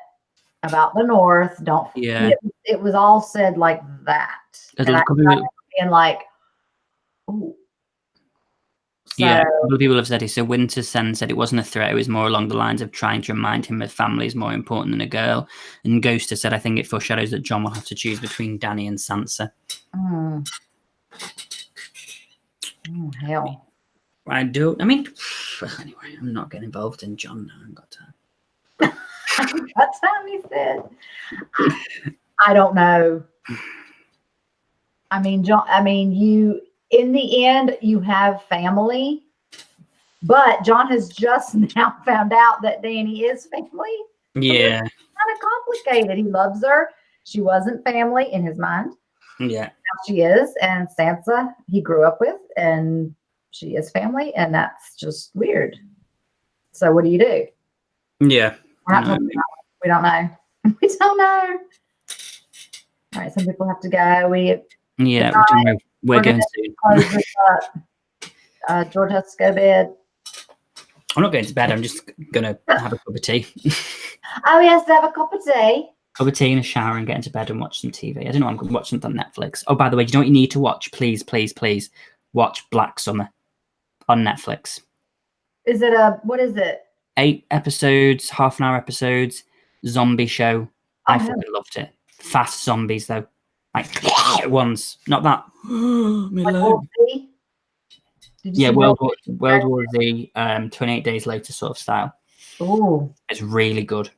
about the North. Don't. Yeah. It was all said like that. And I being like, ooh. So, yeah. Other people have said it. So Winterfell said it wasn't a threat. It was more along the lines of trying to remind him that family is more important than a girl. And Ghoster said, I think it foreshadows that Jon will have to choose between Dany and Sansa. Oh, hell. I mean, anyway, I'm not getting involved in Jon now. I haven't got time. That's how he said. I don't know. I mean, Jon, you, in the end, you have family, but Jon has just now found out that Dany is family. Yeah. It's kind of complicated. He loves her. She wasn't family in his mind. Yeah. Now she is. And Sansa, he grew up with, and she is family, and that's just weird. So what do you do? Yeah. We're not talking about it. We don't know. We don't know. All right, some people have to go. We're going soon. Close this up. George has to go to bed. I'm not going to bed. I'm just going to have a cup of tea. Oh, he has to have a cup of tea. Cup of tea and a shower and get into bed and watch some TV. I don't know. I'm going to watch something on Netflix. Oh, by the way, you know what you need to watch? Please, please, please watch Black Summer on Netflix. Is it what is it? 8 episodes, half-an-hour episodes, zombie show. I fucking loved it. Fast zombies, though. Like, ones. Not that. Like World Z? Yeah, World War Z, 28 Days Later sort of style. Ooh. It's really good.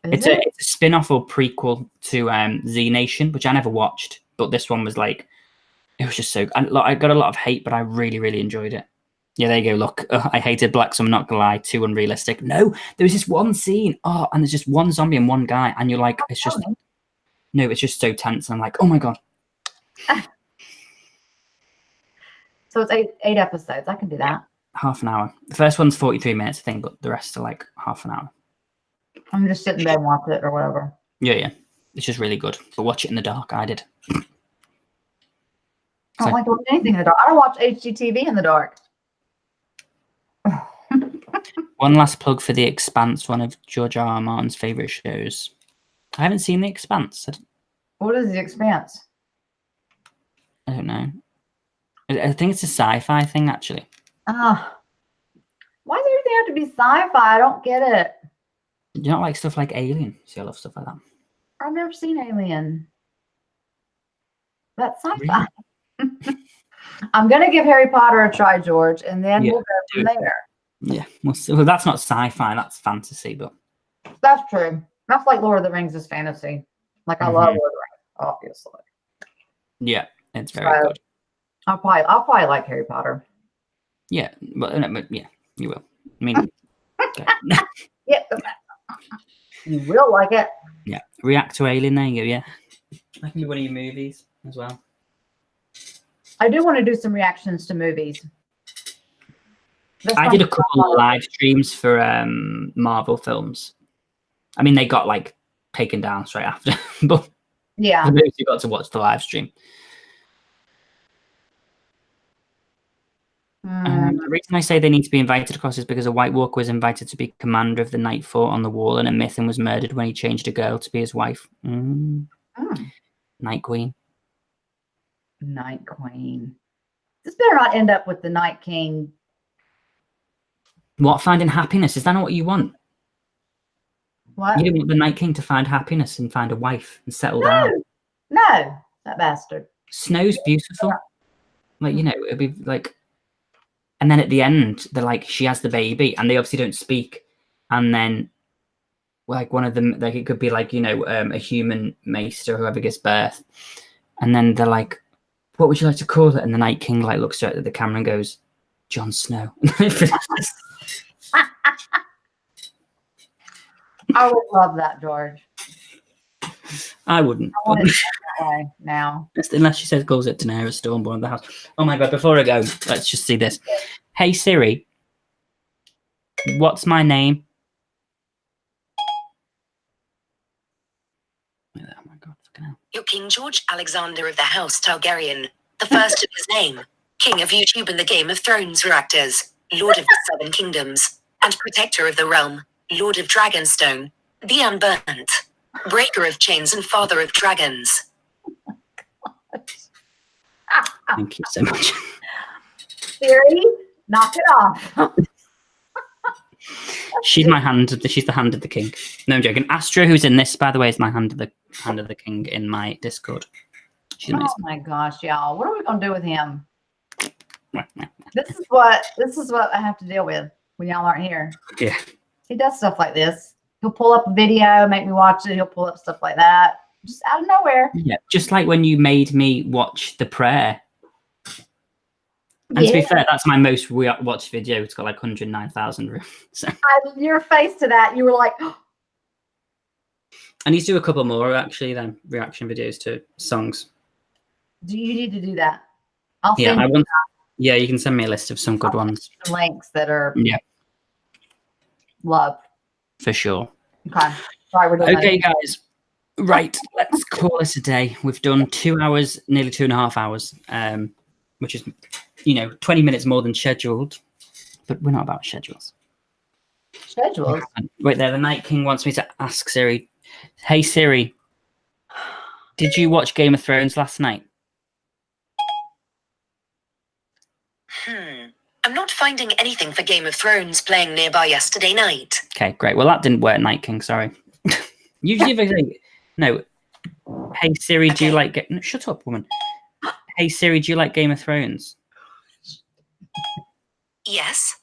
It's a spin-off or prequel to Z Nation, which I never watched, but this one was like, it was just so good. I got a lot of hate, but I really, really enjoyed it. Yeah, there you go. Look, I hated Black Summer, not gonna lie, too unrealistic. No, there was this one scene. Oh, and there's just one zombie and one guy, and you're like, it's just so tense. And I'm like, oh my god. So it's eight episodes. I can do that. Half an hour. The first one's 43 minutes, I think, but the rest are like half an hour. I'm just sitting there and watch it or whatever. Yeah. It's just really good. But watch it in the dark. I did. I don't like to watch anything in the dark. I don't watch HGTV in the dark. One last plug for The Expanse, one of George R.R. Martin's favourite shows. I haven't seen The Expanse. What is The Expanse? I don't know. I think it's a sci-fi thing, actually. Why does everything have to be sci-fi? I don't get it. Do you not like stuff like Alien? See, I love stuff like that. I've never seen Alien. That's sci-fi. Really? I'm going to give Harry Potter a try, George, and then we'll go from there. Yeah. Well, that's not sci-fi. That's fantasy, but... That's true. That's like Lord of the Rings is fantasy. Like, I love Lord of the Rings, obviously. Yeah, it's very good. I'll probably like Harry Potter. Yeah, but yeah, you will. I mean... Yeah. You will like it. Yeah. React to Alien, there you go, yeah. That can be one of your movies as well. I do want to do some reactions to movies. I did a couple of live streams for Marvel films. I mean, they got like taken down straight after, but yeah, you got to watch the live stream. The reason I say they need to be invited across is because a White Walker was invited to be commander of the Night Fort on the Wall, and a Mythian was murdered when he changed a girl to be his wife. Night Queen. Night Queen. This better not end up with the Night King. What? Finding happiness? Is that not what you want? What? You don't want the Night King to find happiness and find a wife and settle down? No, that bastard. Snow's beautiful. Like, you know, it'd be like... And then at the end, they're like, she has the baby, and they obviously don't speak. And then, like, one of them, like, it could be like, you know, a human maester, whoever gives birth. And then they're like, what would you like to call it? And the Night King, like, looks straight at the camera and goes, Jon Snow. I would love that, George. I wouldn't. I want it that way now. Unless she says calls it Daenerys Stormborn of the house. Oh my god, before I go, let's just see this. Hey Siri, what's my name? Oh my god, fucking hell. You're King George Alexander of the House Targaryen, the first of his name, King of YouTube and the Game of Thrones reactors, Lord of the Seven Kingdoms, and Protector of the Realm, Lord of Dragonstone, the Unburnt, Breaker of Chains and Father of Dragons. Thank you so much. Siri, knock it off. She's my hand. She's the hand of the king. No, I'm joking. Astra, who's in this, by the way, is my hand of the king in my Discord. She's amazing. Oh my gosh, y'all! What are we gonna do with him? This is what I have to deal with when y'all aren't here. Yeah. He does stuff like this. He'll pull up a video, make me watch it. He'll pull up stuff like that, just out of nowhere. Yeah, just like when you made me watch The Prayer. And to be fair, that's my most watched video. It's got like 109,000 views. So. Your face to that, you were like... I need to do a couple more, actually, then, reaction videos to songs. Do you need to do that? I'll yeah, send you yeah, you can send me a list of some good ones. links that are love. For sure. Okay. Sorry, we're doing Okay, guys. Right, let's call this a day. We've done 2 hours, nearly 2.5 hours, which is, 20 minutes more than scheduled. But we're not about schedules. schedules. Wait there, the Night King wants me to ask Siri. Hey Siri, did you watch Game of Thrones last night? I'm not finding anything for Game of Thrones playing nearby yesterday night. Okay, great. Well, that didn't work, Night King. Sorry. Usually, if I say no. Hey Siri, do you like? No, shut up, woman. Hey Siri, do you like Game of Thrones? Yes.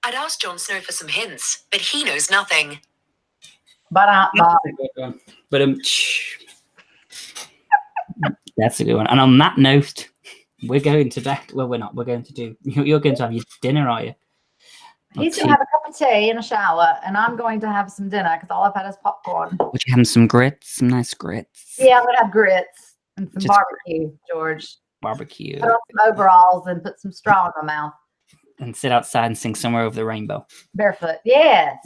I'd asked Jon Snow for some hints, but he knows nothing. But That's a good one. And on that note, we're going to bed. Well, we're not. We're going to do. You're going to have your dinner, are you? he's going to have a cup of tea and a shower, and I'm going to have some dinner because all I've had is popcorn. Would you have some grits? Some nice grits. Yeah, I'm going to have grits and some Just barbecue, George. Barbecue. Put on some overalls and put some straw in my mouth. And sit outside and sing Somewhere Over the Rainbow. Barefoot. Yes.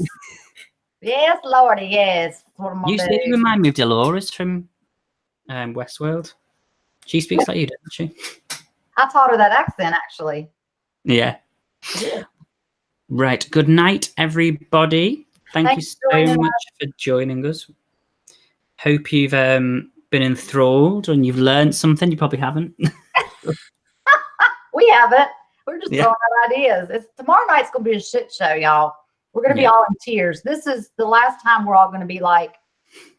Yes, Lordy, yes. That's what I'm You gonna see, do. you remind me of Dolores from Westworld. She speaks like you, doesn't she? I taught her that accent, actually. Yeah. Yeah. Right. Good night, everybody. Thank you Thanks so for joining much for joining us. Hope you've been enthralled and you've learned something. You probably haven't. We haven't. We're just Yeah. throwing out ideas. Tomorrow night's gonna be a shit show, y'all. We're gonna be all in tears. This is the last time we're all gonna be like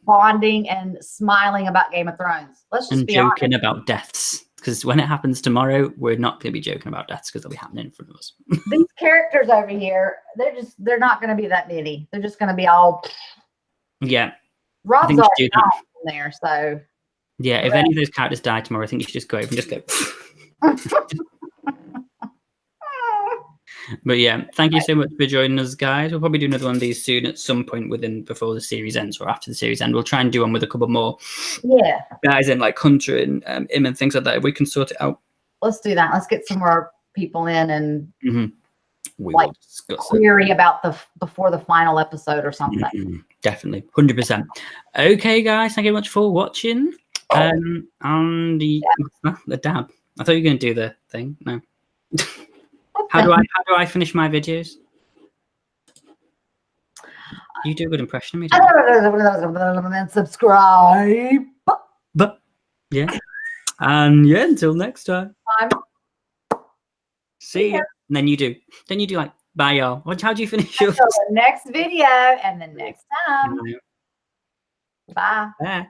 bonding and smiling about Game of Thrones. Let's just And be joking honest. about deaths. Because when it happens tomorrow, we're not going to be joking about deaths because they'll be happening in front of us. These characters over here, they're not gonna be that many. They're just gonna be all Yeah. Rob's think we already should do that. in there, so Yeah. If any of those characters die tomorrow, I think you should just go over and just go. But yeah, thank you so much for joining us, guys. We'll probably do another one of these soon at some point before the series ends or after the series end. We'll try and do one with a couple more guys in, like Hunter and Im and things like that. If we can sort it out. let's do that. Let's get some more people in and We like will discuss query about before the final episode or something. Definitely, 100%. Okay, guys, thank you very much for watching. And the dab. I thought you were going to do the thing. No. How do I finish my videos? You do a good impression of me. And subscribe. But yeah, and yeah, until next time. See ya. And then you do like bye, y'all. How do you finish yours? Until the next video and the next time. Bye. Bye.